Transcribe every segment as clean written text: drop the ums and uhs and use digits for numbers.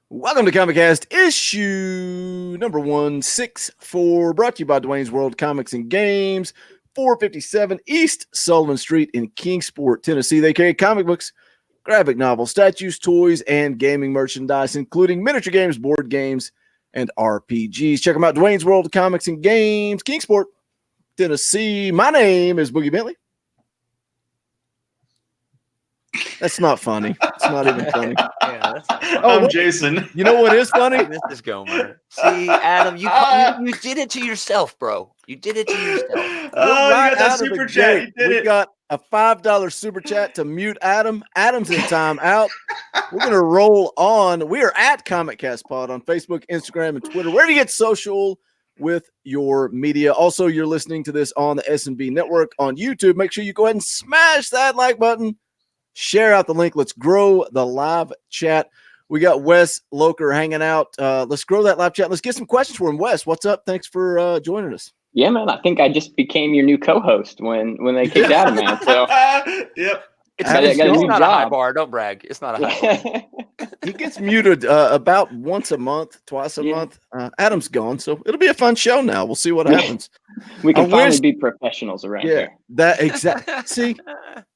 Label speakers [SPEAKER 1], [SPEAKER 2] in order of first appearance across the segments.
[SPEAKER 1] Welcome to ComicCast issue number 164, brought to you by Dwayne's World Comics and Games, 457 East Sullivan Street in Kingsport, Tennessee. They carry comic books, graphic novels, statues, toys, and gaming merchandise, including miniature games, board games, and RPGs. Check them out, Dwayne's World Comics and Games, Kingsport, Tennessee. My name is Boogie Bentley. That's not funny. It's not even funny.
[SPEAKER 2] Yeah,
[SPEAKER 3] I'm Jason.
[SPEAKER 1] You know what is funny?
[SPEAKER 2] this is Gaumer. See, Adam, you did it to yourself, bro. You did it to yourself.
[SPEAKER 3] You got that super chat. You did
[SPEAKER 1] We
[SPEAKER 3] it.
[SPEAKER 1] got a $5 super chat to mute Adam. Adam's in time out. We're going to roll on. We are at ComicCast Pod on Facebook, Instagram, and Twitter. Wherever you get social with your media. Also, you're listening to this on the S&B Network on YouTube. Make sure you go ahead and smash that like button. Share out the link. Let's grow the live chat. We got Wes Locher hanging out. Let's grow that live chat. Let's get some questions for him. Wes, what's up? Thanks for joining us.
[SPEAKER 4] Yeah, man. I think I just became your new co-host when they kicked out of me. So
[SPEAKER 3] Yep.
[SPEAKER 2] It's,
[SPEAKER 4] I got a
[SPEAKER 2] it's
[SPEAKER 4] new
[SPEAKER 2] not a high
[SPEAKER 4] job.
[SPEAKER 2] bar. Don't brag. It's not a high bar.
[SPEAKER 1] He gets muted about once a month, twice a month. Adam's gone, so it'll be a fun show now. We'll see what happens.
[SPEAKER 4] We can
[SPEAKER 1] I
[SPEAKER 4] finally
[SPEAKER 1] wish-
[SPEAKER 4] be professionals around here.
[SPEAKER 1] That exact. See,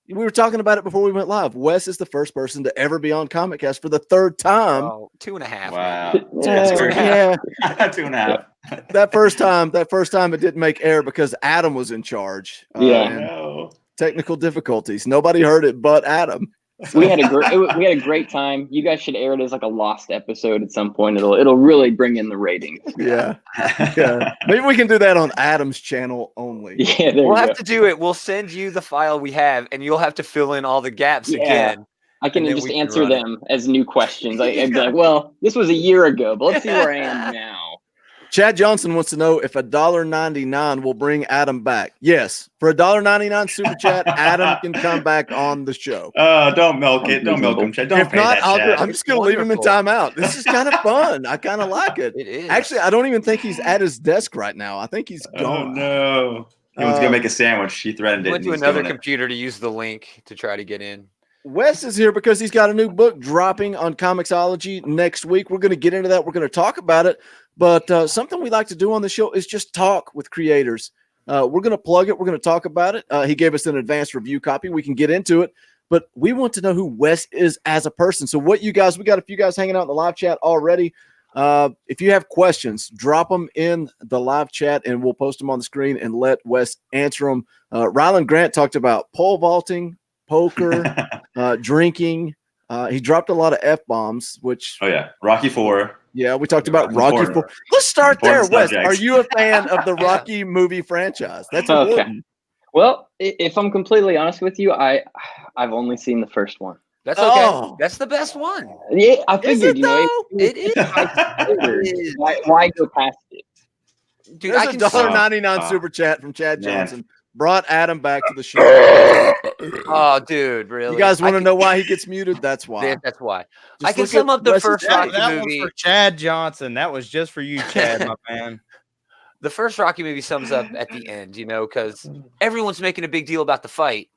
[SPEAKER 1] we were talking about it before we went live. Wes is the first person to ever be on ComicCast for the third time.
[SPEAKER 2] Oh, 2.5.
[SPEAKER 3] Wow.
[SPEAKER 4] Yeah.
[SPEAKER 1] Yeah,
[SPEAKER 3] 2.5.
[SPEAKER 1] that first time it didn't make air because Adam was in charge.
[SPEAKER 4] Yeah.
[SPEAKER 1] And
[SPEAKER 3] No.
[SPEAKER 1] technical difficulties. Nobody heard it but Adam.
[SPEAKER 4] We had a great time. You guys should air it as like a lost episode at some point. It'll really bring in the ratings.
[SPEAKER 1] Yeah. Yeah. Maybe we can do that on Adam's channel only.
[SPEAKER 4] Yeah, there
[SPEAKER 2] We'll
[SPEAKER 4] you
[SPEAKER 2] have
[SPEAKER 4] go.
[SPEAKER 2] to do it. We'll send you the file we have, and you'll have to fill in all the gaps
[SPEAKER 4] Yeah.
[SPEAKER 2] again.
[SPEAKER 4] I can
[SPEAKER 2] and then
[SPEAKER 4] just
[SPEAKER 2] we can
[SPEAKER 4] answer
[SPEAKER 2] run it.
[SPEAKER 4] them as new questions. I'd be like, well, this was a year ago, but let's see where I am now.
[SPEAKER 1] Chad Johnson wants to know if $1.99 will bring Adam back. Yes. For $1.99 super chat, Adam can come back on the show.
[SPEAKER 3] Oh, don't milk it. Don't milk him, Chad. Don't
[SPEAKER 1] If
[SPEAKER 3] pay
[SPEAKER 1] not,
[SPEAKER 3] that, Chad.
[SPEAKER 1] I'm just going to leave him in
[SPEAKER 2] Wonderful.
[SPEAKER 1] timeout. This is kind of fun. I kind of like it.
[SPEAKER 2] It is.
[SPEAKER 1] Actually, I don't even think he's at his desk right now. I think he's
[SPEAKER 3] Oh,
[SPEAKER 1] gone.
[SPEAKER 3] no. He wants to go make a sandwich. She threatened it.
[SPEAKER 2] went
[SPEAKER 3] and
[SPEAKER 2] to
[SPEAKER 3] he's
[SPEAKER 2] another
[SPEAKER 3] doing it.
[SPEAKER 2] computer to use the link to try to get in.
[SPEAKER 1] Wes is here because he's got a new book dropping on Comixology next week. We're going to get into that. We're going to talk about it. But something we like to do on the show is just talk with creators. We're going to plug it. We're going to talk about it. He gave us an advanced review copy. We can get into it. But we want to know who Wes is as a person. So we got a few guys hanging out in the live chat already. If you have questions, drop them in the live chat and we'll post them on the screen and let Wes answer them. Ryland Grant talked about pole vaulting, poker, drinking. He dropped a lot of F-bombs, which...
[SPEAKER 3] Oh, yeah. Rocky 4.
[SPEAKER 1] Yeah, we talked about Rocky
[SPEAKER 3] Important.
[SPEAKER 1] 4. Let's start there,
[SPEAKER 3] Important
[SPEAKER 1] Wes.
[SPEAKER 3] subject.
[SPEAKER 1] Are you a fan of the Rocky movie franchise? That's
[SPEAKER 4] Okay.
[SPEAKER 1] important.
[SPEAKER 4] Well, if I'm completely honest with you, I've only seen the first one.
[SPEAKER 2] That's okay.
[SPEAKER 1] Oh.
[SPEAKER 2] That's the best one.
[SPEAKER 4] Yeah, I
[SPEAKER 1] Is
[SPEAKER 4] figured,
[SPEAKER 1] it though?
[SPEAKER 2] It is.
[SPEAKER 4] why go past it?
[SPEAKER 2] Dude,
[SPEAKER 1] There's
[SPEAKER 2] I
[SPEAKER 1] a
[SPEAKER 2] can
[SPEAKER 1] $1.99 super chat from Chad
[SPEAKER 3] Man.
[SPEAKER 1] Johnson. Brought Adam back to the show.
[SPEAKER 2] Oh, dude, really?
[SPEAKER 1] You guys want
[SPEAKER 2] I
[SPEAKER 1] to know why he gets muted? That's why.
[SPEAKER 2] can- That's why.
[SPEAKER 1] Just
[SPEAKER 2] I can
[SPEAKER 1] look
[SPEAKER 2] sum
[SPEAKER 1] at
[SPEAKER 2] up the
[SPEAKER 1] Wes's
[SPEAKER 2] first
[SPEAKER 1] chat.
[SPEAKER 2] Rocky
[SPEAKER 5] That
[SPEAKER 2] movie.
[SPEAKER 5] one's for Chad Johnson. That was just for you, Chad, my man.
[SPEAKER 2] The first Rocky movie sums up at the end, because everyone's making a big deal about the fight,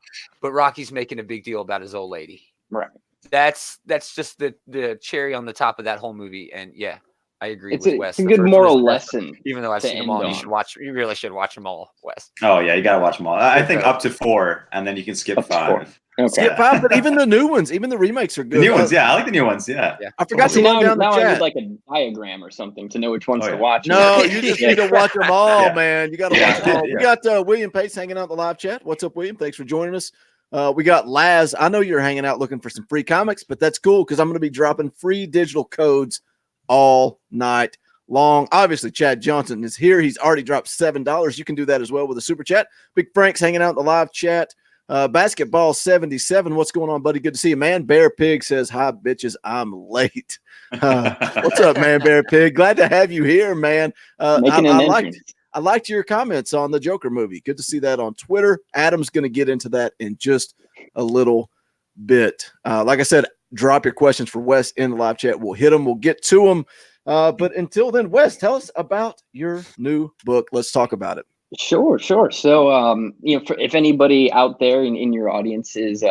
[SPEAKER 2] but Rocky's making a big deal about his old lady.
[SPEAKER 4] Right.
[SPEAKER 2] That's just the cherry on the top of that whole movie. And yeah, I agree
[SPEAKER 4] It's
[SPEAKER 2] with
[SPEAKER 4] a,
[SPEAKER 2] Wes.
[SPEAKER 4] it's a
[SPEAKER 2] The
[SPEAKER 4] good
[SPEAKER 2] first one
[SPEAKER 4] moral
[SPEAKER 2] is the best,
[SPEAKER 4] lesson.
[SPEAKER 2] even though I've
[SPEAKER 4] to
[SPEAKER 2] seen them
[SPEAKER 4] end
[SPEAKER 2] all.
[SPEAKER 4] on.
[SPEAKER 2] You really should watch them all, Wes.
[SPEAKER 3] Oh, yeah. You got to watch them all. I think
[SPEAKER 2] Okay.
[SPEAKER 3] up to 4, and then you can skip
[SPEAKER 4] Up to
[SPEAKER 3] 5.
[SPEAKER 4] 4. Okay.
[SPEAKER 1] Skip 5, but even the new ones, even the remakes are
[SPEAKER 3] The
[SPEAKER 1] good.
[SPEAKER 3] new ones, yeah. I like the new ones, yeah.
[SPEAKER 1] I forgot to
[SPEAKER 4] See,
[SPEAKER 1] run
[SPEAKER 4] now
[SPEAKER 1] down the
[SPEAKER 4] I
[SPEAKER 1] chat.
[SPEAKER 4] need like a diagram or something to know which ones
[SPEAKER 3] Oh,
[SPEAKER 4] to
[SPEAKER 3] yeah.
[SPEAKER 4] watch.
[SPEAKER 1] No, you just need to watch them all,
[SPEAKER 3] Yeah.
[SPEAKER 1] man. You got to
[SPEAKER 3] Yeah,
[SPEAKER 1] watch them all.
[SPEAKER 3] yeah.
[SPEAKER 1] We got William Pace hanging out in the live chat. What's up, William? Thanks for joining us. We got Laz. I know you're hanging out looking for some free comics, but that's cool because I'm going to be dropping free digital codes all night long. Obviously, Chad Johnson is here. He's already dropped $7. You can do that as well with a super chat. Big Frank's hanging out in the live chat. Basketball 77. What's going on, buddy? Good to see you, man. Bear Pig says, hi, bitches. I'm late. What's up, man, Bear Pig? Glad to have you here, man.
[SPEAKER 4] Making an entrance.
[SPEAKER 1] I liked your comments on the Joker movie. Good to see that on Twitter. Adam's going to get into that in just a little bit. Like I said, drop your questions for Wes in the live chat. We'll hit them. We'll get to them. But until then, Wes, tell us about your new book. Let's talk about it.
[SPEAKER 4] Sure. So, if anybody out there in your audience is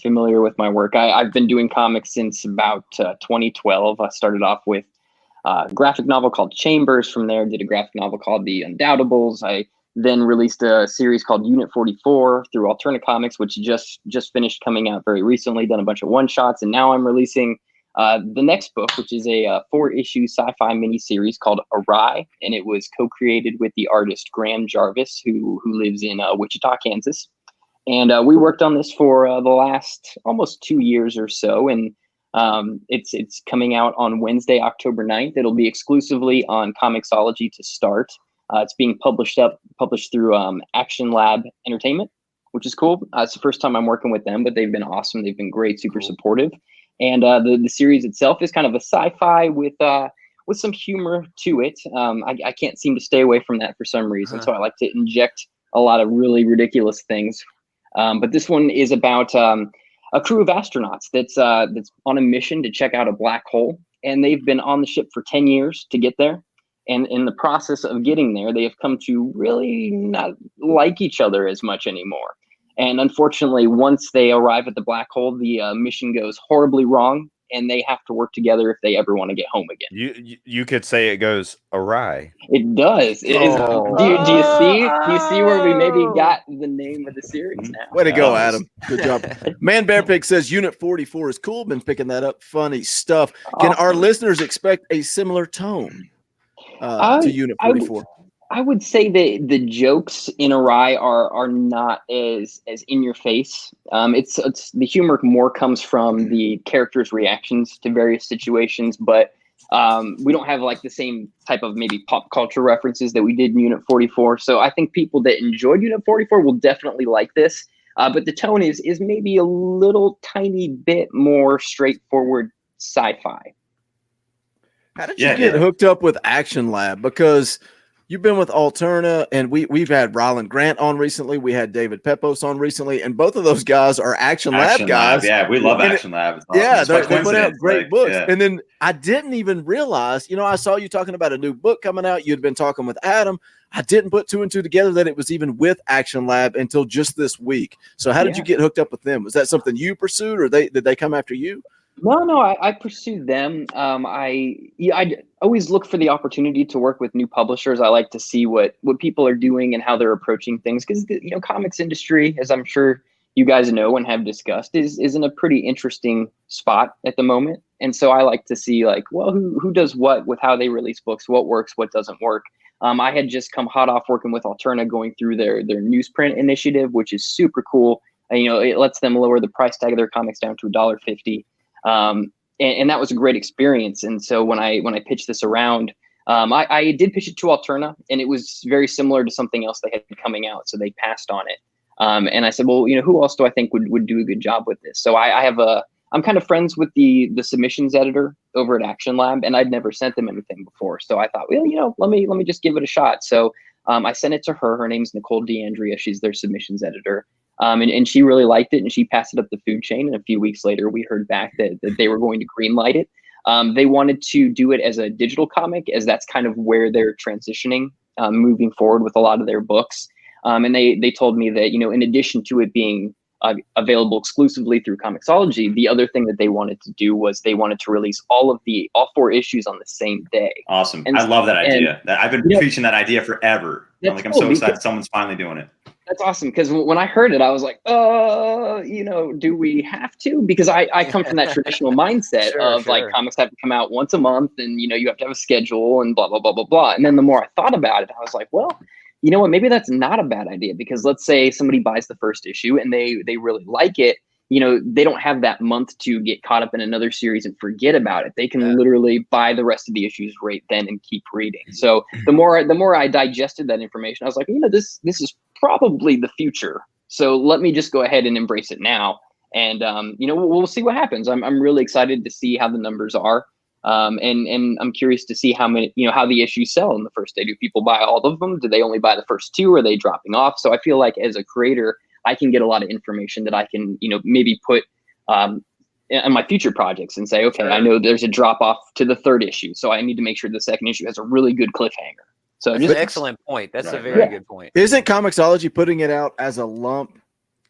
[SPEAKER 4] familiar with my work, I've been doing comics since about 2012. I started off with a graphic novel called Chambers. From there, did a graphic novel called The Undoubtables. I then released a series called Unit 44 through Alterna Comics, which just finished coming out very recently. Done a bunch of one shots, and now I'm releasing the next book, which is a 4-issue sci-fi miniseries called AWRY, and it was co-created with the artist Graham Jarvis, who lives in Wichita, Kansas. And we worked on this for the last almost 2 years or so, and it's coming out on Wednesday, October 9th. It'll be exclusively on Comixology to start. It's being published through Action Lab Entertainment, which is cool. It's the first time I'm working with them, but they've been awesome. They've been great, super supportive. And the series itself is kind of a sci-fi with some humor to it. I can't seem to stay away from that for some reason, so I like to inject a lot of really ridiculous things. But this one is about a crew of astronauts that's on a mission to check out a black hole, and they've been on the ship for 10 years to get there. And in the process of getting there, they have come to really not like each other as much anymore. And unfortunately, once they arrive at the black hole, the mission goes horribly wrong, and they have to work together if they ever want to get home again.
[SPEAKER 5] You could say it goes awry.
[SPEAKER 4] It does. It is. Do you see where we maybe got the name of the series now?
[SPEAKER 1] Way to go, Adam. Good job. Man Bear Pig says Unit 44 is cool. Been picking that up. Funny stuff. Can our listeners expect a similar tone to Unit 44?
[SPEAKER 4] I would say that the jokes in AWRY are not as in your face. It's the humor more comes from the characters' reactions to various situations, but we don't have like the same type of maybe pop culture references that we did in Unit 44. So I think people that enjoyed Unit 44 will definitely like this. But the tone is maybe a little tiny bit more straightforward sci-fi.
[SPEAKER 1] How did you get hooked up with Action Lab? Because you've been with Alterna, and we've had Ryland Grant on recently. We had David Pepos on recently, and both of those guys are Action Lab guys.
[SPEAKER 3] Yeah, we love Action Lab. It's awesome.
[SPEAKER 1] Yeah, they put out great books. Yeah. And then I didn't even realize, I saw you talking about a new book coming out. You'd been talking with Adam. I didn't put 2 and 2 together that it was even with Action Lab until just this week. So how did you get hooked up with them? Was that something you pursued, or did they come after you?
[SPEAKER 4] No, I pursued them. I always look for the opportunity to work with new publishers. I like to see what people are doing and how they're approaching things, because the comics industry, as I'm sure you guys know and have discussed, is in a pretty interesting spot at the moment. And so I like to see who does what with how they release books, what works, what doesn't work. I had just come hot off working with Alterna, going through their newsprint initiative, which is super cool. It lets them lower the price tag of their comics down to $1.50. And that was a great experience. And so when I pitched this around, I did pitch it to Alterna, and it was very similar to something else they had coming out. So they passed on it. And I said, well, who else do I think would do a good job with this? So I'm kind of friends with the submissions editor over at Action Lab, and I'd never sent them anything before. So I thought, well, let me just give it a shot. So I sent it to her. Her name's Nicole DeAndrea. She's their submissions editor. And she really liked it, and she passed it up the food chain. And a few weeks later, we heard back that they were going to greenlight it. They wanted to do it as a digital comic, as that's kind of where they're transitioning, moving forward with a lot of their books. And they told me that, in addition to it being available exclusively through Comixology, the other thing that they wanted to do was they wanted to release all 4 issues on the same day.
[SPEAKER 3] Awesome. I love that idea. I've been preaching that idea forever. I'm so excited someone's finally doing it.
[SPEAKER 4] That's awesome, because when I heard it, I was like, do we have to? Because I come from that traditional mindset of like comics have to come out once a month, and you have to have a schedule and blah blah blah blah blah. And then the more I thought about it, I was like, well, you know what? Maybe that's not a bad idea, because let's say somebody buys the first issue and they really like it. They don't have that month to get caught up in another series and forget about it. They can literally buy the rest of the issues right then and keep reading. So the more I digested that information, I was like, this is probably the future. So let me just go ahead and embrace it now. And we'll see what happens. I'm really excited to see how the numbers are. And I'm curious to see how the issues sell in the first day. Do people buy all of them? Do they only buy the first 2? Are they dropping off? So I feel like as a creator, I can get a lot of information that I can, maybe put in my future projects and say, okay, I know there's a drop off to the 3rd issue, so I need to make sure the 2nd issue has a really good cliffhanger. So
[SPEAKER 2] That's
[SPEAKER 4] just
[SPEAKER 2] an excellent point. That's a
[SPEAKER 3] Right,
[SPEAKER 2] very
[SPEAKER 3] right.
[SPEAKER 2] good point.
[SPEAKER 1] Isn't Comixology putting it out as a lump,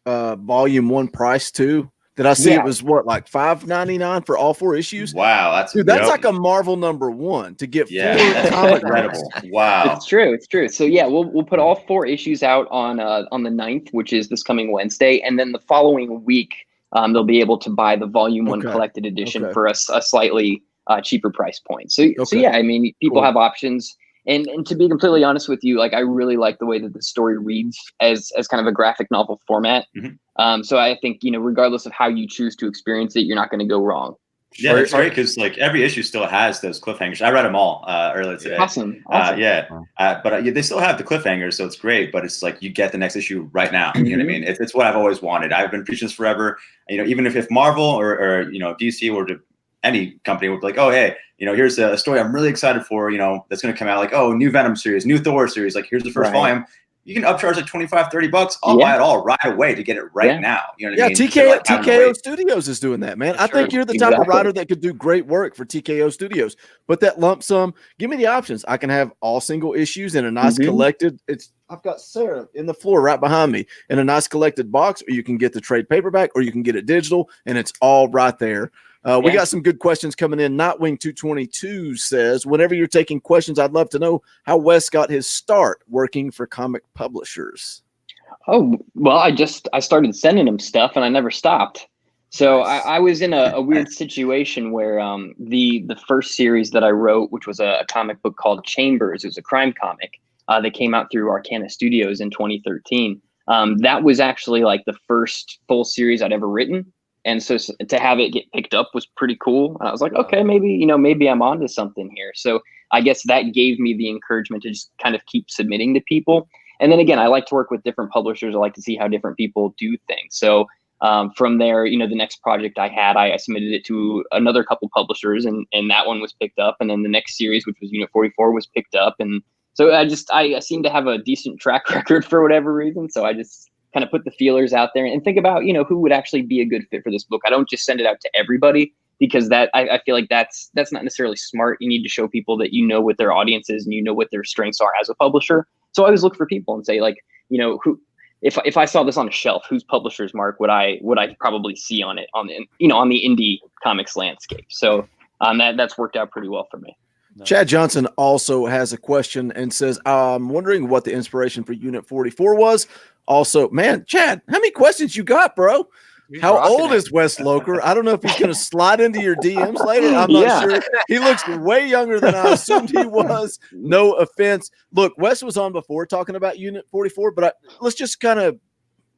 [SPEAKER 1] volume 1 price too? Did I see
[SPEAKER 4] Yeah.
[SPEAKER 1] it was what, like $5.99 for all 4 issues?
[SPEAKER 3] Wow, that's
[SPEAKER 1] Dude, that's
[SPEAKER 5] Yep.
[SPEAKER 1] like a Marvel #1 to get 4
[SPEAKER 3] that's
[SPEAKER 1] comic
[SPEAKER 3] incredible.
[SPEAKER 1] books.
[SPEAKER 3] Wow.
[SPEAKER 4] It's true. It's true. So yeah, we'll put all 4 issues out on the 9th, which is this coming Wednesday, and then the following week, they'll be able to buy the volume 1
[SPEAKER 1] Okay.
[SPEAKER 4] collected edition
[SPEAKER 1] Okay.
[SPEAKER 4] for a slightly cheaper price point. So
[SPEAKER 1] Okay.
[SPEAKER 4] yeah, I mean, people
[SPEAKER 1] Cool.
[SPEAKER 4] have options, and to be completely honest with you, like I really like the way that the story reads as kind of a graphic novel format.
[SPEAKER 3] Mhm.
[SPEAKER 4] So I think regardless of how you choose to experience it, you're not going to go wrong.
[SPEAKER 3] Yeah, that's great because like every issue still has those cliffhangers. I read them all earlier today.
[SPEAKER 4] Awesome.
[SPEAKER 3] Yeah, but they still have the cliffhangers, so it's great. But it's like you get the next issue right now. You know what I mean? It's what I've always wanted. I've been preaching this forever. Even if Marvel or DC or any company would be like, oh hey, here's a story I'm really excited for. That's going to come out, like, oh, new Venom series, new Thor series. Like here's the first volume. You can upcharge like $25-$30. I'll buy it all right away to get it right now. You know what I mean?
[SPEAKER 1] TKO Studios is doing that, man. I think you're the type of writer that could do great work for TKO Studios. But that lump sum, give me the options. I can have all single issues in a nice collected. I've got Sarah in the floor right behind me in a nice collected box, or you can get the trade paperback, or you can get it digital, and it's all right there. We got some good questions coming in. Nightwing222 says, whenever you're taking questions, I'd love to know how Wes got his start working for comic publishers.
[SPEAKER 4] Oh, well, I started sending him stuff and I never stopped. So
[SPEAKER 2] Nice.
[SPEAKER 4] I was in a weird situation where the first series that I wrote, which was a comic book called Chambers, it was a crime comic that came out through Arcana Studios in 2013. That was actually like the first full series I'd ever written. And so to have it get picked up was pretty cool. And I was like, okay, maybe I'm onto something here. So I guess that gave me the encouragement to just kind of keep submitting to people. And then again, I like to work with different publishers. I like to see how different people do things. So from there, the next project I had, I submitted it to another couple publishers, and that one was picked up. And then the next series, which was Unit 44, was picked up. And so I seem to have a decent track record for whatever reason. So I just kind of put the feelers out there and think about, who would actually be a good fit for this book. I don't just send it out to everybody, because that I feel like that's not necessarily smart. You need to show people that what their audience is and what their strengths are as a publisher. So I always look for people and say, like, who, if I saw this on a shelf, whose publisher's mark would I probably see on it on the indie comics landscape. So that's worked out pretty well for me.
[SPEAKER 1] Chad Johnson also has a question and says, I'm wondering what the inspiration for Unit 44 was. Also, man, Chad, how many questions you got, bro? How old is Wes Locher? I don't know if he's going to slide into your DMs later. I'm not sure. He looks way younger than I assumed he was. No offense. Look, Wes was on before talking about Unit 44, but let's just kind of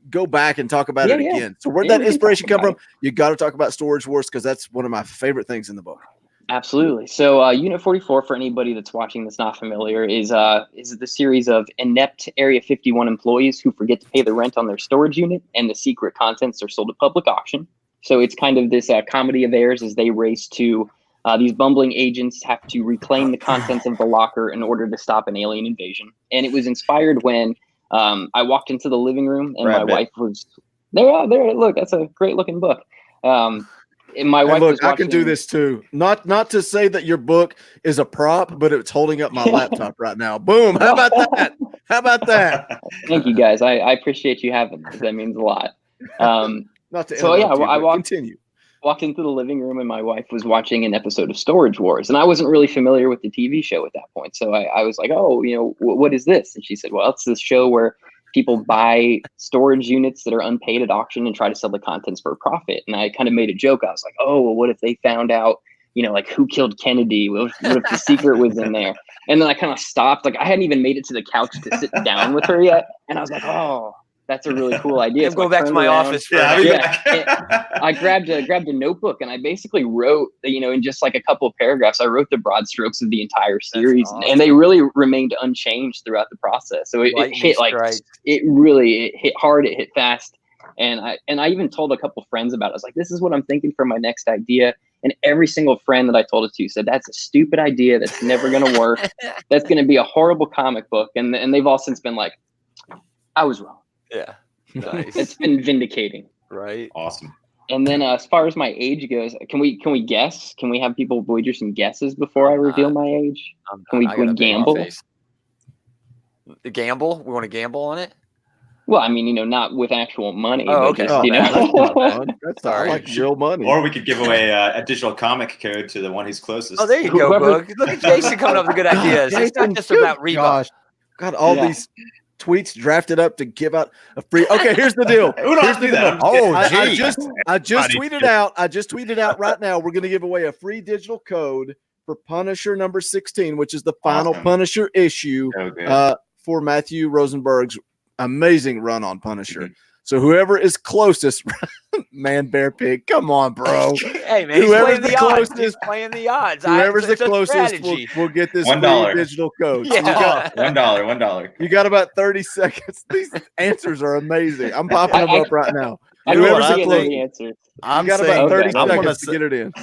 [SPEAKER 1] go back and talk about it again. So where'd that inspiration come from? You got to talk about Storage Wars, because that's one of my favorite things in the book.
[SPEAKER 4] Absolutely. So Unit 44, for anybody that's watching that's not familiar, is the series of inept Area 51 employees who forget to pay the rent on their storage unit, and the secret contents are sold at public auction. So it's kind of this comedy of errors as they race to these bumbling agents have to reclaim the contents of the locker in order to stop an alien invasion. And it was inspired when I walked into the living room and my wife was there. Look, that's a great looking book. And my wife was watching.
[SPEAKER 1] I can do this too. Not to say that your book is a prop, but it's holding up my laptop right now. Boom. How about that? How about that?
[SPEAKER 4] Thank you, guys. I appreciate you having this. That means a lot.
[SPEAKER 1] Not to
[SPEAKER 4] so yeah,
[SPEAKER 1] I
[SPEAKER 4] walked into the living room and my wife was watching an episode of Storage Wars, and I wasn't really familiar with the TV show at that point. So I was like, oh, what is this? And she said, well, it's this show where people buy storage units that are unpaid at auction and try to sell the contents for a profit. And I kind of made a joke. I was like, oh, well, what if they found out, like who killed Kennedy? What if the secret was in there? And then I kind of stopped. Like I hadn't even made it to the couch to sit down with her yet. And I was like, oh, that's a really cool idea.
[SPEAKER 2] So go back to my office.
[SPEAKER 4] I grabbed a notebook and I basically wrote, in just like a couple of paragraphs, I wrote the broad strokes of the entire series, awesome. And they really remained unchanged throughout the process. So it hit it hit hard, it hit fast. And I even told a couple friends about it. I was like, this is what I'm thinking for my next idea. And every single friend that I told it to said, that's a stupid idea. That's never going to work. That's going to be a horrible comic book. And they've all since been like, I was wrong.
[SPEAKER 2] Yeah. Nice.
[SPEAKER 4] It's been vindicating.
[SPEAKER 2] Right.
[SPEAKER 3] Awesome.
[SPEAKER 4] And then as far as my age goes, can we guess? Can we have people wager some guesses before I reveal my age? Can we gamble?
[SPEAKER 2] The gamble? We want to gamble on it?
[SPEAKER 4] Well, I mean, not with actual money.
[SPEAKER 2] Oh,
[SPEAKER 4] but
[SPEAKER 2] okay.
[SPEAKER 4] just,
[SPEAKER 1] Oh,
[SPEAKER 2] That's
[SPEAKER 1] not fun. That's I
[SPEAKER 2] Sorry.
[SPEAKER 1] like real money.
[SPEAKER 3] Or we could give away a digital comic code to the one who's closest.
[SPEAKER 2] Oh, there you go,
[SPEAKER 4] Whoever-
[SPEAKER 2] Boog. Look at Jason coming up with good ideas. It's not
[SPEAKER 1] Jason,
[SPEAKER 2] just
[SPEAKER 1] good
[SPEAKER 2] about Reba.
[SPEAKER 1] gosh. Got all
[SPEAKER 4] Yeah.
[SPEAKER 1] these tweets drafted up to give out a free. Okay, here's the deal.
[SPEAKER 3] Who don't have to do that?
[SPEAKER 1] I just
[SPEAKER 5] Buddy.
[SPEAKER 1] tweeted out. I just tweeted out right now. We're going to give away a free digital code for Punisher number 16, which is the final
[SPEAKER 3] Awesome.
[SPEAKER 1] Punisher issue
[SPEAKER 3] So good.
[SPEAKER 1] for Matthew Rosenberg's amazing run on Punisher.
[SPEAKER 3] Mhm.
[SPEAKER 1] So whoever is closest, man, bear, pig, come on, bro.
[SPEAKER 2] Hey, man, he's
[SPEAKER 1] Whoever's
[SPEAKER 2] playing
[SPEAKER 1] the
[SPEAKER 2] the odds. He's
[SPEAKER 1] closest-
[SPEAKER 2] playing the odds.
[SPEAKER 1] Whoever's the
[SPEAKER 2] It's a
[SPEAKER 1] closest
[SPEAKER 2] strategy.
[SPEAKER 1] will get this
[SPEAKER 3] $1.
[SPEAKER 1] free digital code. So
[SPEAKER 2] Yeah.
[SPEAKER 3] $1.
[SPEAKER 1] you got about 30 seconds. These answers are amazing. I'm popping them up right now.
[SPEAKER 4] I
[SPEAKER 5] know
[SPEAKER 4] don't
[SPEAKER 5] what
[SPEAKER 1] Whoever's
[SPEAKER 5] I
[SPEAKER 4] get
[SPEAKER 1] the
[SPEAKER 5] think?
[SPEAKER 4] the answer.
[SPEAKER 5] I'm
[SPEAKER 1] You got
[SPEAKER 5] saying,
[SPEAKER 1] about 30
[SPEAKER 4] Okay.
[SPEAKER 5] I'm gonna
[SPEAKER 1] seconds to
[SPEAKER 5] say,
[SPEAKER 1] get it in.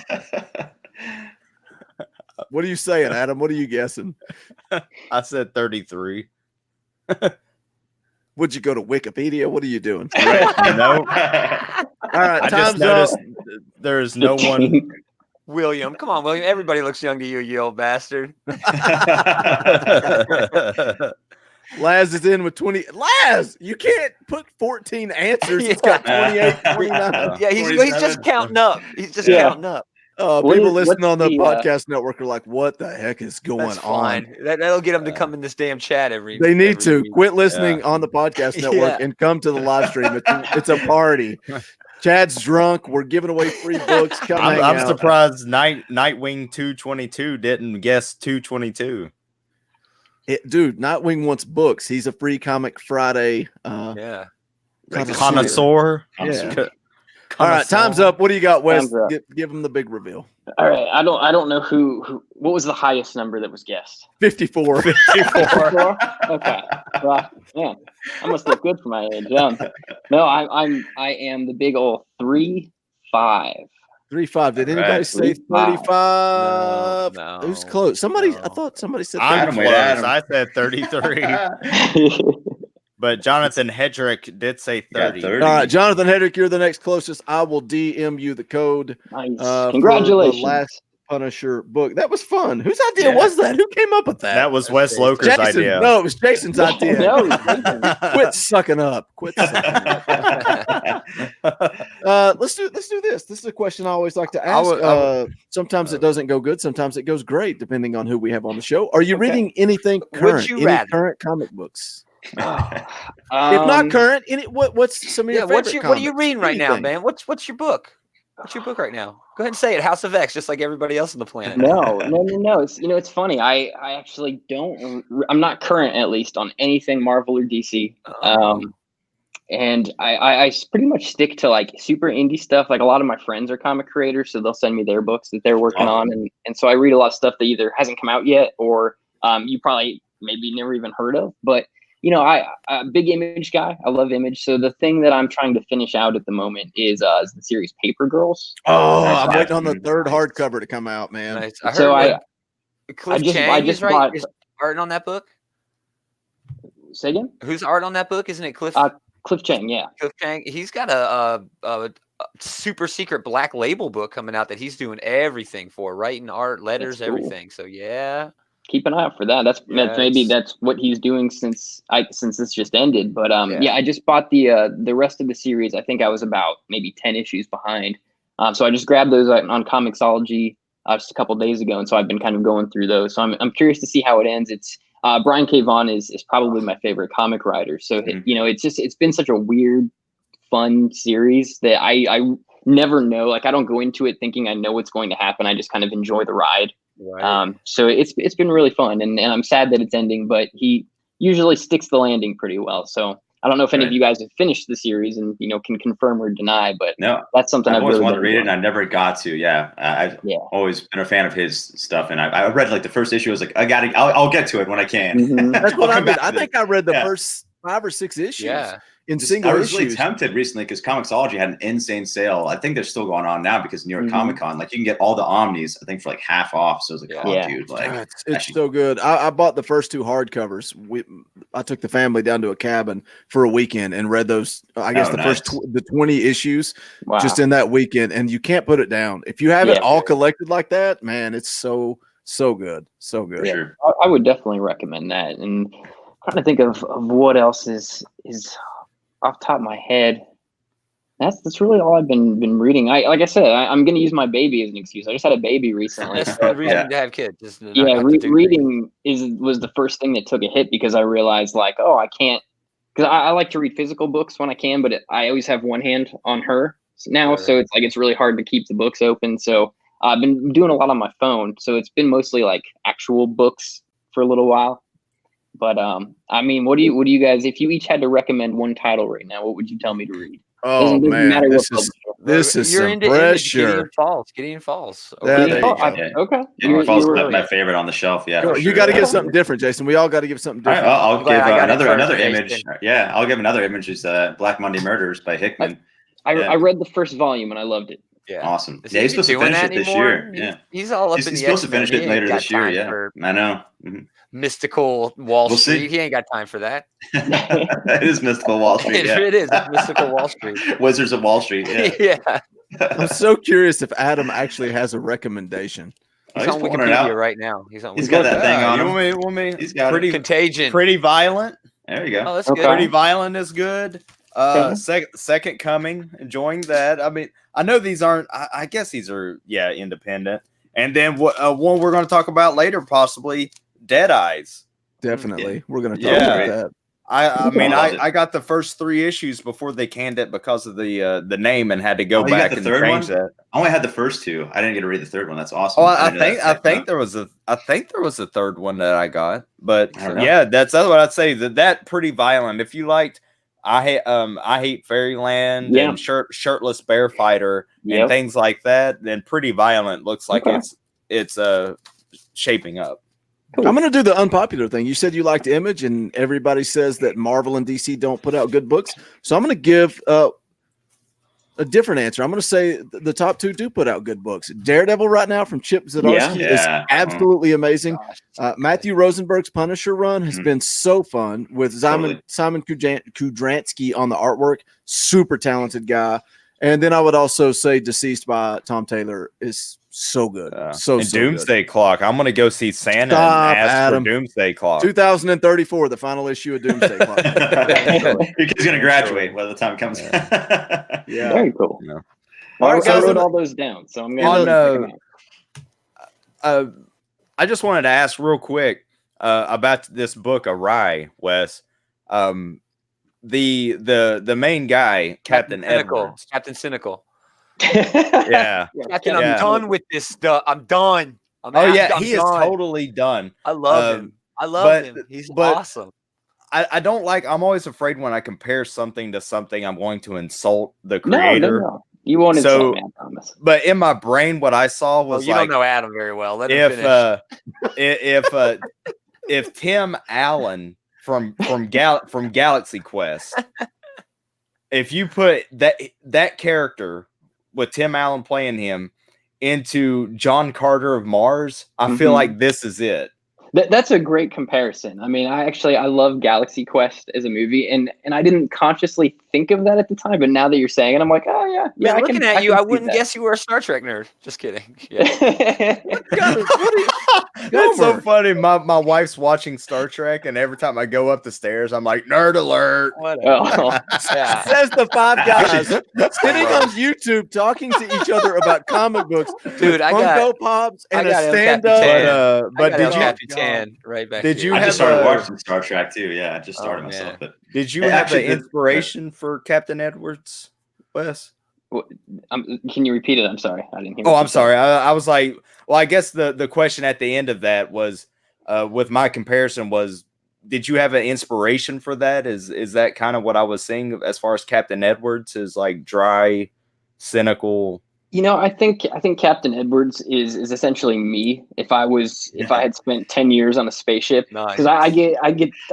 [SPEAKER 1] What are you saying, Adam? What are you guessing?
[SPEAKER 5] I said 33.
[SPEAKER 1] Would you go to Wikipedia? What are you doing?
[SPEAKER 5] No,
[SPEAKER 1] All right,
[SPEAKER 5] I just
[SPEAKER 1] time's
[SPEAKER 5] noticed
[SPEAKER 1] up.
[SPEAKER 5] there's no one.
[SPEAKER 2] William, come on, William. Everybody looks young to you, you old bastard.
[SPEAKER 1] Laz is in with 20. Laz, you can't put 14 answers. He's got 28, 29.
[SPEAKER 2] Yeah, he's
[SPEAKER 3] 27.
[SPEAKER 2] just counting up. He's just
[SPEAKER 4] Yeah.
[SPEAKER 2] counting up.
[SPEAKER 4] What
[SPEAKER 1] People
[SPEAKER 4] is-
[SPEAKER 1] listening
[SPEAKER 4] what's
[SPEAKER 1] on the
[SPEAKER 4] the,
[SPEAKER 1] podcast network are like, what the heck is going
[SPEAKER 2] That's
[SPEAKER 1] on?
[SPEAKER 2] fine. That'll get them to come in this damn chat every.
[SPEAKER 1] They need
[SPEAKER 2] every
[SPEAKER 1] to
[SPEAKER 2] week.
[SPEAKER 1] quit listening on the podcast network
[SPEAKER 2] Yeah.
[SPEAKER 1] and come to the live stream. It's a party. Chad's drunk. We're giving away free books. Come hang
[SPEAKER 5] I'm
[SPEAKER 1] out.
[SPEAKER 5] surprised Nightwing 222 didn't guess 222.
[SPEAKER 1] Dude, Nightwing wants books. He's a free Comic Friday
[SPEAKER 2] Yeah.
[SPEAKER 5] Connoisseur.
[SPEAKER 1] Yeah. All right, time's up. What do you got, Wes?
[SPEAKER 4] Time's up.
[SPEAKER 1] Give him the big reveal.
[SPEAKER 4] All right. I don't know who. What was the highest number that was guessed?
[SPEAKER 1] 54.
[SPEAKER 4] 54? Okay. Well, yeah. I must look good for my age. No, I am the big old 3-5.
[SPEAKER 1] 3-5. Did anybody
[SPEAKER 3] Right.
[SPEAKER 1] say 35?
[SPEAKER 2] No,
[SPEAKER 1] Who's close? Somebody.
[SPEAKER 2] no.
[SPEAKER 1] I thought somebody said.
[SPEAKER 5] I'm
[SPEAKER 3] Adam,
[SPEAKER 5] close.
[SPEAKER 3] wait, Adam.
[SPEAKER 5] I said 33, but Jonathan Hedrick did say
[SPEAKER 3] Yeah,
[SPEAKER 5] 30.
[SPEAKER 3] 30.
[SPEAKER 1] All right, Jonathan Hedrick, you're the next closest. I will DM you the code.
[SPEAKER 4] Nice.
[SPEAKER 1] For
[SPEAKER 4] Congratulations.
[SPEAKER 1] the last Punisher book. That was fun. Whose idea
[SPEAKER 3] Yeah.
[SPEAKER 1] was that? Who came up with that?
[SPEAKER 5] That was Wes Locher's
[SPEAKER 1] Jason.
[SPEAKER 5] idea.
[SPEAKER 1] No, it was Jason's idea.
[SPEAKER 4] No, Jason.
[SPEAKER 1] Quit sucking up. Quit sucking up. Let's do this. This is a question I always like to ask. Sometimes it doesn't go good. Sometimes it goes great, depending on who we have on the show. Are you
[SPEAKER 4] Okay.
[SPEAKER 1] reading anything
[SPEAKER 2] Would
[SPEAKER 1] current?
[SPEAKER 2] you
[SPEAKER 1] Any
[SPEAKER 2] rather?
[SPEAKER 1] current comic books? If
[SPEAKER 4] If
[SPEAKER 1] not current, what's some of your
[SPEAKER 2] Yeah. What
[SPEAKER 1] favorite
[SPEAKER 2] are you
[SPEAKER 1] comics?
[SPEAKER 2] reading right now,
[SPEAKER 1] Anything.
[SPEAKER 2] man? What's your book? What's your book right now? Go ahead and say it. House of X, just like everybody else on the planet.
[SPEAKER 4] No. It's it's funny. I actually don't. I'm not current, at least, on anything Marvel or DC. And I pretty much stick to like super indie stuff. Like a lot of my friends are comic creators, so they'll send me their books that they're working on, and so I read a lot of stuff that either hasn't come out yet or you probably maybe never even heard of. But I'm a big Image guy. I love Image. So the thing that I'm trying to finish out at the moment is the series Paper Girls.
[SPEAKER 1] Oh,
[SPEAKER 3] Nice.
[SPEAKER 1] I'm waiting on the third
[SPEAKER 2] Nice.
[SPEAKER 1] hardcover to come out, man.
[SPEAKER 2] Nice. I heard
[SPEAKER 4] So
[SPEAKER 2] Cliff
[SPEAKER 4] just-
[SPEAKER 2] Chang
[SPEAKER 4] I just
[SPEAKER 2] is right.
[SPEAKER 4] bought-
[SPEAKER 2] Is art on that book?
[SPEAKER 4] Say again?
[SPEAKER 2] Who's art on that book? Isn't it Cliff?
[SPEAKER 4] Cliff Chang, yeah.
[SPEAKER 2] Cliff Chang. He's got a super secret black label book coming out that he's doing everything for, writing art, letters,
[SPEAKER 4] That's cool.
[SPEAKER 2] everything. So yeah.
[SPEAKER 4] Keep an eye out for that. That's maybe
[SPEAKER 2] Yes.
[SPEAKER 4] that's what he's doing since this just ended. But
[SPEAKER 2] Yeah.
[SPEAKER 4] I just bought the rest of the series. I think I was about maybe 10 issues behind. So I just grabbed those on Comixology just a couple days ago, and so I've been kind of going through those. So I'm curious to see how it ends. It's Brian K. Vaughan is probably my favorite comic writer. So it's been such a weird, fun series that I never know. Like I don't go into it thinking I know what's going to happen. I just kind of enjoy the ride.
[SPEAKER 2] Right.
[SPEAKER 4] So it's been really fun, and I'm sad that it's ending, but he usually sticks the landing pretty well. So I don't know if any of you guys have finished the series and can confirm or deny, but
[SPEAKER 3] No,
[SPEAKER 4] that's something
[SPEAKER 3] I've always
[SPEAKER 4] really
[SPEAKER 3] wanted to
[SPEAKER 4] been
[SPEAKER 3] read it, and
[SPEAKER 4] enjoying.
[SPEAKER 3] I never got to. Yeah, I've
[SPEAKER 4] Yeah.
[SPEAKER 3] always been a fan of his stuff, and I read like the first issue. I was like, I'll get to it when I can.
[SPEAKER 4] Mhm.
[SPEAKER 1] That's what
[SPEAKER 3] I'll
[SPEAKER 1] I
[SPEAKER 3] come
[SPEAKER 1] did.
[SPEAKER 3] back
[SPEAKER 1] I
[SPEAKER 3] to
[SPEAKER 1] think I read the
[SPEAKER 3] Yeah.
[SPEAKER 1] first 5 or 6 issues
[SPEAKER 2] Yeah.
[SPEAKER 1] in
[SPEAKER 3] I
[SPEAKER 1] single
[SPEAKER 3] was really
[SPEAKER 1] issues.
[SPEAKER 3] tempted recently because Comixology had an insane sale. I think they're still going on now because New York
[SPEAKER 4] Mhm.
[SPEAKER 3] Comic Con, like you can get all the Omnis, I think for like half off. So I was like, oh,
[SPEAKER 4] Yeah.
[SPEAKER 3] dude, like
[SPEAKER 1] God, it's
[SPEAKER 3] actually-
[SPEAKER 1] so good. I bought the first 2 hardcovers. I took the family down to a cabin for a weekend and read those. I guess
[SPEAKER 3] Oh,
[SPEAKER 1] the first
[SPEAKER 3] nice.
[SPEAKER 1] the 20 issues
[SPEAKER 4] Wow.
[SPEAKER 1] just in that weekend, and you can't put it down. If you have it
[SPEAKER 4] Yeah.
[SPEAKER 1] all collected like that, man, it's so good, so good.
[SPEAKER 3] for
[SPEAKER 4] Yeah.
[SPEAKER 3] sure.
[SPEAKER 4] I would definitely recommend that. And trying to think of what else is off the top of my head. That's really all I've been reading. Like I said, I'm going to use my baby as an excuse. I just had a baby recently.
[SPEAKER 2] That's the reason to have kids. Is to not
[SPEAKER 4] Yeah,
[SPEAKER 2] have to do
[SPEAKER 4] reading was the first thing that took a hit because I realized like, oh, I can't, because I like to read physical books when I can, but I always have one hand on her now, so it's like it's really hard to keep the books open. So I've been doing a lot on my phone, so it's been mostly like actual books for a little while. But I mean, what do you guys? If you each had to recommend one title right now, what would you tell me to read?
[SPEAKER 1] Oh
[SPEAKER 4] Doesn't
[SPEAKER 1] man,
[SPEAKER 4] matter what
[SPEAKER 1] this is
[SPEAKER 2] You're
[SPEAKER 1] some
[SPEAKER 2] into
[SPEAKER 1] pressure.
[SPEAKER 2] Gideon Falls.
[SPEAKER 1] There you go.
[SPEAKER 4] Okay.
[SPEAKER 3] Gideon Falls is my favorite on the shelf. Yeah, for
[SPEAKER 1] You
[SPEAKER 3] sure.
[SPEAKER 1] got to give something different, Jason. We all got to give something
[SPEAKER 3] All
[SPEAKER 1] different.
[SPEAKER 3] right, I'll give another image.
[SPEAKER 2] Jason.
[SPEAKER 3] Yeah, I'll give another image. Is Black Monday Murders by Hickman.
[SPEAKER 4] I read the first volume and I loved it.
[SPEAKER 2] Yeah,
[SPEAKER 3] awesome. Yeah, he's supposed to finish it this year. Yeah,
[SPEAKER 2] he's all up in the
[SPEAKER 3] He's supposed to finish it later this year. Yeah, I know.
[SPEAKER 2] Mystical Wall Street.
[SPEAKER 3] See.
[SPEAKER 2] He ain't got time for that.
[SPEAKER 3] It is Mystical Wall Street. Yeah.
[SPEAKER 2] It is. It's Mystical Wall Street.
[SPEAKER 3] Wizards of Wall Street. Yeah.
[SPEAKER 2] Yeah.
[SPEAKER 1] I'm so curious if Adam actually has a recommendation.
[SPEAKER 2] He's on Wikipedia right now. He's
[SPEAKER 3] got that thing on him.
[SPEAKER 5] Want me?
[SPEAKER 3] He's got
[SPEAKER 5] pretty
[SPEAKER 2] Contagion.
[SPEAKER 5] Pretty Violent.
[SPEAKER 3] There you go.
[SPEAKER 2] Oh, that's good.
[SPEAKER 5] Pretty Violent is good. Second Coming, enjoying that. I mean, I know these aren't. I guess these are independent. And then one we're going to talk about later, possibly Dead Eyes.
[SPEAKER 1] Definitely, we're going to talk about that.
[SPEAKER 5] I mean, I got the first 3 issues before they canned it because of the name and had to go back and change that.
[SPEAKER 3] I only had the first 2. I didn't get to read the third one. That's awesome.
[SPEAKER 5] Oh, I think there was a third one that I got, but that's what I'd say. That Pretty Violent. If you liked, I Hate Fairyland and Shirtless Bear Fighter and things like that, then Pretty Violent looks like it's shaping up.
[SPEAKER 1] Cool. I'm going to do the unpopular thing. You said you liked Image, and everybody says that Marvel and DC don't put out good books. So I'm going to give a different answer. I'm going to say the top 2 do put out good books. Daredevil right now from Chip Zdarsky is absolutely amazing. Matthew Rosenberg's Punisher run has been so fun with Simon Kudransky on the artwork. Super talented guy. And then I would also say Deceased by Tom Taylor is so good. So
[SPEAKER 5] Doomsday
[SPEAKER 1] good.
[SPEAKER 5] Clock. I'm going to go see Santa and ask for Doomsday Clock.
[SPEAKER 1] 2034, the final issue of Doomsday Clock.
[SPEAKER 3] Your kid's going to graduate by the time it comes.
[SPEAKER 4] Yeah. Very cool.
[SPEAKER 3] Yeah.
[SPEAKER 4] All right, I wrote all those down, so I'm going
[SPEAKER 5] to I just wanted to ask real quick about this book, AWRY, Wes. The main guy, Captain Edwards.
[SPEAKER 2] Captain Cynical.
[SPEAKER 5] Yeah.
[SPEAKER 2] Captain, I'm done with this stuff. I'm done.
[SPEAKER 5] He is totally done.
[SPEAKER 2] I love him. I love him. He's awesome.
[SPEAKER 5] I don't like. I'm always afraid when I compare something to something, I'm going to insult the creator.
[SPEAKER 4] No. You won't insult me, I promise.
[SPEAKER 5] But in my brain, what I saw was
[SPEAKER 2] you don't know Adam very well. Let him
[SPEAKER 5] finish. If Tim Allen from Galaxy Quest, if you put that character with Tim Allen playing him into John Carter of Mars, I feel like this is it.
[SPEAKER 4] That's a great comparison. I mean, I love Galaxy Quest as a movie, and I didn't consciously think of that at the time, but now that you're saying it, I'm like, oh yeah.
[SPEAKER 2] Man, looking at you, I wouldn't guess you were a Star Trek nerd. Just kidding. Yeah.
[SPEAKER 5] That's so funny. My wife's watching Star Trek, and every time I go up the stairs, I'm like, nerd alert.
[SPEAKER 1] Says the 5 guys sitting on YouTube talking to each other about comic books.
[SPEAKER 2] Dude, I got
[SPEAKER 1] Funko Pops and a stand-up.
[SPEAKER 5] But did you?
[SPEAKER 2] Right back.
[SPEAKER 5] Did you?
[SPEAKER 3] I just started watching Star Trek too. Yeah, I just started myself. But
[SPEAKER 5] did you have the inspiration for Captain Edwards, Wes?
[SPEAKER 4] Can you repeat it? I'm sorry, I didn't hear.
[SPEAKER 5] Oh, I'm sorry. I was like, well, I guess the question at the end of that was, with my comparison was, did you have an inspiration for that? Is that kind of what I was seeing as far as Captain Edwards is like dry, cynical?
[SPEAKER 4] You know, I think Captain Edwards is essentially me. If I had spent 10 years on a spaceship, because I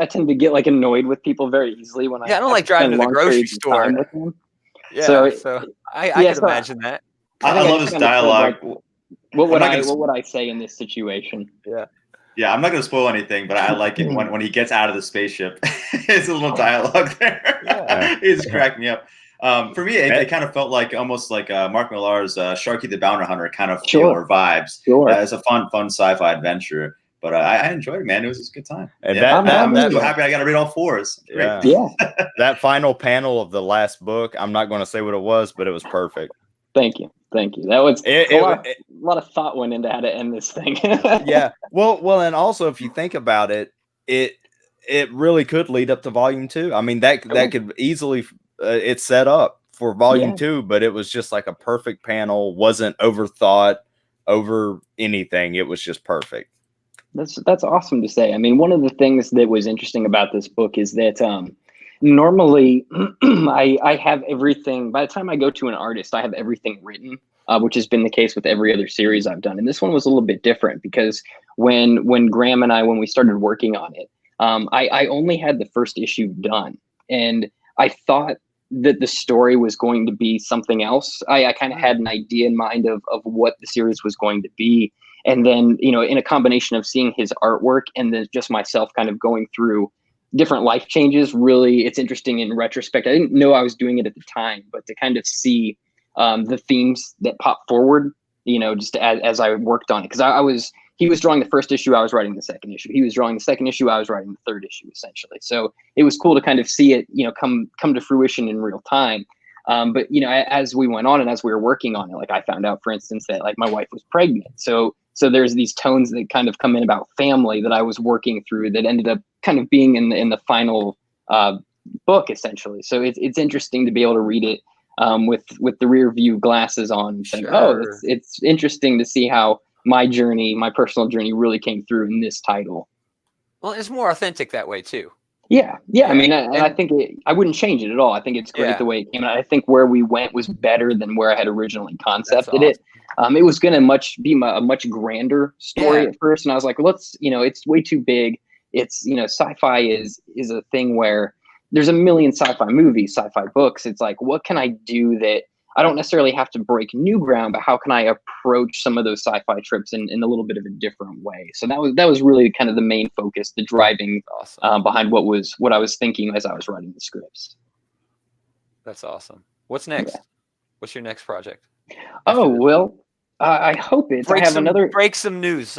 [SPEAKER 4] tend to get like annoyed with people very easily when I
[SPEAKER 2] don't like driving to the grocery store. Yeah, so I can imagine that.
[SPEAKER 3] I love his dialogue.
[SPEAKER 4] What would I say in this situation?
[SPEAKER 3] Yeah, I'm not going to spoil anything, but I like it when he gets out of the spaceship. It's a little dialogue there. It's cracking me up. For me, it kind of felt like almost like Mark Millar's Sharky the Bounty Hunter kind of feel or vibes. It's a fun sci-fi adventure. But I enjoyed it, man. It was just a good time.
[SPEAKER 5] And
[SPEAKER 3] I'm so happy I got to read all 4.
[SPEAKER 5] Yeah. That final panel of the last book, I'm not going to say what it was, but it was perfect.
[SPEAKER 4] Thank you. That was a lot of thought went into how to end this thing.
[SPEAKER 5] Yeah. Well, and also if you think about it, it really could lead up to volume 2. I mean, that could easily it's set up for volume 2, but it was just like a perfect panel, wasn't overthought over anything. It was just perfect.
[SPEAKER 4] That's awesome to say. I mean, one of the things that was interesting about this book is that normally I have everything. By the time I go to an artist, I have everything written, which has been the case with every other series I've done. And this one was a little bit different because when Graham and when we started working on it, I only had the first issue done. And I thought that the story was going to be something else. I kind of had an idea in mind of what the series was going to be. And then, in a combination of seeing his artwork and then just myself kind of going through different life changes, really, it's interesting in retrospect. I didn't know I was doing it at the time, but to kind of see the themes that pop forward, just as I worked on it. Because he was drawing the first issue, I was writing the second issue. He was drawing the second issue, I was writing the third issue, essentially. So it was cool to kind of see it, come to fruition in real time. But as we went on and as we were working on it, like I found out, for instance, that like my wife was pregnant. So there's these tones that kind of come in about family that I was working through that ended up kind of being in the final book, essentially. So it's interesting to be able to read it with the rear view glasses on and think, it's interesting to see how my personal journey really came through in this title.
[SPEAKER 2] Well, it's more authentic that way too.
[SPEAKER 4] Yeah. I mean, I think I wouldn't change it at all. I think it's great the way it came out. I think where we went was better than where I had originally concepted it. It was going to be a much grander story at first, and I was like, it's way too big. It's sci-fi is a thing where there's a million sci-fi movies, sci-fi books. It's like, what can I do that I don't necessarily have to break new ground, but how can I approach some of those sci-fi trips in a little bit of a different way? So that was really kind of the main focus, the driving behind what I was thinking as I was writing the scripts.
[SPEAKER 2] That's awesome. What's next? Yeah. What's your next project?
[SPEAKER 4] I hope it's.
[SPEAKER 2] Break some news.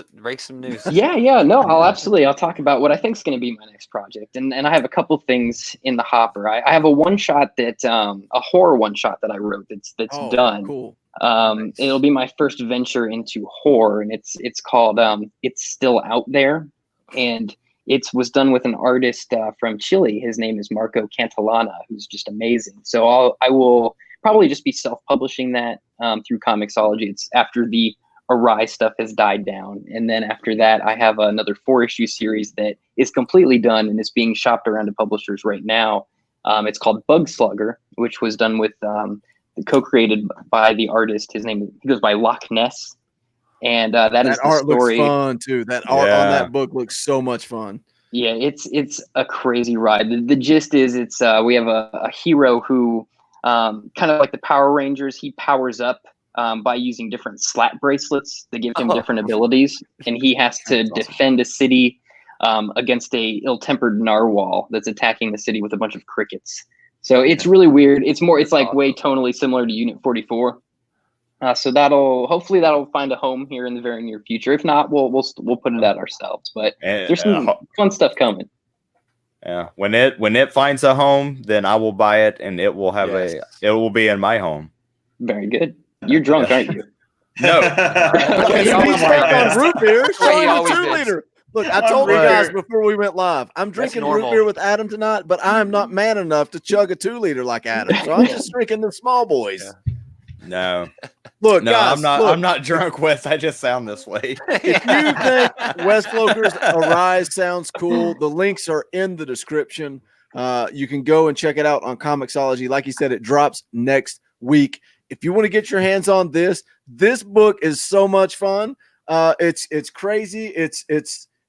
[SPEAKER 4] Yeah. No, I'll talk about what I think is going to be my next project, and I have a couple things in the hopper. I have a one shot that a horror one shot that I wrote that's done.
[SPEAKER 1] Cool.
[SPEAKER 4] Nice. It'll be my first venture into horror, and it's called It's Still Out There, and it was done with an artist from Chile. His name is Marco Cantillana, who's just amazing. So I will probably just be self-publishing that through Comixology. It's after the AWRY stuff has died down. And then after that, I have another 4-issue series that is completely done and is being shopped around to publishers right now. It's called Bug Slugger, which was done with co-created by the artist. He goes by Loch Ness. And that is the
[SPEAKER 1] art
[SPEAKER 4] story.
[SPEAKER 1] Looks fun too. That art on that book looks so much fun.
[SPEAKER 4] Yeah, it's a crazy ride. The gist is we have a hero who kind of like the Power Rangers, he powers up by using different slat bracelets that give him different abilities, and he has to defend a city against a ill-tempered narwhal that's attacking the city with a bunch of crickets. So it's really weird. It's like way tonally similar to Unit 44. So hopefully that'll find a home here in the very near future. If not, we'll put it out ourselves. But there's some fun stuff coming.
[SPEAKER 5] Yeah, when it finds a home, then I will buy it, and it will have it will be in my home.
[SPEAKER 4] Very good. You're drunk, aren't you?
[SPEAKER 5] No.
[SPEAKER 1] Root beer. Look, I told you guys before we went live, I'm drinking root beer with Adam tonight, but I'm not man enough to chug a 2-liter like Adam, so I'm just drinking the small boys.
[SPEAKER 5] Yeah. No.
[SPEAKER 1] Look,
[SPEAKER 5] no,
[SPEAKER 1] guys,
[SPEAKER 5] I'm not drunk, Wes. I just sound this way.
[SPEAKER 1] If you think Wes Locher's Arise sounds cool, the links are in the description. You can go and check it out on Comixology. Like you said, it drops next week. If you want to get your hands on this book is so much fun. It's crazy. It's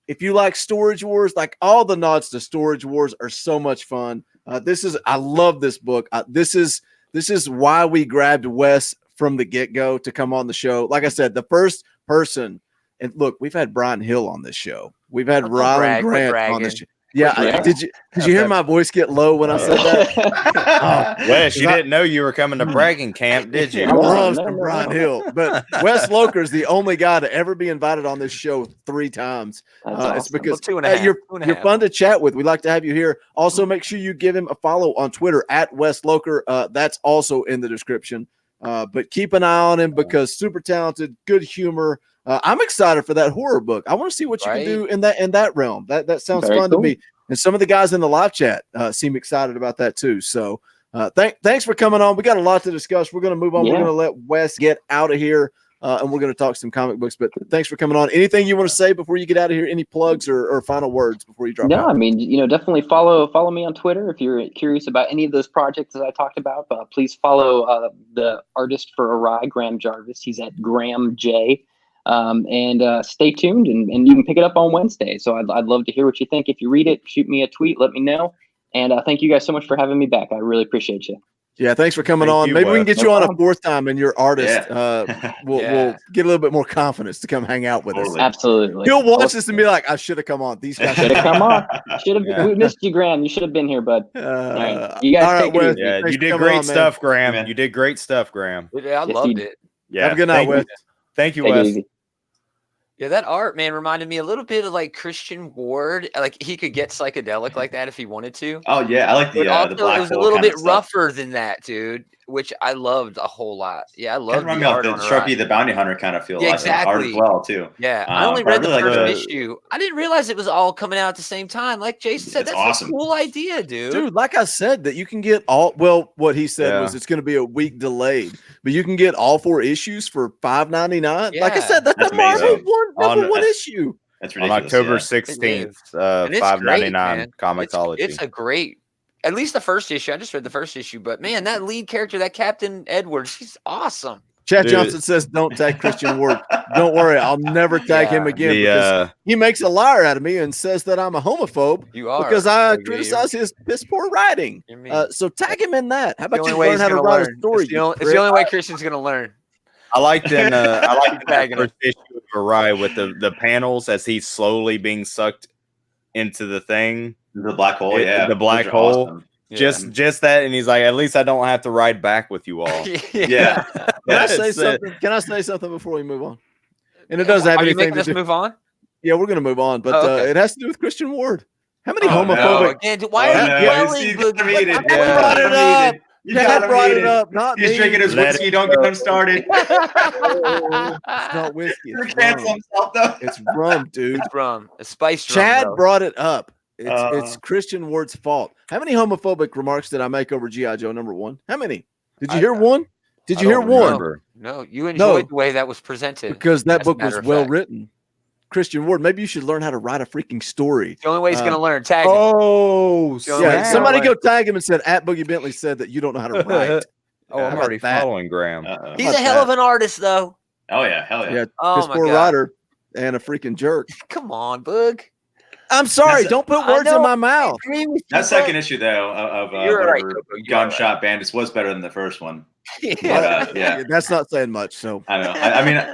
[SPEAKER 1] if you like Storage Wars, like all the nods to Storage Wars are so much fun. I love this book. This is why we grabbed Wes from the get-go to come on the show. Like I said, the first person, and look, we've had Brian Hill on this show. We've had Rylan Grant on this show. Yeah. Did you hear my voice get low when I said that?
[SPEAKER 5] Wes, you didn't know you were coming to bragging camp, did you?
[SPEAKER 1] I love some Brian Hill, but Wes Locher is the only guy to ever be invited on this show 3 times.
[SPEAKER 4] Awesome.
[SPEAKER 1] It's because
[SPEAKER 2] you're
[SPEAKER 1] fun to chat with. We like to have you here. Also, make sure you give him a follow on Twitter at Wes Locher. That's also in the description. But keep an eye on him because super talented, good humor. I'm excited for that horror book. I want to see what you can do in that realm. That sounds fun to me. And some of the guys in the live chat seem excited about that too. So thanks for coming on. We got a lot to discuss. We're going to move on. We're going to let Wes get out of here, and we're going to talk some comic books. But thanks for coming on. Anything you want to say before you get out of here? Any plugs or final words before you drop out?
[SPEAKER 4] No, I mean, definitely follow me on Twitter if you're curious about any of those projects that I talked about. Please follow the artist for AWRY, Graham Jarvis. He's at Graham J. And stay tuned, and you can pick it up on Wednesday. So I'd love to hear what you think. If you read it, shoot me a tweet, let me know. And thank you guys so much for having me back. I really appreciate you.
[SPEAKER 1] Yeah, thanks for coming on. Maybe we can get you on a 4th time, and your artist we'll get a little bit more confidence to come hang out with us.
[SPEAKER 4] Absolutely.
[SPEAKER 1] He'll watch this and be like, I should have come on. These guys
[SPEAKER 4] should have come on. We missed you, Graham. You should have been here, bud. All right. You guys take it easy.
[SPEAKER 5] Yeah, you did great stuff, Graham. You did great stuff, Graham.
[SPEAKER 2] Yeah, I loved it.
[SPEAKER 5] Yeah.
[SPEAKER 1] Have a good night, Wes.
[SPEAKER 5] Thank you, Wes.
[SPEAKER 2] Yeah, that art, man, reminded me a little bit of like Christian Ward. Like he could get psychedelic like that if he wanted to.
[SPEAKER 3] Oh yeah, I like the black hole.
[SPEAKER 2] It was a little bit rougher than that, dude, which I loved a whole lot. Yeah, I loved the art on
[SPEAKER 3] Sharpie the Bounty Hunter kind of feel.
[SPEAKER 2] Yeah, exactly.
[SPEAKER 3] Art as well too.
[SPEAKER 2] Yeah, I only read the first issue. I didn't realize it was all coming out at the same time. Like Jason said, that's awesome. A cool idea, dude.
[SPEAKER 1] Dude, like I said, that you can get all. Well, what he said was it's going to be a week delayed, but you can get all 4 issues for $5.99. Yeah. Like I said, that's a Marvel number one issue.
[SPEAKER 3] That's ridiculous.
[SPEAKER 5] On October 16th, $5.99 Comixology.
[SPEAKER 2] It's a great. At least the first issue. I just read the first issue, but man, that lead character, that Captain Edwards, he's awesome.
[SPEAKER 1] Chad Johnson says, "Don't tag Christian Ward." Don't worry, I'll never tag him again because he makes a liar out of me and says that I'm a homophobe.
[SPEAKER 2] You are
[SPEAKER 1] because I criticize his piss poor writing. So tag him in that. How about you learn how to write a story?
[SPEAKER 2] It's the only way Christian's going to learn.
[SPEAKER 5] I liked the first issue of AWRY with the panels as he's slowly being sucked into the thing,
[SPEAKER 3] the black hole.
[SPEAKER 5] The black hole. Awesome. Just that, and he's like, at least I don't have to ride back with you all.
[SPEAKER 3] Yeah.
[SPEAKER 1] Can I say something? Can I say something before we move on? And it doesn't have anything to do.
[SPEAKER 2] Move on.
[SPEAKER 1] Yeah, we're gonna move on, but it has to do with Christian Ward. How many homophobic?
[SPEAKER 2] No. Why are you yelling?
[SPEAKER 1] I brought it up. Dad brought it up, not
[SPEAKER 3] He's drinking his whiskey. Don't get him started.
[SPEAKER 1] It's not whiskey. It's
[SPEAKER 3] cancel himself though.
[SPEAKER 1] It's rum, dude.
[SPEAKER 2] It's rum. It's spiced rum.
[SPEAKER 1] Chad brought it up. It's Christian Ward's fault. How many homophobic remarks did I make over G.I. Joe #1? How many? Did you hear one? Did you hear one?
[SPEAKER 2] No, you enjoyed the way that was presented.
[SPEAKER 1] Because that book was well written. Christian Ward, maybe you should learn how to write a freaking story.
[SPEAKER 2] The only way he's going to learn, tag him.
[SPEAKER 5] Oh,
[SPEAKER 1] yeah. Somebody go tag him and said, at Boogie Bentley said that you don't know how to write.
[SPEAKER 5] I'm already following Graham.
[SPEAKER 2] He's a hell of an artist, though.
[SPEAKER 3] Oh, yeah. Hell yeah.
[SPEAKER 1] Piss poor writer and a freaking jerk.
[SPEAKER 2] Come on, Boog.
[SPEAKER 1] I'm sorry. Don't put words in my mouth.
[SPEAKER 3] That second issue, though, of Gunshot Bandits was better than the first one.
[SPEAKER 1] Yeah. That's not saying much. So
[SPEAKER 3] I know. I mean,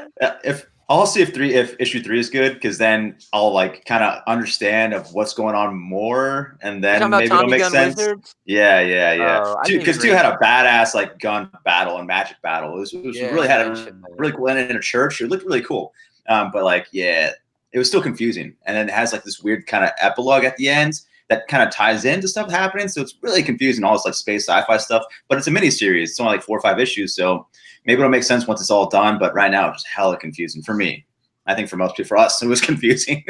[SPEAKER 3] I'll see if issue 3 is good, because then I'll like kind of understand of what's going on more, and then maybe it'll make sense. Wizards? Yeah. Because 2 had a badass like gun battle and magic battle. It was really had a really cool in a church. It looked really cool, but like it was still confusing. And then it has like this weird kind of epilogue at the end that kind of ties into stuff happening. So it's really confusing, all this like space sci-fi stuff. But it's a mini series. It's only like 4 or 5 issues, so maybe it'll make sense once it's all done, but right now it's just hella confusing for me. I think for most people, for us, it was confusing.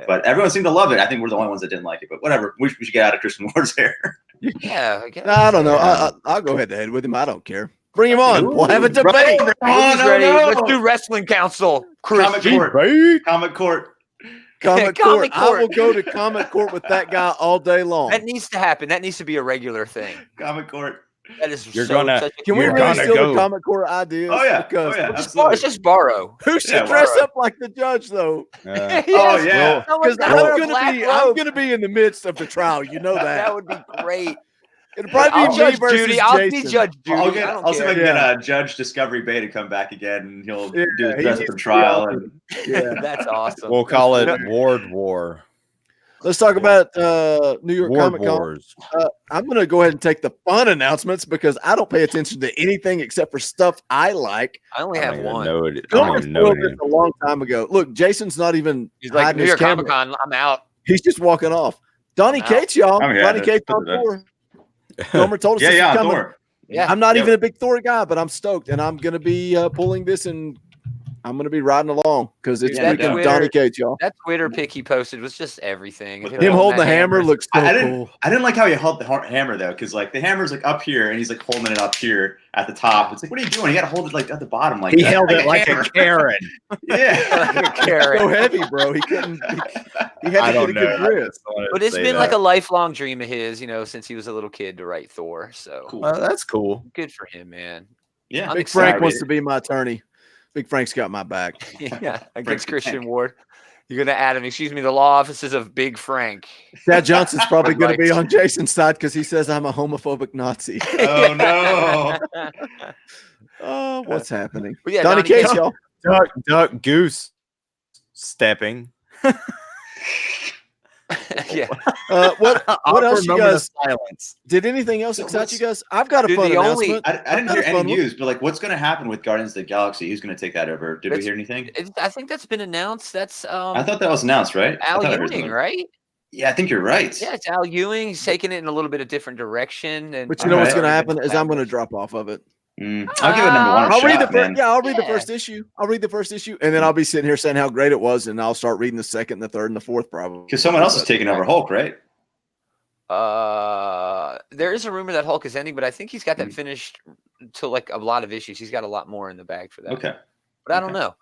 [SPEAKER 3] But everyone seemed to love it. I think we're the only ones that didn't like it. But whatever, we should get out of Christian Ward's hair.
[SPEAKER 2] Yeah, I guess.
[SPEAKER 1] I don't know. I'll go head to head with him. I don't care. Bring him on. We'll have a debate.
[SPEAKER 2] Let's do Wrestling Council.
[SPEAKER 3] Comic Court.
[SPEAKER 1] I will go to Comic Court with that guy all day long.
[SPEAKER 2] That needs to happen. That needs to be a regular thing.
[SPEAKER 3] Comic Court.
[SPEAKER 2] That is
[SPEAKER 1] Can we really steal the Comic Court ideas?
[SPEAKER 3] Oh yeah,
[SPEAKER 1] because
[SPEAKER 2] let's just borrow.
[SPEAKER 1] Who should dress up like the judge though?
[SPEAKER 3] Oh yeah,
[SPEAKER 1] because I'm gonna be in the midst of the trial. You know that.
[SPEAKER 2] That would be great.
[SPEAKER 1] It'll probably be Judge Judy.
[SPEAKER 2] I'll be Judge Judy.
[SPEAKER 3] I'll see if I can get Judge Discovery Bay to come back again, and he'll do the dress up trial.
[SPEAKER 2] That's awesome.
[SPEAKER 5] We'll call it Ward War.
[SPEAKER 1] Let's talk about New York
[SPEAKER 5] War
[SPEAKER 1] Comic Con.
[SPEAKER 5] Wars.
[SPEAKER 1] I'm going to go ahead and take the fun announcements because I don't pay attention to anything except for stuff I like.
[SPEAKER 2] I only
[SPEAKER 5] I
[SPEAKER 2] have
[SPEAKER 5] don't even
[SPEAKER 2] one.
[SPEAKER 5] know it. I
[SPEAKER 1] Gomer
[SPEAKER 5] don't even know
[SPEAKER 1] spoiled this
[SPEAKER 5] it.
[SPEAKER 1] a long time ago. Look, Jason's not even
[SPEAKER 2] He's like,
[SPEAKER 1] hiding
[SPEAKER 2] New
[SPEAKER 1] his
[SPEAKER 2] York
[SPEAKER 1] camera.
[SPEAKER 2] Comic Con, I'm out.
[SPEAKER 1] He's just walking off. Donnie
[SPEAKER 2] Wow.
[SPEAKER 1] Cates, y'all.
[SPEAKER 3] Oh, yeah,
[SPEAKER 1] Donnie
[SPEAKER 3] that's-
[SPEAKER 1] Cates on
[SPEAKER 3] that's-
[SPEAKER 1] Thor. Gomer told us this is
[SPEAKER 3] Yeah,
[SPEAKER 1] coming.
[SPEAKER 3] Thor.
[SPEAKER 2] Yeah.
[SPEAKER 1] I'm not
[SPEAKER 3] Yeah.
[SPEAKER 1] even a big Thor guy, but I'm stoked, and I'm going to be pulling this, and I'm going to be riding along because it's
[SPEAKER 2] Dude, that
[SPEAKER 1] freaking
[SPEAKER 2] Twitter-
[SPEAKER 1] Donnie Cates, y'all.
[SPEAKER 2] That Twitter pic he posted was just everything.
[SPEAKER 3] With
[SPEAKER 1] Him holding the hammer looks so
[SPEAKER 3] I didn't.
[SPEAKER 1] cool.
[SPEAKER 3] I didn't like how he held the hammer though, because like the hammer's like up here, and he's like holding it up here at the top. It's like, what are you doing? You got to hold it like at the bottom, like
[SPEAKER 5] He
[SPEAKER 3] that.
[SPEAKER 5] held it like
[SPEAKER 3] hammer.
[SPEAKER 5] a Karen.
[SPEAKER 3] Yeah.
[SPEAKER 2] Like a carrot.
[SPEAKER 1] So heavy, bro. He couldn't. He had
[SPEAKER 5] I
[SPEAKER 1] to
[SPEAKER 5] don't
[SPEAKER 1] get a good
[SPEAKER 5] know.
[SPEAKER 1] grip.
[SPEAKER 2] But it's been like a lifelong dream of his, since he was a little kid to write Thor. So
[SPEAKER 3] Cool.
[SPEAKER 5] Well, that's cool.
[SPEAKER 2] good for him, man.
[SPEAKER 3] Yeah.
[SPEAKER 2] I'm
[SPEAKER 1] Big
[SPEAKER 2] excited.
[SPEAKER 1] Frank wants to be my attorney. Big Frank's got my back.
[SPEAKER 2] Yeah, against
[SPEAKER 3] Frank.
[SPEAKER 2] Christian Ward. You're gonna add him. Excuse me, the law offices of Big Frank.
[SPEAKER 1] Chad Johnson's probably going to be
[SPEAKER 2] Right.
[SPEAKER 1] on Jason's side because he says I'm a homophobic Nazi.
[SPEAKER 3] Oh no.
[SPEAKER 1] Oh, what's happening?
[SPEAKER 2] But yeah,
[SPEAKER 1] Donnie
[SPEAKER 2] Donnie
[SPEAKER 1] Cates,
[SPEAKER 2] Cates-
[SPEAKER 1] y'all.
[SPEAKER 5] Duck, goose, stepping.
[SPEAKER 2] Yeah.
[SPEAKER 1] What else you
[SPEAKER 5] Remember the
[SPEAKER 1] guys?
[SPEAKER 5] silence.
[SPEAKER 1] Did anything else
[SPEAKER 3] So
[SPEAKER 1] excite
[SPEAKER 3] what's-
[SPEAKER 1] you guys? I've got a
[SPEAKER 2] Dude,
[SPEAKER 1] fun
[SPEAKER 2] the only-
[SPEAKER 1] announcement.
[SPEAKER 3] I didn't
[SPEAKER 1] I've
[SPEAKER 3] hear
[SPEAKER 1] got a fun
[SPEAKER 3] any
[SPEAKER 1] one.
[SPEAKER 3] news, but like, what's going to happen with Guardians of the Galaxy? Who's going to take that over? Did we
[SPEAKER 2] It's-
[SPEAKER 3] hear anything?
[SPEAKER 2] I think that's been announced. That's
[SPEAKER 3] I thought that was announced, right? I
[SPEAKER 2] Al
[SPEAKER 3] thought I heard
[SPEAKER 2] Ewing,
[SPEAKER 3] something.
[SPEAKER 2] right?
[SPEAKER 3] Yeah, I think you're right.
[SPEAKER 2] Yeah, it's Al Ewing. He's taking it in a little bit of different direction. And
[SPEAKER 1] But you know what's
[SPEAKER 3] Alright.
[SPEAKER 1] going to happen is I'm going to drop off of it.
[SPEAKER 3] I'll give it number one.
[SPEAKER 1] I'll read the
[SPEAKER 3] shot,
[SPEAKER 1] first.
[SPEAKER 3] man.
[SPEAKER 1] Yeah, I'll read the
[SPEAKER 2] Yeah.
[SPEAKER 1] first issue. I'll read the first issue, and then I'll be sitting here saying how great it was, and I'll start reading the second, and the third, and the fourth, probably.
[SPEAKER 3] Because someone else is taking over Hulk, right?
[SPEAKER 2] There is a rumor that Hulk is ending, but I think he's got that
[SPEAKER 3] Mm.
[SPEAKER 2] finished to like a lot of issues. He's got a lot more in the bag for that.
[SPEAKER 3] Okay.
[SPEAKER 2] But I don't
[SPEAKER 3] Okay.
[SPEAKER 2] know.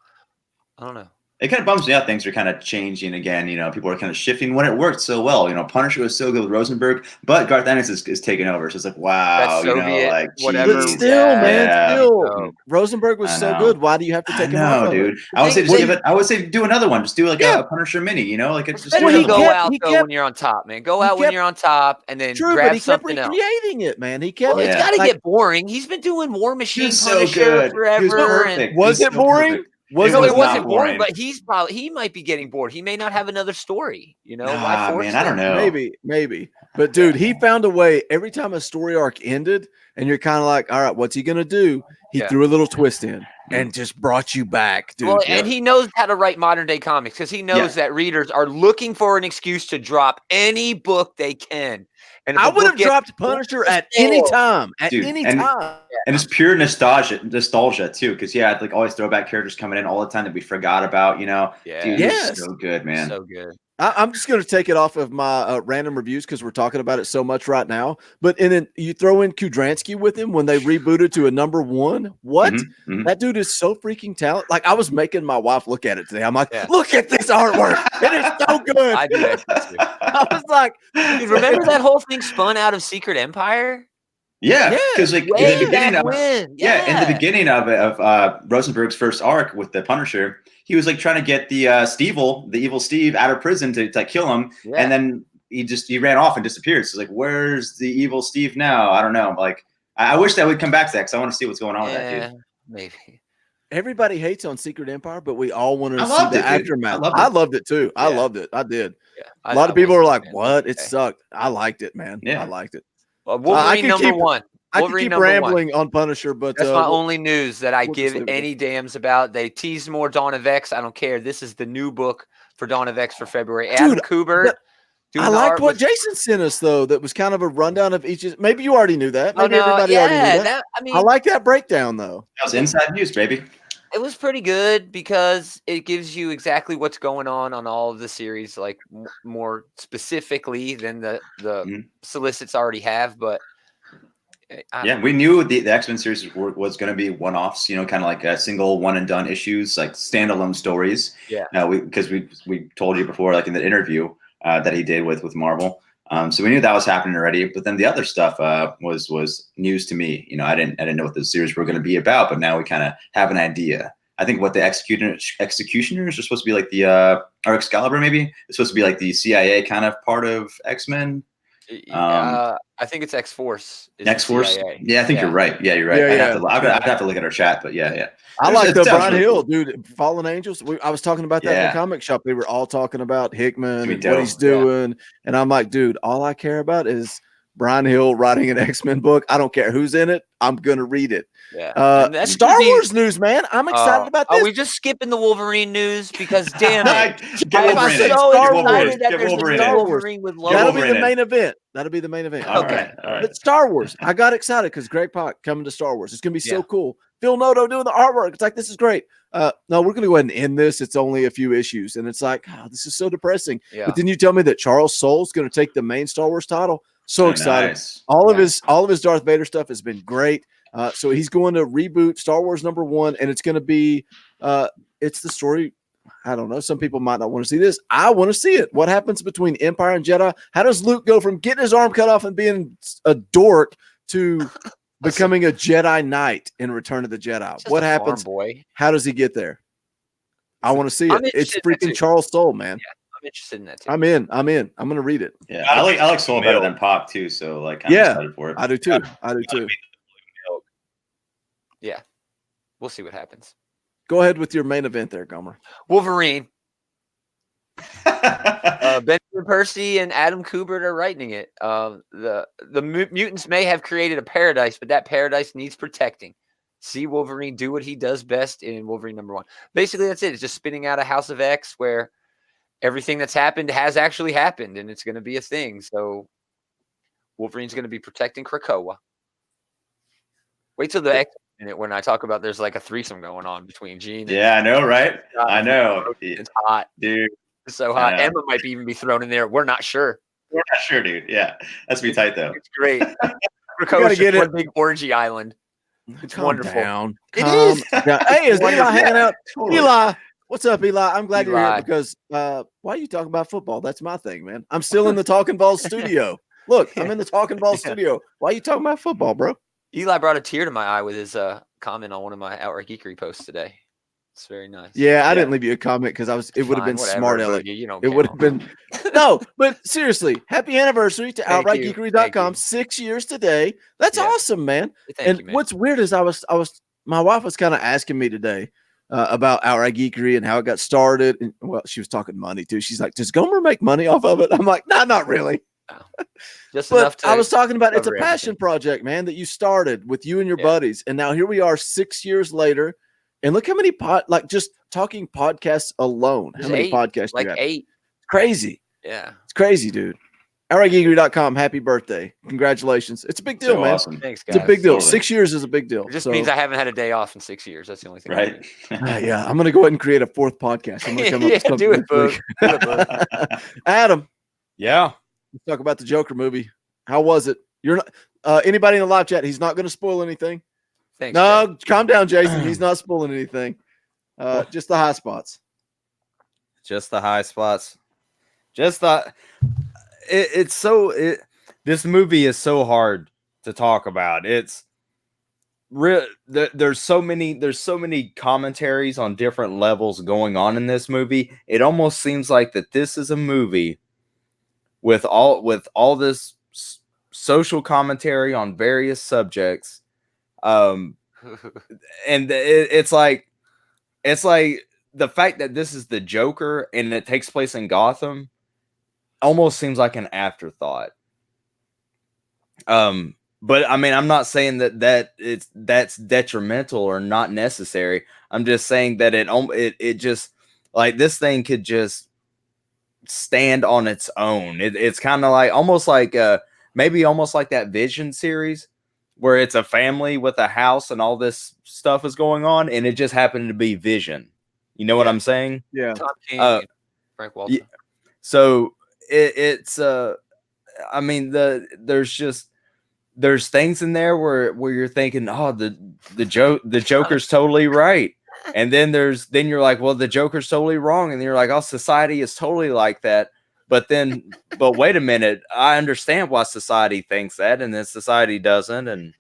[SPEAKER 2] I don't know.
[SPEAKER 3] It kind of bums me out. Things are kind of changing again. People are kind of shifting when it worked so well. Punisher was so good with Rosenberg, but Garth Ennis is taking over. So it's like, wow,
[SPEAKER 2] That Soviet,
[SPEAKER 3] like
[SPEAKER 2] whatever.
[SPEAKER 1] But
[SPEAKER 3] geez.
[SPEAKER 1] still, man,
[SPEAKER 3] Yeah.
[SPEAKER 1] still,
[SPEAKER 2] So-
[SPEAKER 1] Rosenberg was
[SPEAKER 3] I
[SPEAKER 1] so
[SPEAKER 3] know.
[SPEAKER 1] good. Why do you have to
[SPEAKER 3] I
[SPEAKER 1] take him off
[SPEAKER 3] know,
[SPEAKER 1] of it?
[SPEAKER 3] dude. I would say
[SPEAKER 2] thing
[SPEAKER 3] just
[SPEAKER 2] is-
[SPEAKER 3] give it. I would say do another one. Just do like
[SPEAKER 1] Yeah.
[SPEAKER 3] a Punisher mini. Like it's
[SPEAKER 2] It's
[SPEAKER 3] just
[SPEAKER 2] better
[SPEAKER 3] do
[SPEAKER 2] to
[SPEAKER 1] he
[SPEAKER 3] another
[SPEAKER 2] go
[SPEAKER 3] one.
[SPEAKER 1] kept-
[SPEAKER 2] out
[SPEAKER 1] he
[SPEAKER 2] though
[SPEAKER 1] kept-
[SPEAKER 2] when you're on top, man. Go
[SPEAKER 1] he
[SPEAKER 2] out when
[SPEAKER 1] kept-
[SPEAKER 2] you're on top, and then
[SPEAKER 1] True, but
[SPEAKER 2] grab
[SPEAKER 1] he kept
[SPEAKER 2] something else.
[SPEAKER 1] recreating it, man. He kept.
[SPEAKER 2] Well, it's
[SPEAKER 3] Yeah.
[SPEAKER 2] got to
[SPEAKER 1] like,
[SPEAKER 2] get boring. He's been doing War Machine
[SPEAKER 3] He's so
[SPEAKER 2] Punisher
[SPEAKER 3] good. He was
[SPEAKER 2] forever.
[SPEAKER 3] perfect.
[SPEAKER 2] And
[SPEAKER 1] Was
[SPEAKER 3] He's
[SPEAKER 1] it
[SPEAKER 3] so
[SPEAKER 1] boring?
[SPEAKER 3] perfect.
[SPEAKER 1] Was
[SPEAKER 2] no,
[SPEAKER 3] was
[SPEAKER 2] it
[SPEAKER 3] not
[SPEAKER 2] wasn't boring,
[SPEAKER 3] boring.
[SPEAKER 2] but he might be getting bored. He may not have another story. Why
[SPEAKER 3] Nah,
[SPEAKER 2] force
[SPEAKER 3] man, I don't
[SPEAKER 2] it?
[SPEAKER 3] know.
[SPEAKER 1] Maybe. But dude, he found a way every time a story arc ended, and you're kind of like, all right, what's he gonna do? He
[SPEAKER 2] Yeah.
[SPEAKER 1] threw a little twist in and just brought you back, dude.
[SPEAKER 2] Well, and he knows how to write modern day comics because he knows that readers are looking for an excuse to drop any book they can. And if
[SPEAKER 1] I
[SPEAKER 2] a
[SPEAKER 1] would
[SPEAKER 2] book
[SPEAKER 1] have
[SPEAKER 2] gets-
[SPEAKER 1] dropped Punisher at any time. At
[SPEAKER 3] Dude,
[SPEAKER 1] any
[SPEAKER 3] and-
[SPEAKER 1] time.
[SPEAKER 3] And it's pure nostalgia too, because like all these throwback characters coming in all the time that we forgot about.
[SPEAKER 2] Yeah.
[SPEAKER 3] Dude,
[SPEAKER 1] Yes.
[SPEAKER 3] it's so good, man.
[SPEAKER 2] so good.
[SPEAKER 1] I'm just going to take it off of my random reviews because we're talking about it so much right now. But and then you throw in Kudransky with him when they rebooted to a number one. What?
[SPEAKER 3] Mhm, mhm.
[SPEAKER 1] That dude is so freaking talented. Like I was making my wife look at it today. I'm like,
[SPEAKER 2] Yeah.
[SPEAKER 1] look at this artwork. It is so good.
[SPEAKER 2] I do that too.
[SPEAKER 1] I was like,
[SPEAKER 2] Dude, remember that whole thing spun out of Secret Empire?
[SPEAKER 3] Yeah, because like in
[SPEAKER 2] Way
[SPEAKER 3] the beginning
[SPEAKER 2] back
[SPEAKER 3] of
[SPEAKER 2] when.
[SPEAKER 3] in the beginning of Rosenberg's first arc with the Punisher, he was like trying to get the evil Steve, out of prison to like kill him,
[SPEAKER 2] Yeah.
[SPEAKER 3] and then he ran off and disappeared. So like, where's the evil Steve now? I don't know. Like, I wish that would come back to that because I want to see what's going on with that
[SPEAKER 2] Yeah,
[SPEAKER 3] dude.
[SPEAKER 2] maybe.
[SPEAKER 1] everybody hates on Secret Empire, but we all wanted to
[SPEAKER 3] I
[SPEAKER 1] see
[SPEAKER 3] loved
[SPEAKER 1] the
[SPEAKER 3] it, dude.
[SPEAKER 1] aftermath.
[SPEAKER 3] I loved
[SPEAKER 1] I
[SPEAKER 3] it.
[SPEAKER 1] loved it too. I
[SPEAKER 2] Yeah.
[SPEAKER 1] loved it. I did.
[SPEAKER 2] Yeah.
[SPEAKER 1] A lot of people
[SPEAKER 2] I
[SPEAKER 1] are
[SPEAKER 2] wasn't
[SPEAKER 1] like,
[SPEAKER 2] a fan.
[SPEAKER 1] "What? It
[SPEAKER 2] Okay.
[SPEAKER 1] sucked." I liked it, man.
[SPEAKER 3] Yeah.
[SPEAKER 1] I liked it.
[SPEAKER 2] Well,
[SPEAKER 1] I
[SPEAKER 2] Wolverine
[SPEAKER 1] could
[SPEAKER 2] number
[SPEAKER 1] keep-
[SPEAKER 2] one.
[SPEAKER 1] I could
[SPEAKER 2] Wolverine
[SPEAKER 1] keep
[SPEAKER 2] number one.
[SPEAKER 1] rambling on Punisher, but
[SPEAKER 2] That's my only news that I
[SPEAKER 1] we'll
[SPEAKER 2] give
[SPEAKER 1] just leave it
[SPEAKER 2] any damns about. They teased more Dawn of X. I don't care. This is the new book for Dawn of X for February. Adam
[SPEAKER 1] Dude,
[SPEAKER 2] Kubert. doing
[SPEAKER 1] I
[SPEAKER 2] the
[SPEAKER 1] liked
[SPEAKER 2] art
[SPEAKER 1] what
[SPEAKER 2] was-
[SPEAKER 1] Jason sent us though. That was kind of a rundown of each. Maybe you already knew that.
[SPEAKER 2] Oh,
[SPEAKER 1] Maybe
[SPEAKER 2] no,
[SPEAKER 1] everybody already
[SPEAKER 2] yeah,
[SPEAKER 1] knew that.
[SPEAKER 2] I mean,
[SPEAKER 1] I like that breakdown though.
[SPEAKER 3] That was inside news, baby.
[SPEAKER 2] it was pretty good because it gives you exactly what's going on all of the series, like more specifically than the
[SPEAKER 3] Mhm.
[SPEAKER 2] solicits already have. But
[SPEAKER 3] Yeah, we knew the X-Men series was going to be one-offs, kind of like a single one-and-done issues, like standalone stories.
[SPEAKER 2] Yeah.
[SPEAKER 3] Because we told you before, like in the interview that he did with Marvel. So we knew that was happening already. But then the other stuff was news to me. I didn't know what the series were going to be about, but now we kind of have an idea. I think what the executioners are supposed to be like the or Excalibur maybe. It's supposed to be like the CIA kind of part of X-Men.
[SPEAKER 2] I think it's X-Force.
[SPEAKER 3] X-Force. Yeah, I think you're right. Yeah, you're right.
[SPEAKER 1] Yeah,
[SPEAKER 3] I'd have to look at our chat, but yeah.
[SPEAKER 1] I like the Brian
[SPEAKER 3] really
[SPEAKER 1] Hill,
[SPEAKER 3] cool.
[SPEAKER 1] dude. Fallen Angels. I was talking about that in the comic shop. They were all talking about Hickman and what he's doing, and I'm like, dude, all I care about is Brian Hill writing an X-Men book. I don't care who's in it. I'm gonna read it.
[SPEAKER 2] Yeah.
[SPEAKER 1] Star Wars news, man. I'm excited about this.
[SPEAKER 2] Are we just skipping the Wolverine news? Because damn it,
[SPEAKER 3] I'm
[SPEAKER 2] so excited that there's a new Wolverine with Logan.
[SPEAKER 1] That'll be the main event. That'll be the main event.
[SPEAKER 3] All right.
[SPEAKER 1] But Star Wars, I got excited because Greg Pak coming to Star Wars. It's gonna be so cool. Phil Noto doing the artwork. It's like, this is great. No, we're gonna go ahead and end this. It's only a few issues, and it's like, this is so depressing. Yeah. But then you tell me that Charles Soule's gonna take the main Star Wars title. So excited. Nice. All of his Darth Vader stuff has been great. So he's going to reboot Star Wars #1, and it's going to be it's the story. I don't know. Some people might not want to see this. I want to see it. What happens between Empire and Jedi? How does Luke go from getting his arm cut off and being a dork to becoming a Jedi Knight in Return of the Jedi? What happens?
[SPEAKER 2] Boy.
[SPEAKER 1] How does he get there? I want to see it. It's freaking Charles Soule, man.
[SPEAKER 2] Yeah. I'm interested in that too.
[SPEAKER 1] I'm in. I'm going to read it.
[SPEAKER 3] Yeah, I like Soule better than Pop too. So I'm excited for it.
[SPEAKER 1] I do too.
[SPEAKER 2] Yeah, we'll see what happens.
[SPEAKER 1] Go ahead with your main event there, Gaumer.
[SPEAKER 2] Wolverine. Benjamin Percy and Adam Kubert are writing it. The mutants may have created a paradise, but that paradise needs protecting. See Wolverine do what he does best in Wolverine #1. Basically, that's it. It's just spinning out a House of X where everything that's happened has actually happened, and it's going to be a thing. So Wolverine's going to be protecting Krakoa. Wait till the X minute when I talk about there's like a threesome going on between Jean.
[SPEAKER 3] Yeah, I know, right? I know.
[SPEAKER 2] It's hot,
[SPEAKER 3] dude.
[SPEAKER 2] It's so hot. Emma might even be thrown in there. We're not sure.
[SPEAKER 3] We're not sure, dude. Yeah, that's be tight though.
[SPEAKER 2] It's great. Krakoa's just one big orgy island. It's wonderful.
[SPEAKER 1] Down.
[SPEAKER 2] It is.
[SPEAKER 1] Hey, is Eli hanging out? Totally. Eli, what's up, Eli? I'm glad you're here because why are you talking about football? That's my thing, man. I'm still in the Talking Balls studio. Look, I'm in the Talking Balls studio. Why are you talking about football, bro?
[SPEAKER 2] Eli brought a tear to my eye with his comment on one of my AWRY Geekery posts today. It's very nice.
[SPEAKER 1] Yeah, I didn't leave you a comment because it would have been smart, Elliot. It would have been no, but seriously, happy anniversary to AWRYGeekery.com. 6 years today. That's awesome, man.
[SPEAKER 2] Thank you, man.
[SPEAKER 1] What's weird is my wife was kind of asking me today about AWRY Geekery and how it got started. And well, she was talking money too. She's like, does Gaumer make money off of it? I'm like, no, not really.
[SPEAKER 2] Just enough to
[SPEAKER 1] I was talking about it's a passion project, man, that you started with you and your buddies. And now here we are 6 years later. And look how many just talking podcasts alone. How many podcasts
[SPEAKER 2] like
[SPEAKER 1] you have?
[SPEAKER 2] 8.
[SPEAKER 1] It's crazy.
[SPEAKER 2] Yeah.
[SPEAKER 1] It's crazy, dude. AWRYGeekery.com. Happy birthday. Congratulations. It's a big deal, man.
[SPEAKER 3] Awesome.
[SPEAKER 2] Thanks, guys.
[SPEAKER 1] It's a big deal. 6 years is a big deal.
[SPEAKER 2] It just means I haven't had a day off in 6 years. That's the only thing.
[SPEAKER 3] Right.
[SPEAKER 1] Yeah. I'm going to go ahead and create a 4th podcast. I'm going to come up with something.
[SPEAKER 2] Do it, Boog.
[SPEAKER 1] Adam.
[SPEAKER 5] Yeah.
[SPEAKER 1] Let's talk about the Joker movie. How was it? You're not anybody in the live chat. He's not going to spoil anything.
[SPEAKER 2] Thanks.
[SPEAKER 1] No,
[SPEAKER 2] Jay.
[SPEAKER 1] calm down, Jason. He's not spoiling anything. Just the high spots.
[SPEAKER 5] Just the high spots. Just this movie is so hard to talk about. It's real. There's so many commentaries on different levels going on in this movie. It almost seems like that this is a movie with all this social commentary on various subjects. And it's like the fact that this is the Joker and it takes place in Gotham almost seems like an afterthought. But I mean, I'm not saying that's detrimental or not necessary. I'm just saying that it just like this thing could just stand on its own. It's kind of like almost like that Vision series where it's a family with a house and all this stuff is going on, and it just happened to be Vision. You know what I'm saying?
[SPEAKER 1] Yeah.
[SPEAKER 2] Tom King, Frank Walton.
[SPEAKER 5] Yeah. So it's I mean there's things in there where you're thinking, oh, the Joker's totally right, and then you're like, well, the Joker's totally wrong, and then you're like, oh, society is totally like that. But wait a minute, I understand why society thinks that, and then society doesn't, and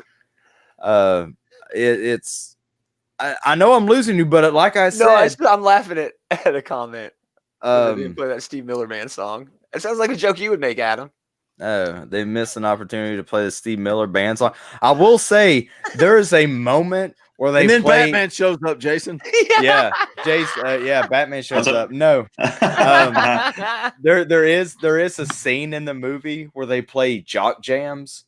[SPEAKER 5] it's. I know I'm losing you, but like I said,
[SPEAKER 2] I'm laughing at a comment. Play that Steve Miller Band song. It sounds like a joke you would make, Adam.
[SPEAKER 5] Oh, they missed an opportunity to play the Steve Miller Band song. I will say there is a moment where they
[SPEAKER 1] and then
[SPEAKER 5] play.
[SPEAKER 1] Batman shows up, Jason.
[SPEAKER 5] Yeah, Jason. Yeah, Batman shows up. No, there is a scene in the movie where they play jock jams,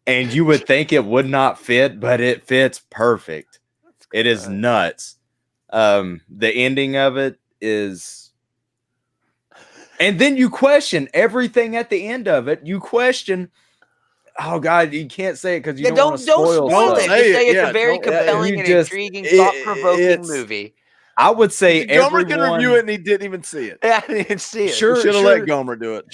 [SPEAKER 5] and you would think it would not fit, but it fits perfect. It is nuts. The ending of it is, and then you question everything at the end of it. You question, oh God, you can't say it because you don't want to spoil
[SPEAKER 2] it.
[SPEAKER 5] stuff.
[SPEAKER 2] Just say it's a very
[SPEAKER 1] don't-
[SPEAKER 2] compelling and intriguing, thought-provoking movie.
[SPEAKER 5] I would say
[SPEAKER 1] Gomer can review it, and he didn't even see it.
[SPEAKER 2] Yeah, I didn't see it.
[SPEAKER 5] Sure,
[SPEAKER 1] Should have let Gomer do it.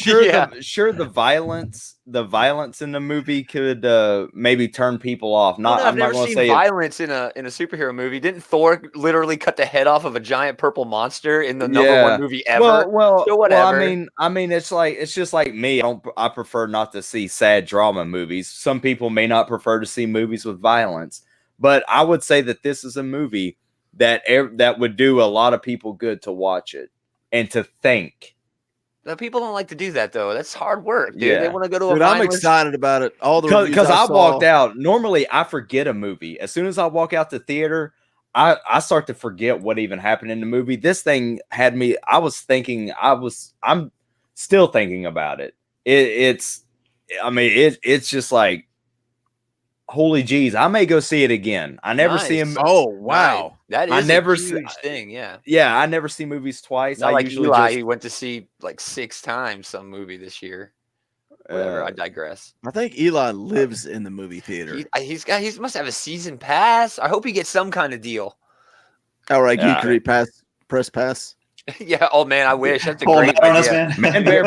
[SPEAKER 5] Sure, the violence in the movie could maybe turn people off.
[SPEAKER 2] I've never seen violence in a superhero movie. Didn't Thor literally cut the head off of a giant purple monster in the number one movie ever?
[SPEAKER 5] Well,
[SPEAKER 2] so whatever.
[SPEAKER 5] I mean, it's just like me. I prefer not to see sad drama movies. Some people may not prefer to see movies with violence, but I would say that this is a movie that would do a lot of people good to watch it and to think.
[SPEAKER 2] The people don't like to do that though. That's hard work, dude.
[SPEAKER 5] Yeah.
[SPEAKER 2] They want to go to
[SPEAKER 1] Dude, I'm excited about it. All the
[SPEAKER 5] because I walked out. Normally, I forget a movie as soon as I walk out the theater. I start to forget what even happened in the movie. This thing had me. I'm still thinking about it. It's just like, holy jeez, I may go see it again. I never see him.
[SPEAKER 1] Oh wow,
[SPEAKER 2] that is a huge thing. Yeah,
[SPEAKER 5] I never see movies twice.
[SPEAKER 2] Not
[SPEAKER 5] I
[SPEAKER 2] like
[SPEAKER 5] usually
[SPEAKER 2] Eli, he went to see like 6 times some movie this year. Whatever, I digress.
[SPEAKER 1] I think Eli lives in the movie theater.
[SPEAKER 2] He must have a season pass. I hope he gets some kind of deal.
[SPEAKER 1] All right, Geekery press pass.
[SPEAKER 2] Yeah. Oh man, I wish. That's a great idea.
[SPEAKER 5] Man, Bear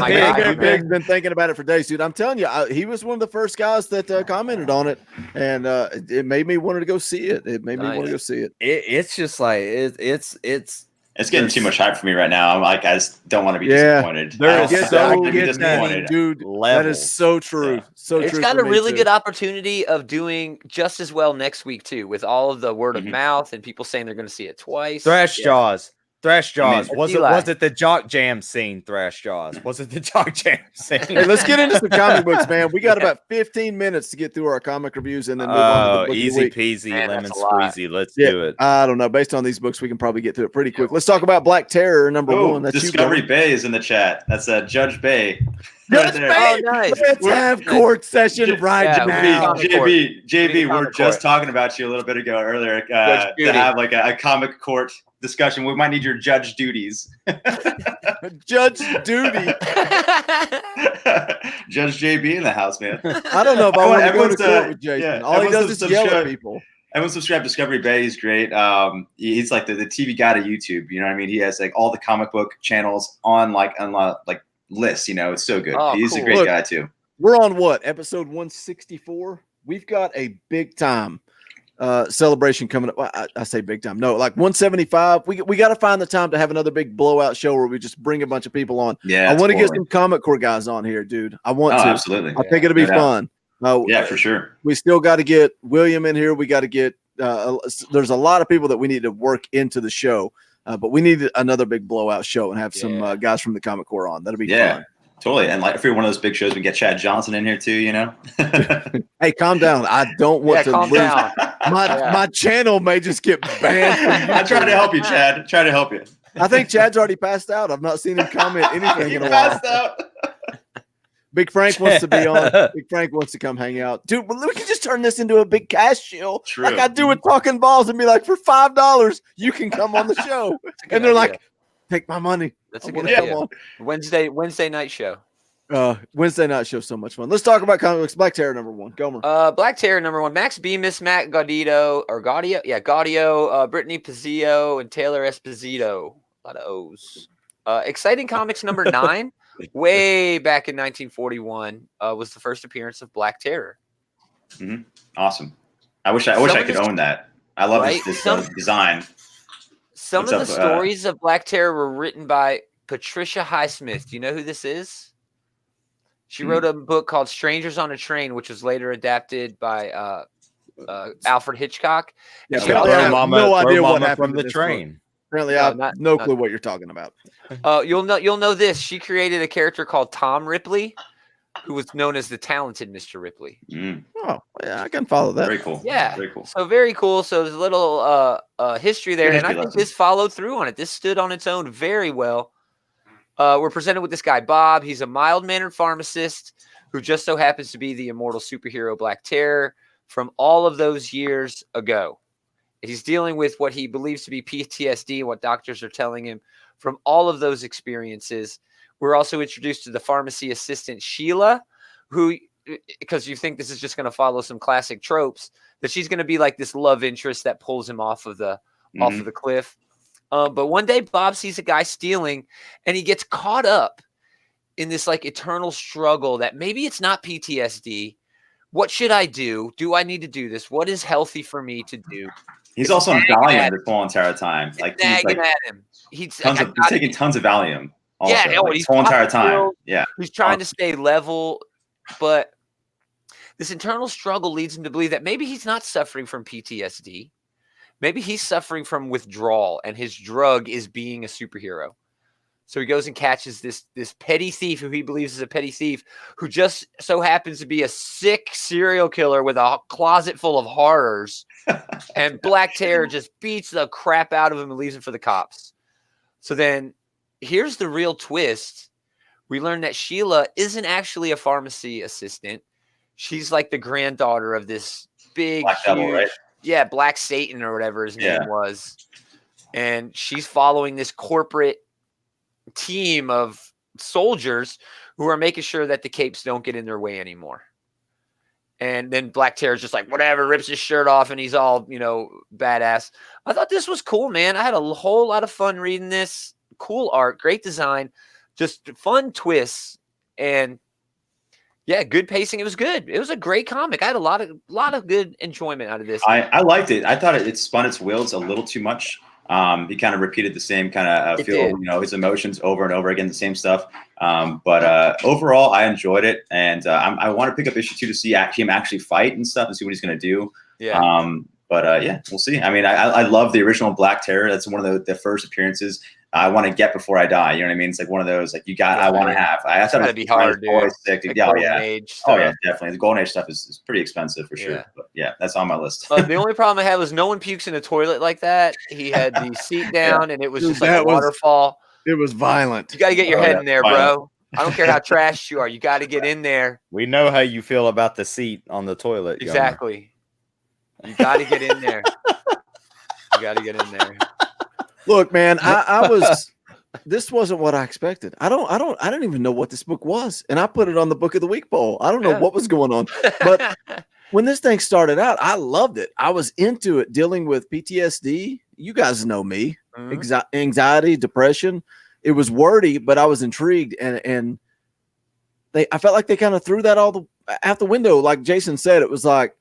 [SPEAKER 1] Pig's been thinking about it for days, dude. I'm telling you, he was one of the first guys that commented on it, and it made me want to go see it. It made me want to go see it.
[SPEAKER 5] It's just like it's
[SPEAKER 3] getting too much hype for me right now. I'm like, I just don't want to be disappointed.
[SPEAKER 1] Disappointed, dude. That is so true. So
[SPEAKER 2] it's
[SPEAKER 1] true.
[SPEAKER 2] got a really good opportunity of doing just as well next week too, with all of the word of mouth and people saying they're going to see it twice.
[SPEAKER 5] Thrash Jaws.
[SPEAKER 2] I mean,
[SPEAKER 5] was it the Jock Jam scene? Thrash Jaws. Was it the Jock Jam scene?
[SPEAKER 1] Hey, let's get into some comic books, man. We got about 15 minutes to get through our comic reviews and then move on to the
[SPEAKER 5] easy peasy, lemon squeezy. Let's do it.
[SPEAKER 1] I don't know. Based on these books, we can probably get through it pretty quick. Let's talk about Black Terror #1. That's
[SPEAKER 3] Discovery Bay is in the chat. That's Judge Bay.
[SPEAKER 1] Judge Bay.
[SPEAKER 2] Oh, nice.
[SPEAKER 1] Let's have court session right now.
[SPEAKER 3] JB, we're just talking about you a little bit ago earlier to have like a comic court discussion. We might need your judge duties.
[SPEAKER 1] Judge duty.
[SPEAKER 3] Judge JB in the house, man.
[SPEAKER 1] I don't know if I want to go to court with Jason.
[SPEAKER 3] Yeah,
[SPEAKER 1] all he does is yell at people.
[SPEAKER 3] Everyone subscribe to Discovery Bay. He's great. He's like the TV guy to YouTube. You know what I mean? He has like all the comic book channels on like lists. You know, it's so good. He's a great guy too.
[SPEAKER 1] We're on what, episode 164? We've got a big time celebration coming up. Well, I say big time. No, like 175. We got to find the time to have another big blowout show where we just bring a bunch of people on.
[SPEAKER 3] Yeah,
[SPEAKER 1] I want to get some comic core guys on here, dude. I want to.
[SPEAKER 3] Absolutely.
[SPEAKER 1] I think it'll be fun.
[SPEAKER 3] Yeah, for sure.
[SPEAKER 1] We still got to get William in here. We got to get. There's a lot of people that we need to work into the show, but we need another big blowout show and have some guys from the Comic Core on. That'll be fun.
[SPEAKER 3] Totally. And like if you're one of those big shows, we get Chad Johnson in here too, you know?
[SPEAKER 1] Hey, calm down. I don't want to lose.
[SPEAKER 2] Down.
[SPEAKER 1] My channel may just get banned.
[SPEAKER 3] I tried to help you, Chad. Try to help you.
[SPEAKER 1] I think Chad's already passed out. I've not seen him comment anything in a while.
[SPEAKER 3] Passed out.
[SPEAKER 1] Big Frank wants to be on. Big Frank wants to come hang out. Dude, well, we can just turn this into a big cash shill.
[SPEAKER 3] True.
[SPEAKER 1] Like I do with Talking Balls and be like, for $5, you can come on the show. And they're like, take my money.
[SPEAKER 2] That's a good idea. Wednesday night show.
[SPEAKER 1] Wednesday night show, so much fun. Let's talk about comic books. Black Terror #1. Gomer.
[SPEAKER 2] Black Terror #1. Max Bemis, Matt Gaudio, Brittany Pizzio, and Taylor Esposito. A lot of O's. Exciting Comics #9. Way back in 1941 was the first appearance of Black Terror.
[SPEAKER 3] Mm-hmm. Awesome. I wish I could own that. I love this design.
[SPEAKER 2] Some of the stories of Black Terror were written by Patricia Highsmith. Do you know who this is? She wrote a book called Strangers on a Train, which was later adapted by Alfred Hitchcock.
[SPEAKER 1] Yeah, I have no idea what happened
[SPEAKER 5] from the train.
[SPEAKER 1] Apparently, I have no clue what you're talking about.
[SPEAKER 2] You'll know this. She created a character called Tom Ripley, who was known as the talented Mr. Ripley.
[SPEAKER 1] Oh, yeah, I can follow that.
[SPEAKER 3] Very cool.
[SPEAKER 2] Yeah.
[SPEAKER 3] Very cool.
[SPEAKER 2] So very cool. So there's a little history there.
[SPEAKER 3] Good
[SPEAKER 2] And I
[SPEAKER 3] history
[SPEAKER 2] think
[SPEAKER 3] lesson.
[SPEAKER 2] this followed through on it. This stood on its own very well. We're presented with this guy, Bob. He's a mild-mannered pharmacist who just so happens to be the immortal superhero Black Terror from all of those years ago. He's dealing with what he believes to be PTSD, what doctors are telling him from all of those experiences. We're also introduced to the pharmacy assistant, Sheila, who, because you think this is just going to follow some classic tropes, that she's going to be like this love interest that pulls him off of the cliff. But one day Bob sees a guy stealing and he gets caught up in this like eternal struggle that maybe it's not PTSD. What should I do? Do I need to do this? What is healthy for me to do?
[SPEAKER 3] He's also on Valium this whole entire time. Like he's
[SPEAKER 2] nagging
[SPEAKER 3] like
[SPEAKER 2] at him. He's
[SPEAKER 3] taking tons of Valium. Also,
[SPEAKER 2] yeah,
[SPEAKER 3] like,
[SPEAKER 2] he's
[SPEAKER 3] the whole entire time. Yeah,
[SPEAKER 2] he's trying to stay level, but this internal struggle leads him to believe that maybe he's not suffering from PTSD. Maybe he's suffering from withdrawal, and his drug is being a superhero. So he goes and catches this petty thief who he believes is a petty thief who just so happens to be a sick serial killer with a closet full of horrors. And Black Terror just beats the crap out of him and leaves him for the cops. So then here's the real twist. We learn that Sheila isn't actually a pharmacy assistant. She's like the granddaughter of this big,
[SPEAKER 3] Black Devil, right?
[SPEAKER 2] Yeah, Black Satan or whatever his name was. And she's following this corporate team of soldiers who are making sure that the capes don't get in their way anymore. And then Black Terror's just like, whatever, rips his shirt off and he's all, badass. I thought this was cool, man. I had a whole lot of fun reading this. Cool art, great design, just fun twists, and yeah, good pacing. It was good. It was a great comic. I had a lot of good enjoyment out of this.
[SPEAKER 3] I liked it. I thought it spun its wheels a little too much. He kind of repeated the same kind of feel, his emotions over and over again, the same stuff. But overall, I enjoyed it, and I want to pick up issue 2 to see him actually fight and stuff and see what he's going to do.
[SPEAKER 2] Yeah.
[SPEAKER 3] But we'll see. I mean, I love the original Black Terror. That's one of the first appearances I want to get before I die. You know what I mean? It's like one of those like I want to have. I thought
[SPEAKER 2] it'd be hard, dude.
[SPEAKER 3] Sick,
[SPEAKER 2] Like
[SPEAKER 3] yeah,
[SPEAKER 2] Golden Age
[SPEAKER 3] oh
[SPEAKER 2] stuff.
[SPEAKER 3] yeah, definitely. The Golden Age stuff is pretty expensive for sure.
[SPEAKER 2] Yeah.
[SPEAKER 3] But yeah, that's on my list.
[SPEAKER 2] The only problem I had was no one pukes in a toilet like that. He had the seat down, and it was just like a waterfall.
[SPEAKER 1] It was violent.
[SPEAKER 2] You got to get your head in there, bro. I don't care how trashed you are. You got to get in there.
[SPEAKER 5] We know how you feel about the seat on the toilet.
[SPEAKER 2] Exactly. You got to get in there. You got to get in there.
[SPEAKER 1] Look, man, I was. This wasn't what I expected. I didn't even know what this book was, and I put it on the Book of the Week poll. I don't know what was going on, but when this thing started out, I loved it. I was into it, dealing with PTSD. You guys know me, anxiety, depression. It was wordy, but I was intrigued, and I felt like they kind of threw that all out the window. Like Jason said, it was like,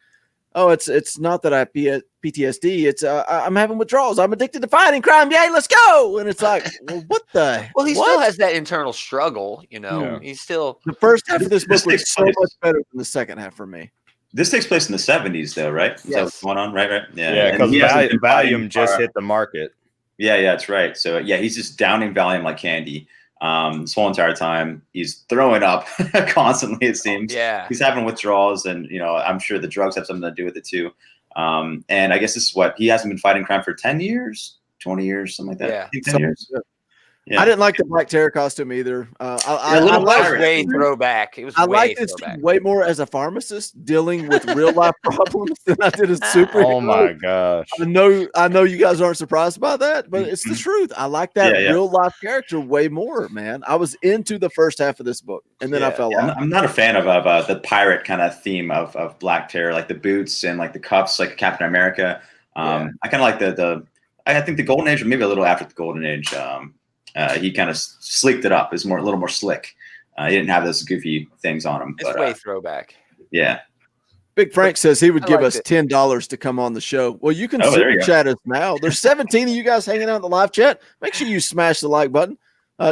[SPEAKER 1] oh, it's not that I have PTSD. It's I'm having withdrawals. I'm addicted to fighting crime. Yay, let's go! And it's like, well, what the?
[SPEAKER 2] Well, he still has that internal struggle. Yeah. He's still.
[SPEAKER 1] The first half of this book was so much better than the second half for me.
[SPEAKER 3] This takes place in the 70s, though, right? Is that what's going on? Right.
[SPEAKER 5] Yeah, because Valium just hit the market.
[SPEAKER 3] Yeah, that's right. So yeah, he's just downing Valium like candy. This whole entire time he's throwing up constantly, it seems.
[SPEAKER 2] Yeah,
[SPEAKER 3] he's having withdrawals, and I'm sure the drugs have something to do with it too. And I guess this is what he hasn't been fighting crime for 10 years, 20 years, something like that.
[SPEAKER 2] Yeah,
[SPEAKER 3] I think 10 years.
[SPEAKER 1] Yeah. I didn't like the Black Terror costume either.
[SPEAKER 2] I liked way throwback. It was. I liked this
[SPEAKER 1] way more as a pharmacist dealing with real life problems than I did as superhero.
[SPEAKER 5] Oh my gosh!
[SPEAKER 1] I know you guys aren't surprised by that, but it's the truth. I like that real life character way more, man. I was into the first half of this book, and then I fell off.
[SPEAKER 3] I'm not a fan of the pirate kind of theme of Black Terror, like the boots and like the cuffs, like Captain America. I kind of like I think the Golden Age, or maybe a little after the Golden Age. He kind of sleeked it up. It's a little more slick. He didn't have those goofy things on him.
[SPEAKER 2] It's way throwback.
[SPEAKER 3] Yeah.
[SPEAKER 1] Big Frank says he would give us $10 to come on the show. Well, you can super chat us now. There's 17 of you guys hanging out in the live chat. Make sure you smash the like button.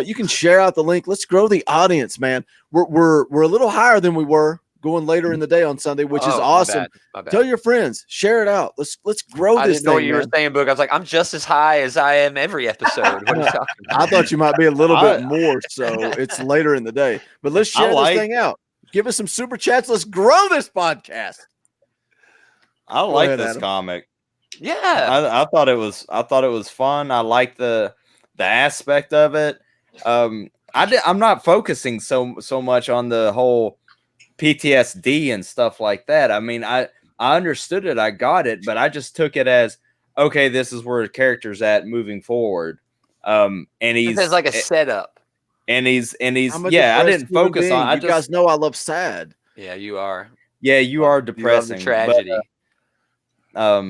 [SPEAKER 1] You can share out the link. Let's grow the audience, man. We're a little higher than we were going later in the day on Sunday, which is awesome. My bad. Tell your friends, share it out. Let's grow this thing. I didn't know
[SPEAKER 2] what you were saying, Book. I was like, I'm just as high as I am every episode. What are you talking about?
[SPEAKER 1] I thought you might be a little bit more, so it's later in the day. But let's share this thing out. Give us some super chats. Let's grow this podcast.
[SPEAKER 5] I like this comic.
[SPEAKER 2] Yeah,
[SPEAKER 5] I thought it was fun. I like the aspect of it. I'm not focusing so much on the whole PTSD and stuff like that. I mean, I understood it, I got it, but I just took it as, okay, this is where the character's at moving forward. And he's
[SPEAKER 2] like a setup.
[SPEAKER 5] And he's I didn't focus on.
[SPEAKER 1] You guys know I love sad.
[SPEAKER 2] Yeah, you are.
[SPEAKER 5] Yeah, you are depressing.
[SPEAKER 2] You love the tragedy.
[SPEAKER 5] But,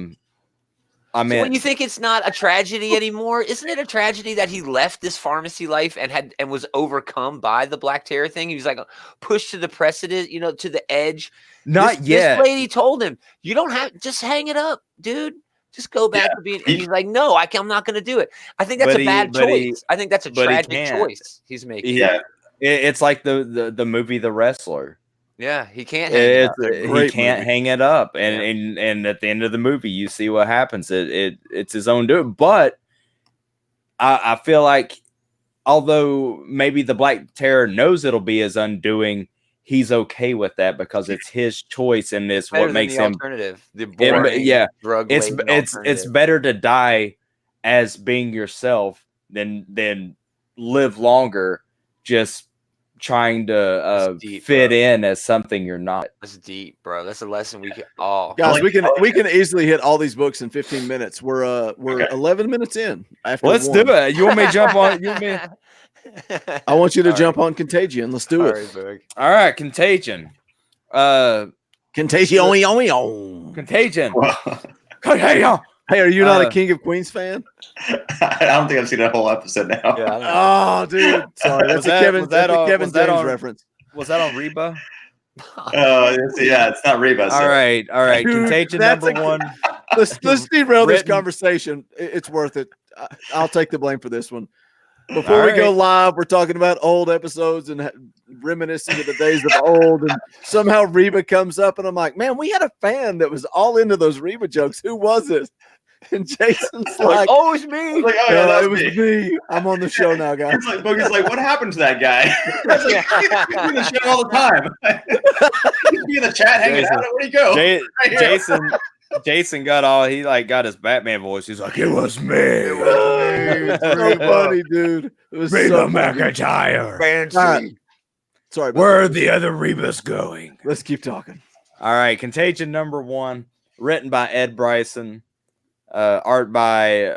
[SPEAKER 5] I mean,
[SPEAKER 2] so when you think it's not a tragedy anymore, isn't it a tragedy that he left this pharmacy life and was overcome by the Black Terror thing? He was like pushed to the precedent, to the edge.
[SPEAKER 5] Not yet.
[SPEAKER 2] This lady told him, "You don't have, just hang it up, dude. Just go back to being." And he's like, "No, I'm not going to do it." I think that's a bad choice. I think that's a tragic choice he's making.
[SPEAKER 5] Yeah, it's like the movie The Wrestler.
[SPEAKER 2] Yeah, he can't hang it up.
[SPEAKER 5] He can't hang it up. And at the end of the movie, you see what happens. It's his own doing. But I feel like, although maybe the Black Terror knows it'll be his undoing, he's okay with that because it's his choice, and it's what makes him
[SPEAKER 2] alternative. The boring,
[SPEAKER 5] it's better to die as being yourself than live longer just trying to fit in as something you're not.
[SPEAKER 2] That's deep, bro. That's a lesson we can all.
[SPEAKER 1] Guys, we can easily hit all these books in 15 minutes. We're 11 minutes in.
[SPEAKER 5] Let's do it. You want me to jump on?
[SPEAKER 1] I want you to jump on Contagion. Let's do it.
[SPEAKER 5] All right, Contagion.
[SPEAKER 1] Contagion.
[SPEAKER 5] Contagion.
[SPEAKER 1] Contagion. Hey, are you not a King of Queens fan?
[SPEAKER 3] I don't think I've seen a whole episode now.
[SPEAKER 1] Yeah, dude. Sorry, that's a Kevin James reference.
[SPEAKER 5] Was that on Reba?
[SPEAKER 3] Yeah, it's not Reba. So.
[SPEAKER 5] All right. Dude, Contagion #1.
[SPEAKER 1] Let's derail this conversation. It's worth it. I'll take the blame for this one. Before we go live, we're talking about old episodes and reminiscing of the days of old. And somehow Reba comes up, and I'm like, man, we had a fan that was all into those Reba jokes. Who was it? And Jason's like,
[SPEAKER 2] oh, it's me.
[SPEAKER 3] Like, oh, yeah,
[SPEAKER 1] it was me. I'm on the show now, guys.
[SPEAKER 3] Boogie's like, what happened to that guy? He's in the show all the time. He's in the chat hanging out. Where'd he go?
[SPEAKER 5] Jason got his Batman voice. He's like, it was me.
[SPEAKER 1] It's so funny, dude. It was
[SPEAKER 5] Reba
[SPEAKER 1] so
[SPEAKER 5] McEntire.
[SPEAKER 1] Fancy. Sorry.
[SPEAKER 5] Where are the other Rebas going?
[SPEAKER 1] Let's keep talking.
[SPEAKER 5] All right. Contagion #1, written by Ed Bryson, art by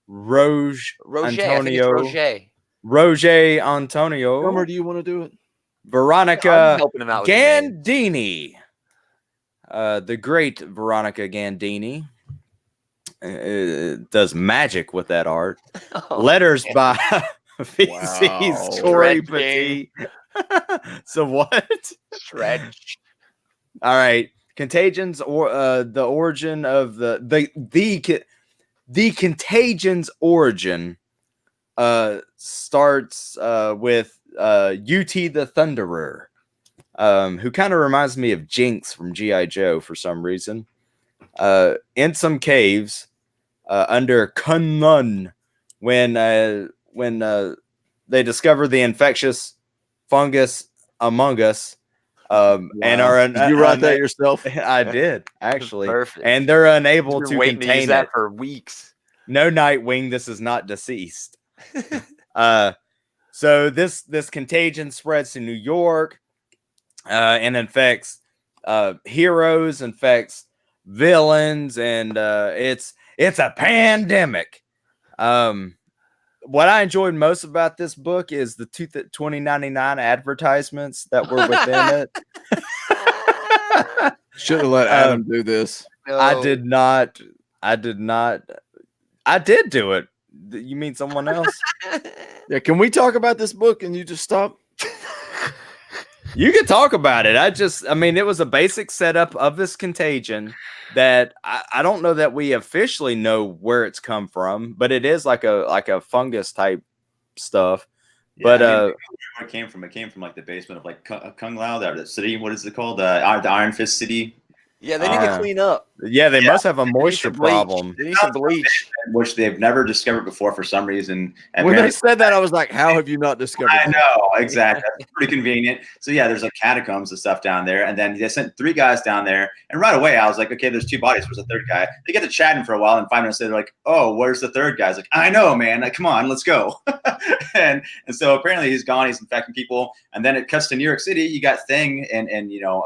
[SPEAKER 5] Roger Antonio. Roger Antonio.
[SPEAKER 1] Gaumer, do you want to do it?
[SPEAKER 5] Veronica Gandini. The great Veronica Gandini does magic with that art. Letters by VC's Corey Petit. So what?
[SPEAKER 2] Stretch.
[SPEAKER 5] All right. Contagions, or the origin of the Contagion's origin starts with UT the Thunderer. Who kind of reminds me of Jinx from G.I. Joe for some reason. In some caves under Kunlun, when they discover the infectious fungus among us, and are
[SPEAKER 1] did you write that yourself?
[SPEAKER 5] I did, actually.
[SPEAKER 2] Perfect.
[SPEAKER 5] And they're unable to contain
[SPEAKER 2] that for weeks.
[SPEAKER 5] No, Nightwing, this is not deceased. So this contagion spreads to New York. And infects heroes, infects villains, and it's a pandemic. What I enjoyed most about this book is the 2099 advertisements that were within it.
[SPEAKER 1] Should have let Adam do this.
[SPEAKER 2] No.
[SPEAKER 5] I did not. I did do it. You mean someone else?
[SPEAKER 1] Yeah. Can we talk about this book and you just stop?
[SPEAKER 5] You can talk about it. I mean, it was a basic setup of this contagion that I don't know that we officially know where it's come from, but it is like a fungus type stuff. Yeah, but
[SPEAKER 3] where it came from like the basement of like Kung Lao, that city. What is it called? The Iron Fist City.
[SPEAKER 2] Yeah, they need to clean up.
[SPEAKER 5] Yeah, they must have a moisture problem.
[SPEAKER 2] They need some bleach.
[SPEAKER 3] Which they've never discovered before for some reason. And
[SPEAKER 1] when they said that, I was like, how have you not discovered
[SPEAKER 3] I
[SPEAKER 1] that?
[SPEAKER 3] know, exactly. That's pretty convenient. So yeah, there's like catacombs and stuff down there. And then they sent 3 guys down there. And right away, I was like, okay, there's 2 bodies. Where's the 3rd guy? They get to chatting for a while. And 5 minutes later, they're like, oh, where's the 3rd guy? I was like, I know, man. Like, come on, let's go. and so apparently he's gone. He's infecting people. And then it cuts to New York City. You got Thing and you know,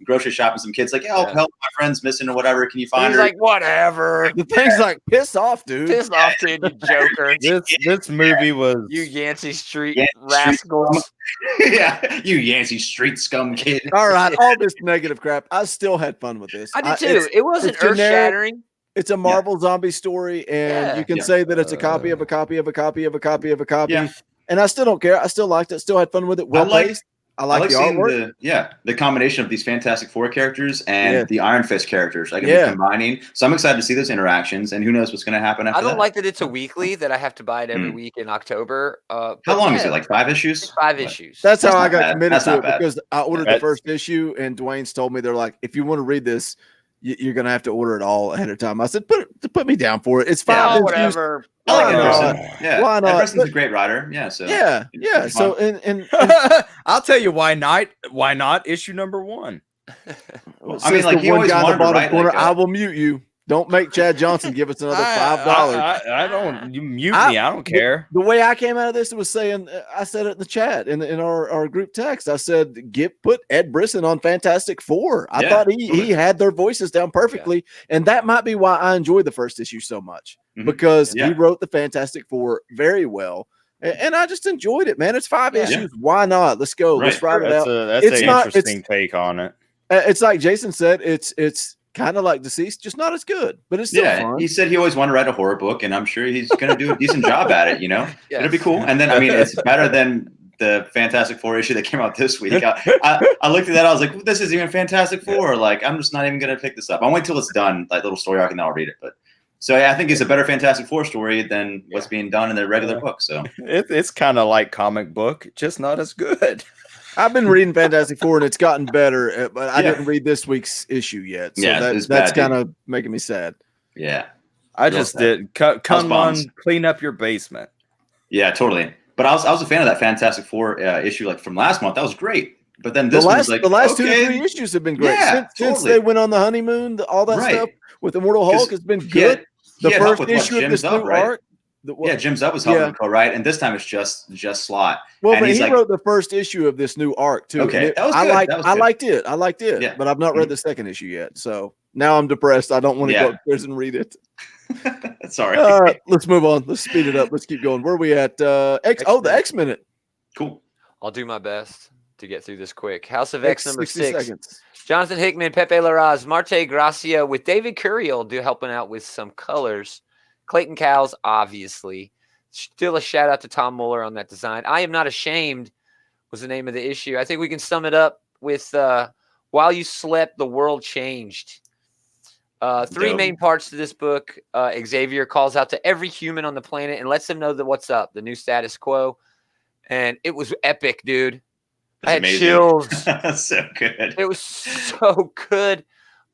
[SPEAKER 3] grocery shopping. Some kids like, help, my friend's missing or whatever. Can you find her?
[SPEAKER 2] He's like, whatever.
[SPEAKER 1] The Thing's like, piss off, dude.
[SPEAKER 2] Piss off, dude, you joker.
[SPEAKER 5] This movie was
[SPEAKER 2] You Yancey Street
[SPEAKER 3] Yancey
[SPEAKER 2] rascals.
[SPEAKER 3] yeah, you Yancey Street scum kid.
[SPEAKER 1] All right, all this negative crap. I still had fun with this.
[SPEAKER 2] I did too. It wasn't
[SPEAKER 1] it's generic.
[SPEAKER 2] earth-shattering.
[SPEAKER 1] It's a Marvel zombie story, and you can say that it's a copy of a copy of a copy of a copy of a copy.
[SPEAKER 3] Yeah.
[SPEAKER 1] And I still don't care. I still liked it. Still had fun with it. Well placed. I like the
[SPEAKER 3] seeing
[SPEAKER 1] artwork.
[SPEAKER 3] the combination of these Fantastic Four characters and the Iron Fist characters. I can be combining. So I'm excited to see those interactions, and who knows what's going to happen after
[SPEAKER 2] I don't
[SPEAKER 3] that.
[SPEAKER 2] like that it's a weekly, that I have to buy it every week in October.
[SPEAKER 3] How long is it? Like 5 issues?
[SPEAKER 2] 5 issues.
[SPEAKER 1] That's how I
[SPEAKER 3] not
[SPEAKER 1] got
[SPEAKER 3] bad.
[SPEAKER 1] committed
[SPEAKER 3] That's
[SPEAKER 1] to
[SPEAKER 3] not
[SPEAKER 1] it
[SPEAKER 3] bad.
[SPEAKER 1] because I ordered the first issue, and Dwayne's told me, they're like, if you want to read this, you're going to have to order it all ahead of time. I said, put me down for it. It's 5 issues.
[SPEAKER 2] Whatever.
[SPEAKER 3] I like
[SPEAKER 1] Why
[SPEAKER 3] Ed
[SPEAKER 1] not?
[SPEAKER 3] Brisson. Yeah,
[SPEAKER 1] Why not?
[SPEAKER 3] Ed Brisson's a great writer. Yeah, so
[SPEAKER 1] yeah. So and
[SPEAKER 5] I'll tell you why not. Why not issue number 1?
[SPEAKER 3] I mean, like, he always wanted to write like
[SPEAKER 1] I will mute you. Don't make Chad Johnson give us another $5.
[SPEAKER 5] I don't. You mute me. I don't care.
[SPEAKER 1] The way I came out of this was saying, I said it in the chat in our group text. I said, put Ed Brisson on Fantastic Four. I thought he had their voices down perfectly, and that might be why I enjoyed the first issue so much because he wrote the Fantastic Four very well. And I just enjoyed it, man. It's 5 issues. Why not? Let's go. Let's ride it out.
[SPEAKER 5] That's an interesting take on it.
[SPEAKER 1] It's like Jason said. It's kind of like Deceased, just not as good, but it's still fun.
[SPEAKER 3] He said he always wanted to write a horror book, and I'm sure he's going to do a decent job at it. You know, it'll be cool. And then, I mean, it's better than the Fantastic Four issue that came out this week. I looked at that. I was like, this isn't even Fantastic Four. Like, I'm just not even going to pick this up. I'll wait till it's done, like little story arc, and then I'll read it. But so I think it's a better Fantastic Four story than what's being done in the regular book. So
[SPEAKER 5] it's kind of like comic book, just not as good.
[SPEAKER 1] I've been reading Fantastic Four and it's gotten better, but I didn't read this week's issue yet. So that's kind of making me sad.
[SPEAKER 3] Yeah.
[SPEAKER 5] I just did. Come on, clean up your basement.
[SPEAKER 3] Yeah, totally. But I was a fan of that Fantastic Four issue like from last month. That was great. But then this was like
[SPEAKER 1] the last 2 to 3 issues have been great.
[SPEAKER 3] Yeah,
[SPEAKER 1] since they went on the honeymoon, all that stuff with Immortal Hulk has been good. The first issue of this new arc.
[SPEAKER 3] Jim Zub was helping co-write, and this time it's just Slott.
[SPEAKER 1] Well, but he wrote the first issue of this new arc too.
[SPEAKER 3] Okay, that was good.
[SPEAKER 1] I liked it. But I've not read the second issue yet. So now I'm depressed. I don't want to go upstairs and read it.
[SPEAKER 3] Sorry.
[SPEAKER 1] All right, let's move on. Let's speed it up. Let's keep going. Where are we at? The X Minute.
[SPEAKER 3] Cool.
[SPEAKER 2] I'll do my best to get through this quick. House of X number 6.
[SPEAKER 1] Seconds.
[SPEAKER 2] Jonathan Hickman, Pepe Larraz, Marte Gracia with David Curiel helping out with some colors. Clayton Cowles, obviously. Still a shout out to Tom Muller on that design. I Am Not Ashamed was the name of the issue. I think we can sum it up with While You Slept, the World Changed. 3 main parts to this book. Xavier calls out to every human on the planet and lets them know that what's up, the new status quo. And it was epic, dude. I had chills.
[SPEAKER 3] So good.
[SPEAKER 2] It was so good.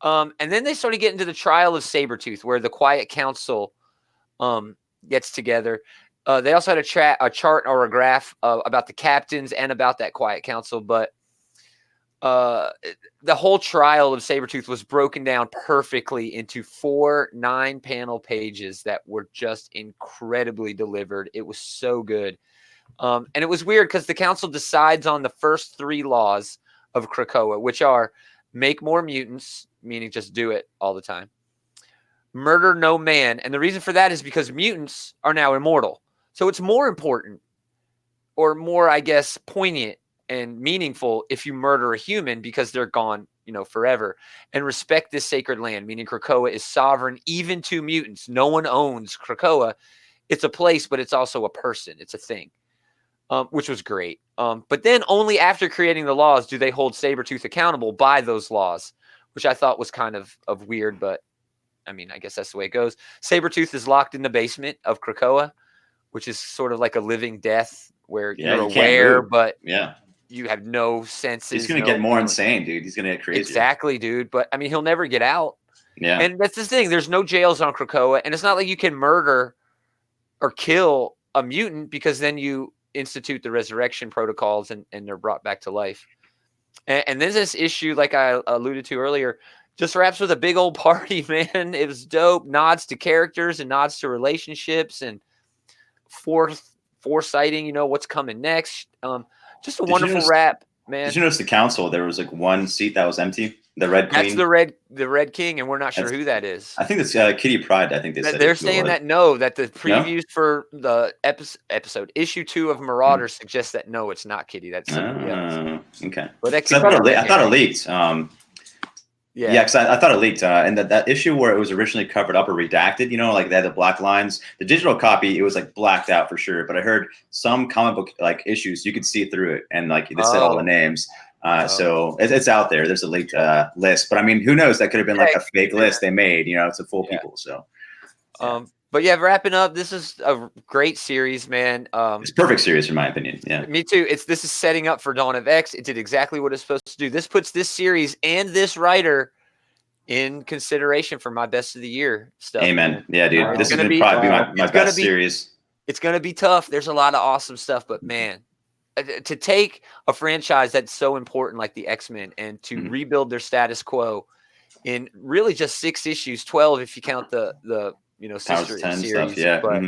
[SPEAKER 2] And then they started getting to the trial of Sabretooth, where the Quiet Council gets together. They also had a chart or a graph about the captains and about that Quiet Council, but the whole trial of Sabretooth was broken down perfectly into 4 9-panel pages that were just incredibly delivered. It was so good. And it was weird because the council decides on the first 3 laws of Krakoa, which are make more mutants, meaning just do it all the time. Murder no man. And the reason for that is because mutants are now immortal. So it's more important or more, I guess, poignant and meaningful if you murder a human because they're gone, forever. And respect this sacred land, meaning Krakoa is sovereign even to mutants. No one owns Krakoa. It's a place, but it's also a person. It's a thing, which was great. But then only after creating the laws do they hold Sabretooth accountable by those laws, which I thought was kind of weird, but I mean, I guess that's the way it goes. Sabretooth is locked in the basement of Krakoa, which is sort of like a living death where you're aware, but you have no senses.
[SPEAKER 3] He's gonna get more insane, dude. He's gonna get crazy.
[SPEAKER 2] Exactly, dude. But I mean, he'll never get out.
[SPEAKER 3] Yeah.
[SPEAKER 2] And that's the thing. There's no jails on Krakoa, and it's not like you can murder or kill a mutant because then you institute the resurrection protocols and they're brought back to life. And then this issue, like I alluded to earlier, just wraps with a big old party, man. It was dope. Nods to characters and nods to relationships and foresighting, what's coming next. Just a wonderful wrap, man.
[SPEAKER 3] Did you notice the council? There was like one seat that was empty. The Red Queen.
[SPEAKER 2] That's the Red King, and we're not sure who that is.
[SPEAKER 3] I think it's Kitty Pryde. I think
[SPEAKER 2] they're saying that the previews for the episode issue 2 of Marauder suggests that no, it's not Kitty. That's somebody else.
[SPEAKER 3] Okay.
[SPEAKER 2] But
[SPEAKER 3] I thought it leaked. Yeah, because I thought it leaked. And that issue where it was originally covered up or redacted, like they had the black lines. The digital copy, it was like blacked out for sure. But I heard some comic book like issues, you could see through it, and like they said all the names. So it's out there. There's a leaked list, but I mean, who knows? That could have been like a fake list they made. It's a full people. So,
[SPEAKER 2] but yeah, wrapping up. This is a great series, man.
[SPEAKER 3] It's a perfect series in my opinion. Yeah,
[SPEAKER 2] me too. This is setting up for Dawn of X. It did exactly what it's supposed to do. This puts this series and this writer in consideration for my best of the year stuff.
[SPEAKER 3] Amen.
[SPEAKER 2] Man.
[SPEAKER 3] Yeah, dude. This is probably my best series.
[SPEAKER 2] It's gonna be tough. There's a lot of awesome stuff, but man. To take a franchise that's so important like the X-Men and to rebuild their status quo in really just 6 issues, 12 if you count the sister series.
[SPEAKER 3] Stuff, yeah.
[SPEAKER 2] But,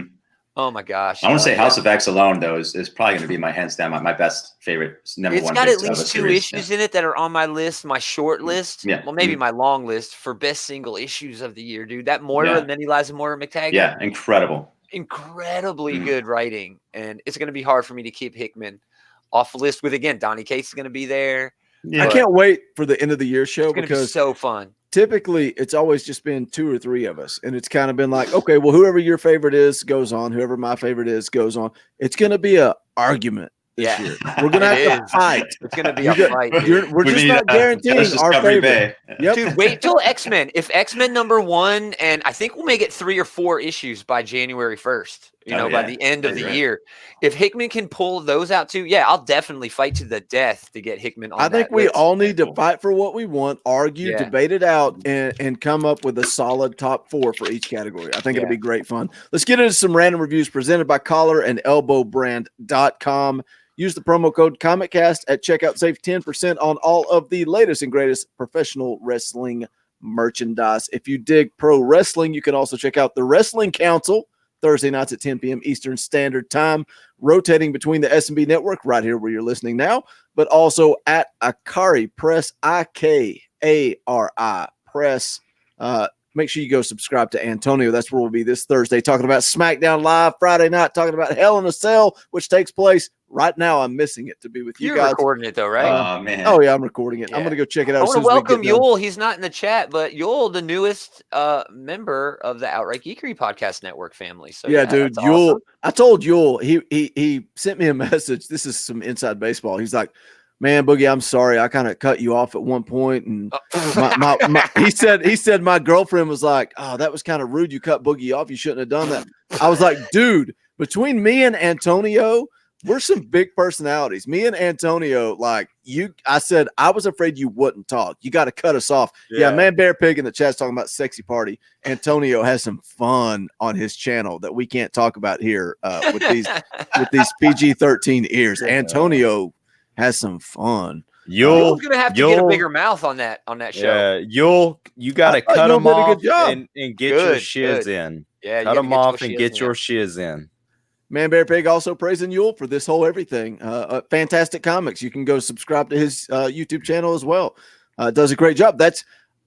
[SPEAKER 2] oh my gosh.
[SPEAKER 3] I want to say House of X alone though is probably going to be my hands down my best favorite number one.
[SPEAKER 2] It's got at least 2 issues in it that are on my list, my short list.
[SPEAKER 3] Yeah.
[SPEAKER 2] Well, maybe my long list for best single issues of the year, dude. That Moira, Many Lives of Moira McTaggart.
[SPEAKER 3] Yeah,
[SPEAKER 2] incredibly good writing, and it's going to be hard for me to keep Hickman off the list with, again, Donnie Cates is going to be there.
[SPEAKER 1] Yeah. I can't wait for the end of the year show because
[SPEAKER 2] it's so fun.
[SPEAKER 1] Typically, it's always just been 2 or 3 of us, and it's kind of been like, okay, well, whoever your favorite is goes on, whoever my favorite is goes on. It's going to be an argument this year. We're going to have to fight.
[SPEAKER 2] It's going to be a fight.
[SPEAKER 1] We're just not guaranteeing our favorite.
[SPEAKER 2] Yep. Dude, wait till X-Men. If X-Men #1, and I think we'll make it 3 or 4 issues by January 1st, by the end of the year. If Hickman can pull those out too, I'll definitely fight to the death to get Hickman on.
[SPEAKER 1] I think we all need to fight for what we want, argue, debate it out, and come up with a solid top 4 for each category. I think it'll be great fun. Let's get into some random reviews presented by Collar and ElbowBrand.com. Use the promo code ComicCast at checkout. Save 10% on all of the latest and greatest professional wrestling merchandise. If you dig pro wrestling, you can also check out the Wrestling Council Thursday nights at 10 p.m. Eastern Standard Time, rotating between the S&B Network right here where you're listening now, but also at AWRY Press, IKARI Press. Make sure you go subscribe to Antonio. That's where we'll be this Thursday, talking about SmackDown Live. Friday night, talking about Hell in a Cell, which takes place right now. I'm missing it to be with you guys.
[SPEAKER 2] You're recording it though, right?
[SPEAKER 3] Oh, man.
[SPEAKER 1] Oh, yeah, I'm recording it. I'm going to go check it out.
[SPEAKER 2] I want to welcome Yul. He's not in the chat, but Yul, the newest member of the Outright Geekery Podcast Network family. So
[SPEAKER 1] yeah, dude, Yul.
[SPEAKER 2] Awesome.
[SPEAKER 1] I told Yul, he sent me a message. This is some inside baseball. He's like, man, Boogie, I'm sorry. I kind of cut you off at one point, and he said my girlfriend was like, "Oh, that was kind of rude. You cut Boogie off. You shouldn't have done that." I was like, "Dude, between me and Antonio, we're some big personalities. Me and Antonio, like you." I said I was afraid you wouldn't talk. You got to cut us off. Yeah, Man Bear Pig in the chat's talking about sexy party. Antonio has some fun on his channel that we can't talk about here with these PG-13 ears. Antonio has some fun.
[SPEAKER 2] Yul's gonna have to get a bigger mouth on that show.
[SPEAKER 5] Yeah, you gotta cut him off and get your shiz in. Yeah, cut him off and get your shiz in.
[SPEAKER 1] Man Bear Pig also praising Yul for this whole everything. Fantastic Comics. You can go subscribe to his YouTube channel as well. Does a great job.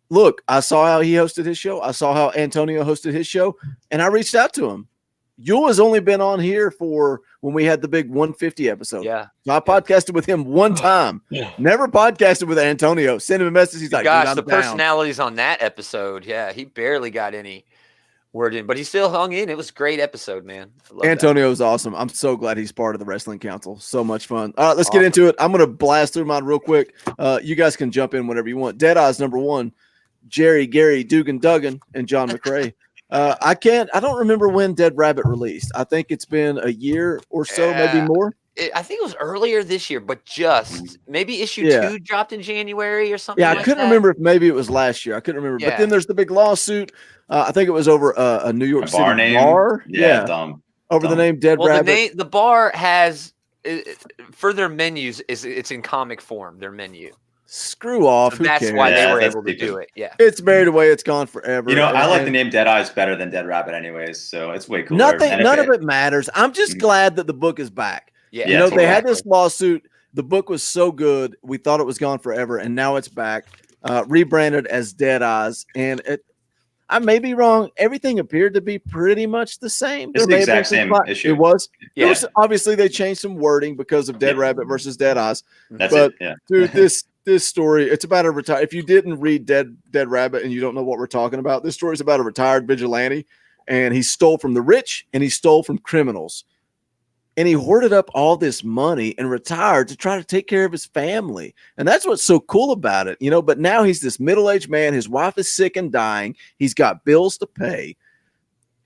[SPEAKER 1] Look, I saw how he hosted his show. I saw how Antonio hosted his show, and I reached out to him. Yul has only been on here for when we had the big 150 episode.
[SPEAKER 2] Yeah.
[SPEAKER 1] So I podcasted with him one time. Never podcasted with Antonio. Send him a message. He's like,
[SPEAKER 2] gosh, the personalities on that episode. Yeah, he barely got any word in, but he still hung in. It was a great episode, man.
[SPEAKER 1] Antonio is awesome. I'm so glad he's part of the Wrestling Council. So much fun. All right, let's get into it. I'm going to blast through mine real quick. You guys can jump in whenever you want. Deadeye's #1, Jerry, Gary, Dugan, Duggan, and John McRae. I don't remember when Dead Rabbit released. I think it's been a year or so, maybe more.
[SPEAKER 2] I think it was earlier this year, but just maybe issue 2 dropped in January or something.
[SPEAKER 1] Yeah, I
[SPEAKER 2] like
[SPEAKER 1] couldn't
[SPEAKER 2] that.
[SPEAKER 1] remember if maybe it was last year. I couldn't remember. But then there's the big lawsuit. I think it was over a New York City bar.
[SPEAKER 3] Yeah, dumb.
[SPEAKER 1] Over the name Dead Rabbit.
[SPEAKER 2] The bar has for their menus it's in comic form. Their menu.
[SPEAKER 1] Screw off.
[SPEAKER 2] So that's
[SPEAKER 1] cares?
[SPEAKER 2] why they were able to do it. Yeah,
[SPEAKER 1] it's buried away. It's gone forever.
[SPEAKER 3] You know, I like the name Dead Eyes better than Dead Rabbit, anyways. So it's way cooler.
[SPEAKER 1] None of it matters. I'm just glad that the book is back.
[SPEAKER 2] Yeah,
[SPEAKER 1] you know, they had this lawsuit. The book was so good, we thought it was gone forever, and now it's back, rebranded as Dead Eyes. And I may be wrong. Everything appeared to be pretty much the same.
[SPEAKER 3] It's the exact same issue.
[SPEAKER 1] It was.
[SPEAKER 3] Yeah.
[SPEAKER 1] It was. Obviously, they changed some wording because of Dead Rabbit versus Dead Eyes.
[SPEAKER 3] That's it. Yeah.
[SPEAKER 1] Dude, this story, it's about a retired. If you didn't read Dead Rabbit and you don't know what we're talking about, this story is about a retired vigilante, and he stole from the rich and he stole from criminals. And he hoarded up all this money and retired to try to take care of his family. And that's what's so cool about it, you know. But now he's this middle-aged man. His wife is sick and dying. He's got bills to pay.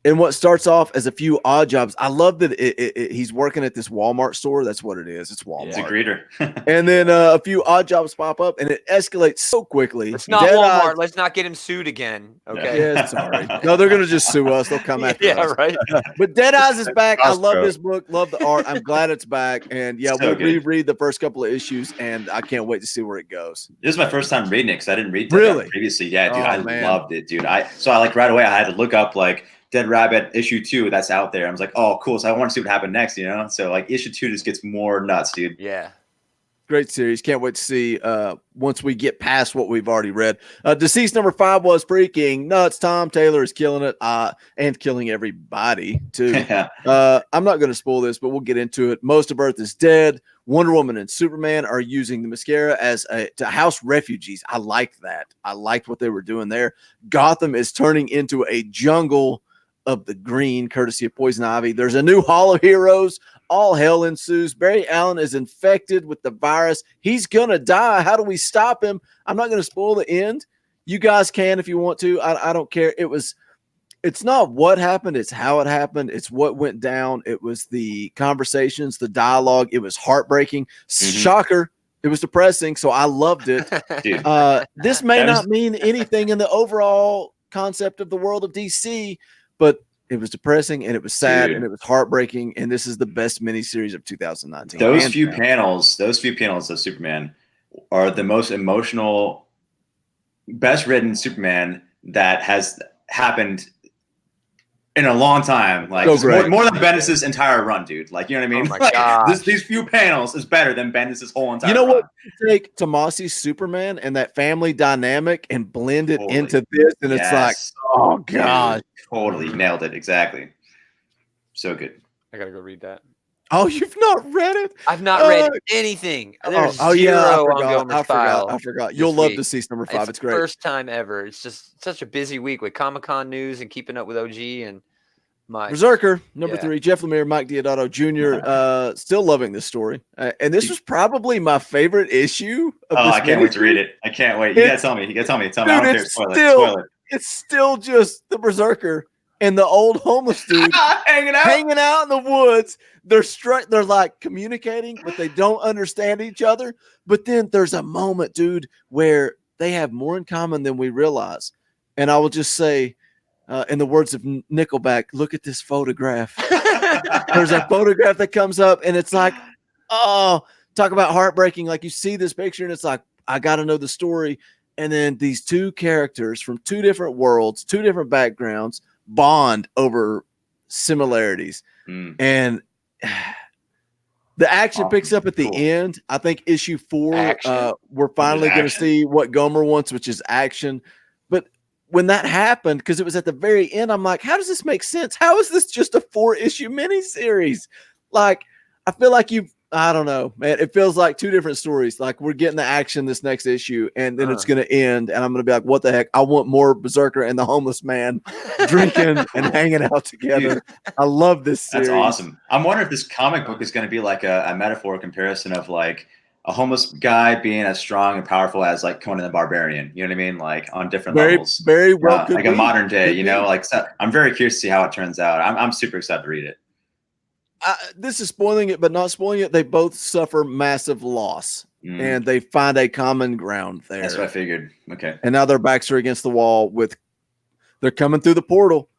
[SPEAKER 1] And what starts off as a few odd jobs, I love that he's working at this Walmart store. That's what it is. It's Walmart.
[SPEAKER 3] It's a greeter.
[SPEAKER 1] And then a few odd jobs pop up, and it escalates so quickly.
[SPEAKER 2] It's not Walmart. Let's not get him sued again. Okay.
[SPEAKER 1] Yeah, sorry. No, they're gonna just sue us. They'll come after us.
[SPEAKER 2] Yeah, right.
[SPEAKER 1] But Dead Eyes is back. I love this book. Love the art. I'm glad it's back. And yeah, we'll reread the first couple of issues, and I can't wait to see where it goes.
[SPEAKER 3] This is my first time reading it because I didn't read it previously. Yeah, dude, I loved it, dude. So I like right away I had to look up like Dead Rabbit issue 2 that's out there. I was like, oh, cool. So I want to see what happened next, you know? So like issue 2 just gets more nuts, dude.
[SPEAKER 2] Yeah.
[SPEAKER 1] Great series. Can't wait to see once we get past what we've already read. Deceased number 5 was freaking nuts. Tom Taylor is killing it and killing everybody too. I'm not going to spoil this, but we'll get into it. Most of Earth is dead. Wonder Woman and Superman are using the mascara as to house refugees. I like that. I liked what they were doing there. Gotham is turning into a jungle of the green, courtesy of Poison Ivy. There's a new Hall of Heroes. All hell ensues. Barry Allen is infected with the virus. He's gonna die. How do we stop him? I'm not gonna spoil the end. You guys can if you want to. I don't care. It's not what happened, it's how it happened. It's what went down. It was the conversations, the dialogue. It was heartbreaking. Shocker. It was depressing. So I loved it. This may not mean anything in the overall concept of the world of DC, but it was depressing and it was sad and it was heartbreaking. And this is the best miniseries of 2019.
[SPEAKER 3] Those few panels of Superman are the most emotional, best written Superman that has happened in a long time. Like more than Bendis' entire run, dude. Like, you know what I mean?
[SPEAKER 2] Oh my God.
[SPEAKER 3] These few panels is better than Bendis' whole entire run.
[SPEAKER 1] You know what? Take Tomasi's Superman and that family dynamic and blend it into this, and it's like, oh God.
[SPEAKER 3] Totally nailed it. Exactly. So good.
[SPEAKER 2] I gotta go read that.
[SPEAKER 1] Oh, you've not read it?
[SPEAKER 2] I've not read anything. There's zero on Gaumer's file.
[SPEAKER 1] I forgot. You'll love Deceased number 5. It's great.
[SPEAKER 2] First time ever. It's just such a busy week with Comic-Con news and keeping up with OG and my
[SPEAKER 1] Berserker number 3. Jeff Lemire, Mike Deodato Jr. Still loving this story, and this was probably my favorite issue.
[SPEAKER 3] I can't wait to read it. I can't wait. You gotta tell me. Tell me. I don't care. Spoil it.
[SPEAKER 1] It's still just the Berserker and the old homeless dude hanging out in the woods. They're like communicating, but they don't understand each other. But then there's a moment, dude, where they have more in common than we realize. And I will just say, in the words of Nickelback, look at this photograph. There's a photograph that comes up, and it's like, oh, talk about heartbreaking. Like you see this picture, and it's like, I got to know the story. And then these two characters from two different worlds, two different backgrounds, bond over similarities. And the action picks up at the end. I think issue 4, we're finally going to see what Gaumer wants, which is action. But when that happened, because it was at the very end, I'm like, how does this make sense? How is this just a 4-issue miniseries? Like, I feel like I don't know, man. It feels like two different stories. Like we're getting the action this next issue, and then it's going to end, and I'm going to be like, what the heck? I want more Berserker and the homeless man drinking and hanging out together. I love this series.
[SPEAKER 3] That's awesome. I'm wondering if this comic book is going to be like a metaphor comparison of like a homeless guy being as strong and powerful as like Conan the Barbarian. You know what I mean? Like on different levels.
[SPEAKER 1] Very well.
[SPEAKER 3] Like a modern day, you know, like so I'm very curious to see how it turns out. I'm super excited to read it.
[SPEAKER 1] this is spoiling it, but not spoiling it. They both suffer massive loss, and they find a common ground there.
[SPEAKER 3] That's what I figured. Okay.
[SPEAKER 1] And now their backs are against the wall. They're coming through the portal.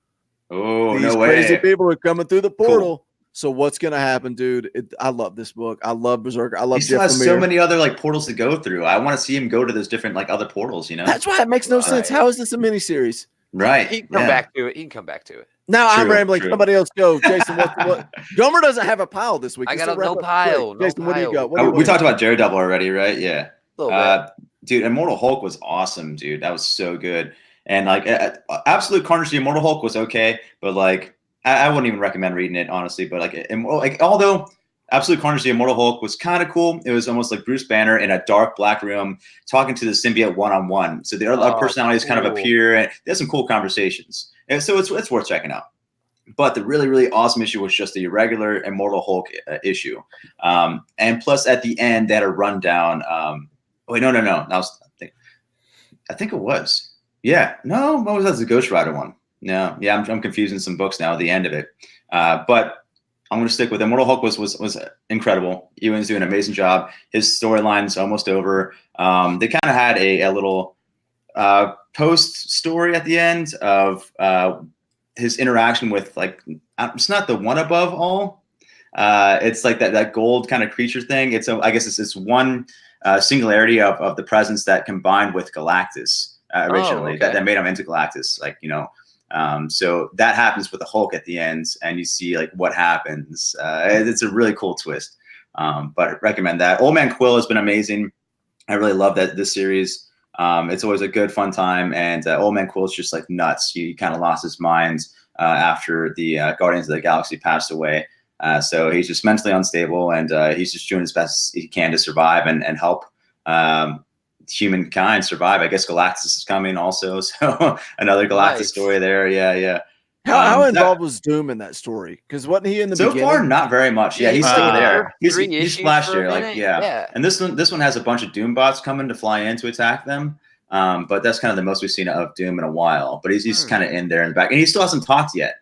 [SPEAKER 3] Oh,
[SPEAKER 1] These
[SPEAKER 3] no way.
[SPEAKER 1] crazy people are coming through the portal.
[SPEAKER 3] Cool.
[SPEAKER 1] So what's going to happen, dude? I love this book. I love Berserker. I love
[SPEAKER 3] He still
[SPEAKER 1] Jeff
[SPEAKER 3] has
[SPEAKER 1] Lemire.
[SPEAKER 3] so many other like portals to go through. I want to see him go to those different like other portals, you know?
[SPEAKER 1] That's why it makes no sense. How is this a miniseries?
[SPEAKER 3] Right.
[SPEAKER 2] He can come back to it. He can come back to it.
[SPEAKER 1] Now I'm
[SPEAKER 3] True,
[SPEAKER 1] rambling.
[SPEAKER 3] true.
[SPEAKER 1] Somebody else go. Jason, what? Gomer doesn't have a pile this week.
[SPEAKER 2] I
[SPEAKER 1] Just
[SPEAKER 2] got
[SPEAKER 1] to wrap
[SPEAKER 2] no
[SPEAKER 1] up
[SPEAKER 2] pile.
[SPEAKER 1] quick. Jason,
[SPEAKER 2] No
[SPEAKER 1] what do you
[SPEAKER 2] pile.
[SPEAKER 1] got?
[SPEAKER 3] We talked about Daredevil already, right? Yeah.
[SPEAKER 2] A little bit.
[SPEAKER 3] Dude, Immortal Hulk was awesome, dude. That was so good. And like Absolute Carnage, the Immortal Hulk was okay, but like I wouldn't even recommend reading it, honestly. But like although Absolute Carnage, the Immortal Hulk was kind of cool, it was almost like Bruce Banner in a dark black room talking to the symbiote one-on-one. So the other personalities kind of appear, and they have some cool conversations. And so it's worth checking out. But the really, really awesome issue was just the regular Immortal Hulk issue. And plus at the end, they had a rundown. Wait, no. I think it was. Yeah. No, what was that? The Ghost Rider one. No. Yeah, I'm confusing some books now at the end of it. But I'm going to stick with Immortal Hulk was incredible. Ewan's doing an amazing job. His storyline's almost over. They kind of had a little post story at the end of his interaction with like, it's not the one above all. It's like that gold kind of creature thing. I guess it's this one singularity of the presence that combined with Galactus originally that made him into Galactus. Like, you know, so that happens with the Hulk at the end, and you see like what happens. It's a really cool twist. But I recommend that. Old Man Quill has been amazing. I really love this series. It's always a good, fun time. And Old Man Quill is just like nuts. He kind of lost his mind after the Guardians of the Galaxy passed away. So he's just mentally unstable, and he's just doing his best he can to survive and help humankind survive. I guess Galactus is coming also. So another Galactus story there. Yeah.
[SPEAKER 1] How involved was Doom in that story? Because wasn't he in the beginning?
[SPEAKER 3] So far, not very much. Yeah, he's still there. He's splashed here. Like,
[SPEAKER 2] yeah.
[SPEAKER 3] And this one has a bunch of Doom bots coming to fly in to attack them. But that's kind of the most we've seen of Doom in a while. But he's kind of in there in the back, and he still hasn't talked yet.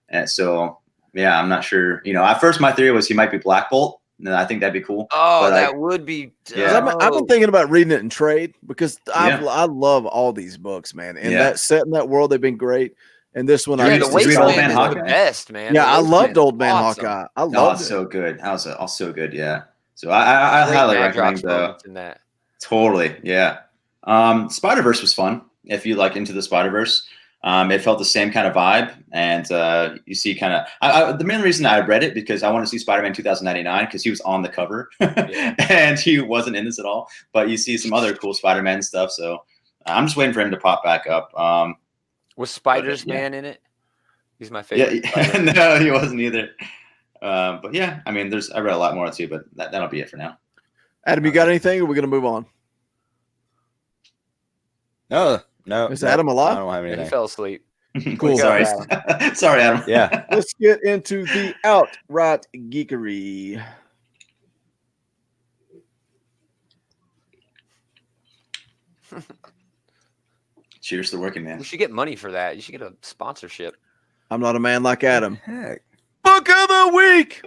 [SPEAKER 3] And so yeah, I'm not sure. You know, at first my theory was he might be Black Bolt. And I think that'd be cool.
[SPEAKER 2] Oh,
[SPEAKER 3] but
[SPEAKER 2] that would be.
[SPEAKER 3] Yeah.
[SPEAKER 1] I've been thinking about reading it in trade because I love all these books, man. And that set in that world, they've been great. And this one,
[SPEAKER 2] the Wasteland is the best, man.
[SPEAKER 1] Yeah, I loved Old Man Hawkeye. I loved it.
[SPEAKER 3] So good. That was so good. Yeah. So I highly recommend
[SPEAKER 2] that.
[SPEAKER 3] Totally. Yeah. Spider-Verse was fun. If you like Into the Spider-Verse, it felt the same kind of vibe. And you see kind of the main reason I read it because I want to see Spider-Man 2099 because he was on the cover and he wasn't in this at all. But you see some other cool Spider-Man stuff. So I'm just waiting for him to pop back up.
[SPEAKER 2] Was Spider-Man in it? He's my favorite.
[SPEAKER 3] Yeah. No, he wasn't either. But yeah, I mean, I read a lot more too, but that'll be it for now.
[SPEAKER 1] Adam, you got anything, or are we going to move on?
[SPEAKER 5] No.
[SPEAKER 1] Is Adam alive?
[SPEAKER 5] I don't have anything.
[SPEAKER 2] He fell asleep.
[SPEAKER 1] Cool.
[SPEAKER 3] Sorry, sorry, Adam.
[SPEAKER 5] Yeah.
[SPEAKER 1] Let's get into the outright geekery.
[SPEAKER 3] Cheers to working, man.
[SPEAKER 2] We should get money for that. You should get a sponsorship.
[SPEAKER 1] I'm not a man like Adam.
[SPEAKER 5] Heck.
[SPEAKER 1] Book of the week.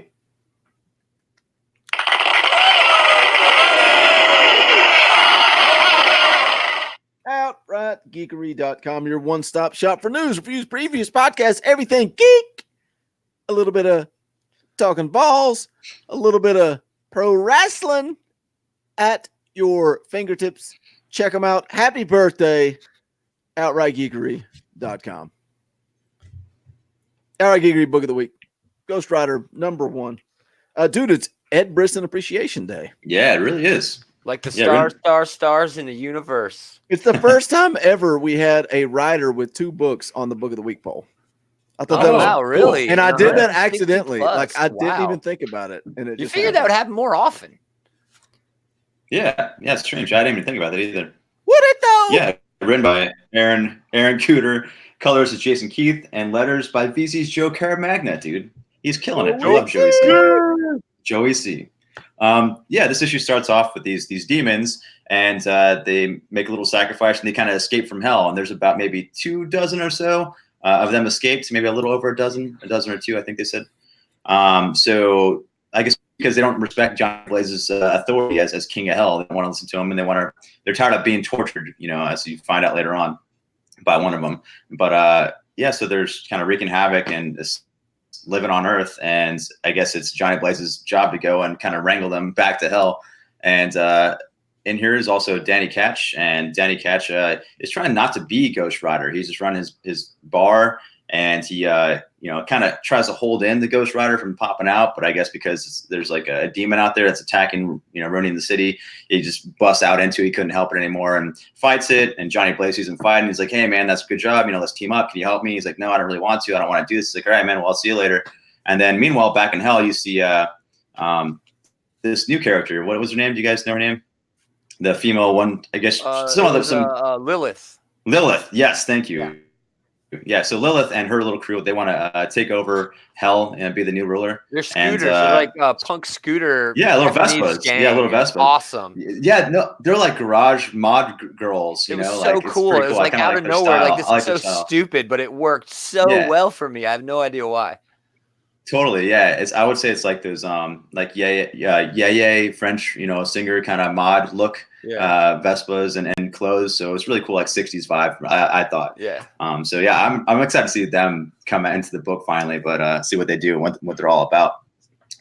[SPEAKER 1] OutrightGeekery.com, your one-stop shop for news, reviews, previews, podcasts, everything geek. A little bit of talking balls, a little bit of pro wrestling at your fingertips. Check them out. Happy birthday, OutrightGeekery.com. Outright Geekery Book of the Week. Ghost Rider #1. Dude, it's Ed Brisson Appreciation Day.
[SPEAKER 3] Yeah, it really is.
[SPEAKER 2] Like the stars in the universe.
[SPEAKER 1] It's the first time ever we had a writer with 2 books on the Book of the Week poll. I thought that was
[SPEAKER 2] wow,
[SPEAKER 1] cool.
[SPEAKER 2] really?
[SPEAKER 1] And I did that accidentally. Like I didn't
[SPEAKER 2] Wow.
[SPEAKER 1] even think about it. And it
[SPEAKER 2] You
[SPEAKER 1] just
[SPEAKER 2] figured that would
[SPEAKER 1] happened.
[SPEAKER 2] happen more often.
[SPEAKER 3] Yeah, it's strange. I didn't even think about that either.
[SPEAKER 1] Would it though?
[SPEAKER 3] Yeah, written by Aaron Cooter, colors is Jason Keith, and letters by VC's Joe Caramagna, dude. He's killing it. I love Joey C. Joey C. Yeah, this issue starts off with these demons, and they make a little sacrifice, and they kind of escape from hell. And there's about maybe 24 or so of them escaped, maybe a little over a dozen or two, I think they said. So I guess because they don't respect Johnny Blaze's authority as king of hell, they want to listen to him, and they're tired of being tortured, as you find out later on by one of them. But yeah, so there's kind of wreaking havoc and living on Earth, and I guess it's Johnny Blaze's job to go and kind of wrangle them back to hell. And in here is also Danny Ketch, and Danny Ketch is trying not to be Ghost Rider. He's just running his bar, and he kind of tries to hold in the Ghost Rider from popping out. But I guess because there's like a demon out there that's attacking, ruining the city, he just busts out into it. He couldn't help it anymore and fights it. And Johnny Blaze sees him fighting. He's like, "Hey man, that's a good job. Let's team up. Can you help me?" He's like, "No, I don't really want to. I don't want to do this." He's like, "All right, man. Well, I'll see you later." And then meanwhile, back in hell, you see this new character. What was her name? Do you guys know her name? The female one, I guess.
[SPEAKER 2] Lilith.
[SPEAKER 3] Lilith. Yes, thank you. Yeah, so Lilith and her little crew, they want to take over hell and be the new ruler.
[SPEAKER 2] They're scooters. They're like punk scooter.
[SPEAKER 3] Yeah, little Vespas. Yeah, little Vespas.
[SPEAKER 2] Awesome.
[SPEAKER 3] Yeah, no, they're like garage mod girls.
[SPEAKER 2] It was so cool. It was like out of nowhere. Like, this is so stupid, but it worked so well for me. I have no idea why.
[SPEAKER 3] Totally, yeah. I would say it's like those like yeah French singer kind of mod look Vespas and clothes. So it's really cool, like 60s vibe. I thought. Yeah. So yeah, I'm excited to see them come into the book finally, but see what they do and what they're all about.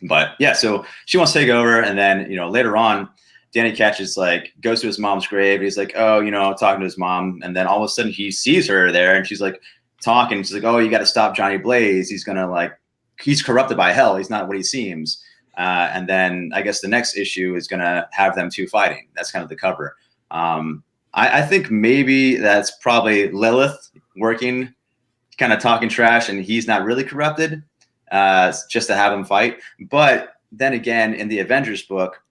[SPEAKER 3] But yeah, so she wants to take over, and then later on, Danny Ketch is like goes to his mom's grave. He's like, talking to his mom, and then all of a sudden he sees her there, and she's like talking. She's like, "Oh, you got to stop Johnny Blaze. He's corrupted by hell. He's not what he seems." And then I guess the next issue is going to have them two fighting. That's kind of the cover. I think maybe that's probably Lilith working, kind of talking trash, and he's not really corrupted, just to have him fight. But then again, in the Avengers book,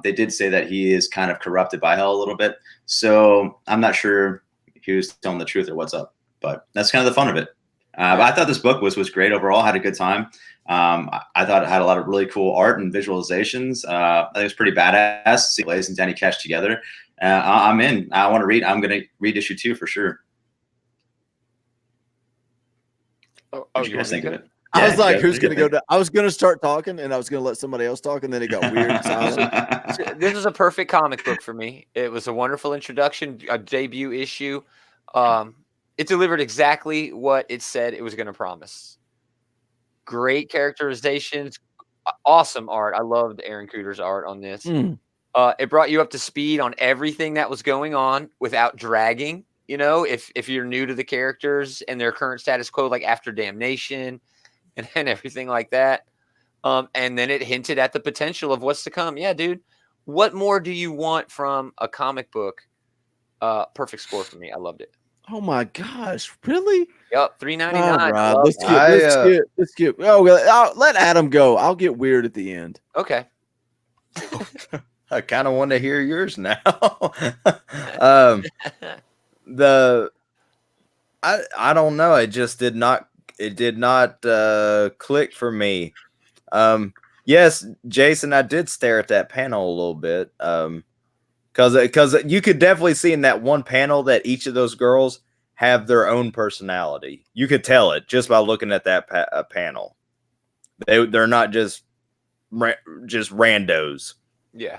[SPEAKER 3] they did say that he is kind of corrupted by hell a little bit. So I'm not sure who's telling the truth or what's up. But that's kind of the fun of it. But I thought this book was great overall. Had a good time. I thought it had a lot of really cool art and visualizations. I think it was pretty badass to see Blaze and Danny Ketch together. I'm in. I want to read. I'm going to read issue 2 for sure. What you guys think of it?
[SPEAKER 1] I was like, who's going to go? I was going to start talking, and I was going to let somebody else talk, and then it got weird and silent.
[SPEAKER 2] This is a perfect comic book for me. It was a wonderful introduction, a debut issue. It delivered exactly what it said it was going to promise. Great characterizations, awesome art. I loved Aaron Cooder's art on this. It brought you up to speed on everything that was going on without dragging. If you're new to the characters and their current status quo, like after Damnation and everything like that. And then it hinted at the potential of what's to come. Yeah, dude. What more do you want from a comic book? Perfect score for me. I loved it.
[SPEAKER 1] Oh my gosh! Really?
[SPEAKER 2] Yep, $3.99.
[SPEAKER 1] Right, let's get. Oh, let Adam go. I'll get weird at the end.
[SPEAKER 2] Okay.
[SPEAKER 5] I kind of want to hear yours now. I don't know. It just did not. It did not click for me. Yes, Jason, I did stare at that panel a little bit. Because you could definitely see in that one panel that each of those girls have their own personality. You could tell it just by looking at that panel. They're not just randos.
[SPEAKER 2] Yeah.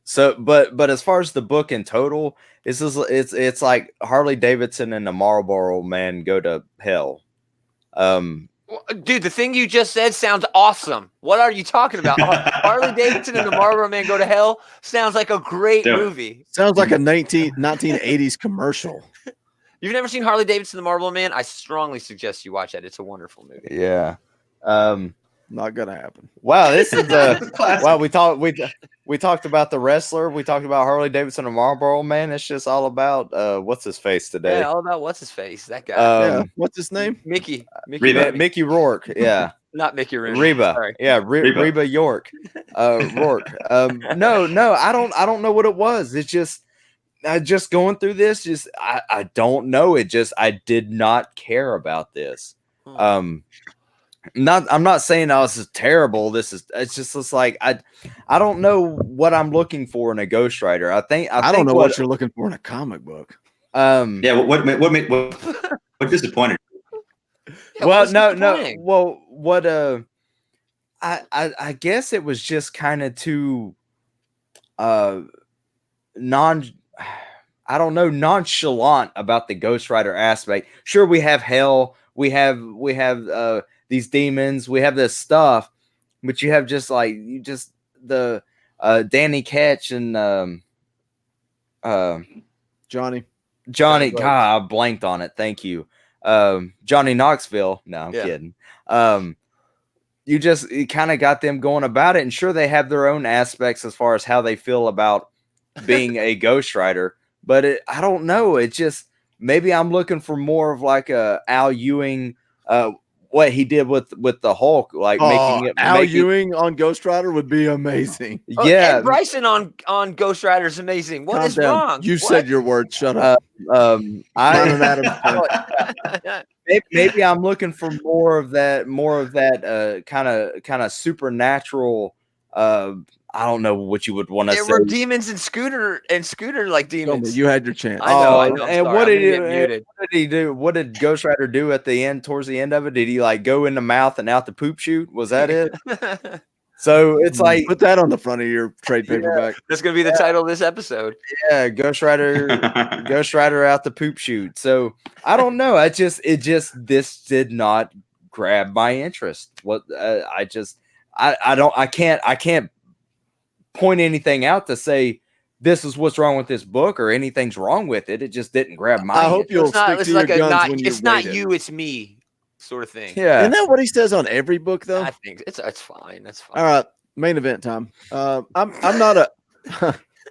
[SPEAKER 5] So, but as far as the book in total, it's like Harley Davidson and the Marlboro Man go to hell.
[SPEAKER 2] Dude, the thing you just said sounds awesome. What are you talking about? Harley Davidson and the Marlboro Man Go to Hell sounds like a great movie.
[SPEAKER 1] Sounds like a 1980s commercial.
[SPEAKER 2] You've never seen Harley Davidson and the Marlboro Man? I strongly suggest you watch that. It's a wonderful movie.
[SPEAKER 5] Yeah.
[SPEAKER 1] Not gonna happen.
[SPEAKER 5] Wow, this is wow. We talked about the wrestler. We talked about Harley Davidson and Marlboro Man. It's just all about what's his face today.
[SPEAKER 2] Yeah, all about what's his face. That guy.
[SPEAKER 1] What's his name?
[SPEAKER 2] Mickey
[SPEAKER 5] Rourke. Yeah.
[SPEAKER 2] Not Mickey Rooney.
[SPEAKER 5] Reba.
[SPEAKER 2] Sorry.
[SPEAKER 5] Yeah, Reba York. Rourke. No, I don't know what it was. It's just going through this. I don't know. I did not care about this. I'm not saying this is terrible. It's just like I don't know what I'm looking for in a Ghost Rider. I don't know
[SPEAKER 1] what you're looking for in a comic book.
[SPEAKER 3] Yeah, what disappointed?
[SPEAKER 5] Yeah, well, no. I guess it was just kind of too nonchalant about the Ghost Rider aspect. Sure, we have hell, we have these demons, we have this stuff, but you have just the Danny Ketch and
[SPEAKER 1] Johnny.
[SPEAKER 5] God, I blanked on it. Thank you. Johnny Knoxville. No, I'm kidding. You kind of got them going about it, and sure, they have their own aspects as far as how they feel about being a Ghost Rider, but I don't know. It just, maybe I'm looking for more of like a Al Ewing, what he did with the Hulk, like
[SPEAKER 1] Ewing on Ghost Rider would be amazing.
[SPEAKER 2] Yeah, Ed Bryson on Ghost Rider is amazing. What is wrong?
[SPEAKER 1] You said your word. Shut up.
[SPEAKER 5] Maybe I'm looking for more of that kind of supernatural. I don't know what you would want to say.
[SPEAKER 2] There were demons and Scooter like demons.
[SPEAKER 1] You had your chance.
[SPEAKER 2] I know.
[SPEAKER 5] And what did he do? What did Ghost Rider do at the end? Towards the end of it, did he like go in the mouth and out the poop chute? Was that it? So it's like,
[SPEAKER 1] put that on the front of your trade paperback.
[SPEAKER 2] That's gonna be the title of this episode.
[SPEAKER 5] Yeah, Ghost Rider out the poop chute. So I don't know. This did not grab my interest. I can't point anything out to say this is what's wrong with this book or anything's wrong with it. It just didn't grab my.
[SPEAKER 1] I hope you'll stick to your guns when you
[SPEAKER 2] It's not you, it's me sort of thing.
[SPEAKER 5] Yeah,
[SPEAKER 1] isn't that what he says on every book though?
[SPEAKER 2] I think it's fine. That's fine.
[SPEAKER 1] All right, main event time. I'm not a.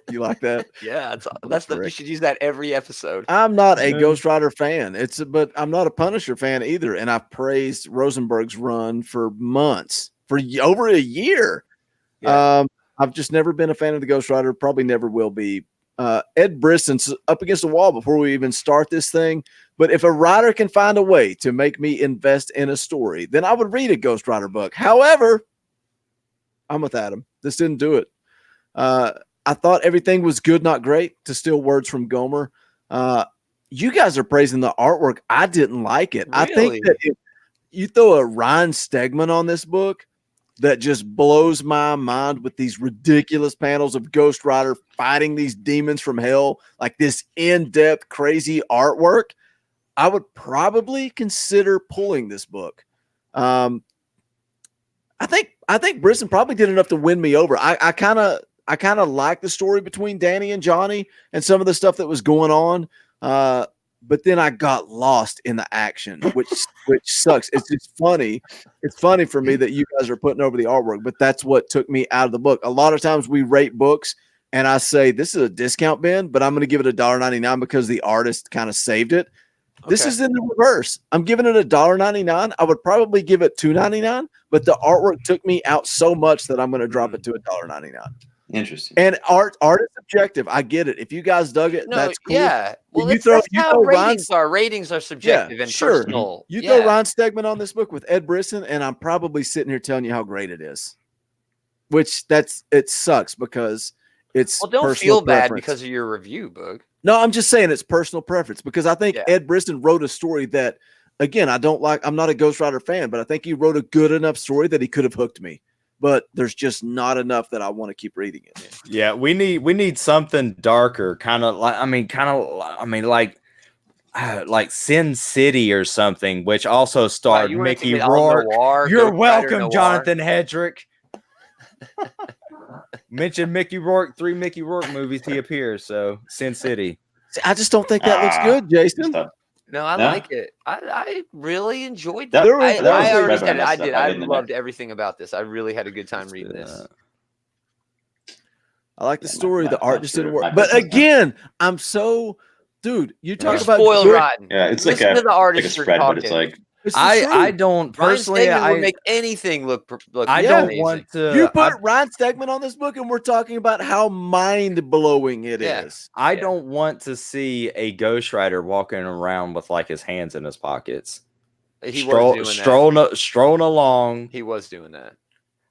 [SPEAKER 1] You like that?
[SPEAKER 2] Yeah, you should use that every episode.
[SPEAKER 1] I'm not a Ghost Rider fan. But I'm not a Punisher fan either. And I've praised Rosenberg's run for months, for over a year. Yeah. I've just never been a fan of the Ghost Rider. Probably never will be. Ed Brisson's up against the wall before we even start this thing. But if a writer can find a way to make me invest in a story, then I would read a Ghost Rider book. However, I'm with Adam. This didn't do it. I thought everything was good, not great, to steal words from Gaumer. You guys are praising the artwork. I didn't like it. Really? I think that if you throw a Ryan Stegman on this book, that just blows my mind with these ridiculous panels of Ghost Rider fighting these demons from hell, like this in-depth, crazy artwork, I would probably consider pulling this book. I think Brisson probably did enough to win me over. I kind of like the story between Danny and Johnny and some of the stuff that was going on. But then I got lost in the action, which sucks. It's just funny. It's funny for me that you guys are putting over the artwork, but that's what took me out of the book. A lot of times we rate books and I say, this is a discount bin, but I'm going to give it $1.99 because the artist kind of saved it. Okay. This is in the reverse. I'm giving it $1.99. I would probably give it $2.99, but the artwork took me out so much that I'm going to drop it to $1.99.
[SPEAKER 3] Interesting.
[SPEAKER 1] And art is subjective. I get it. If you guys dug it, that's cool.
[SPEAKER 2] Yeah. Well,
[SPEAKER 1] you throw
[SPEAKER 2] ratings are subjective and personal.
[SPEAKER 1] You throw Ron Stegman on this book with Ed Brisson, and I'm probably sitting here telling you how great it is. Which it sucks because it's
[SPEAKER 2] don't feel bad because of your review, Boog.
[SPEAKER 1] No, I'm just saying it's personal preference because I think Ed Brisson wrote a story that, again, I'm not a Ghost Rider fan, but I think he wrote a good enough story that he could have hooked me. But there's just not enough that I want to keep reading it.
[SPEAKER 5] Yeah, we need something darker, like Sin City or something, which also starred Mickey Rourke. You're welcome, Jonathan Hedrick. Mention Mickey Rourke, 3 Mickey Rourke movies he appears. So Sin City.
[SPEAKER 1] I just don't think that looks good, Jason.
[SPEAKER 2] No, I like it. I really enjoyed that. I already said it. I did. I loved everything about this. I really had a good time reading this.
[SPEAKER 1] I like the story. The art just didn't work. But again, I'm so, dude. You talk about
[SPEAKER 2] spoiled rotten.
[SPEAKER 3] Yeah, it's
[SPEAKER 2] Listen
[SPEAKER 3] like
[SPEAKER 2] to the artist
[SPEAKER 3] spread, but it's like.
[SPEAKER 5] I don't personally.
[SPEAKER 2] Ryan Stegman would make anything look.
[SPEAKER 5] I don't want to.
[SPEAKER 1] You put Ryan Stegman on this book, and we're talking about how mind blowing it is.
[SPEAKER 5] I don't want to see a Ghost Rider walking around with like his hands in his pockets.
[SPEAKER 2] He was doing that.
[SPEAKER 5] Strolling along.
[SPEAKER 2] He was doing that.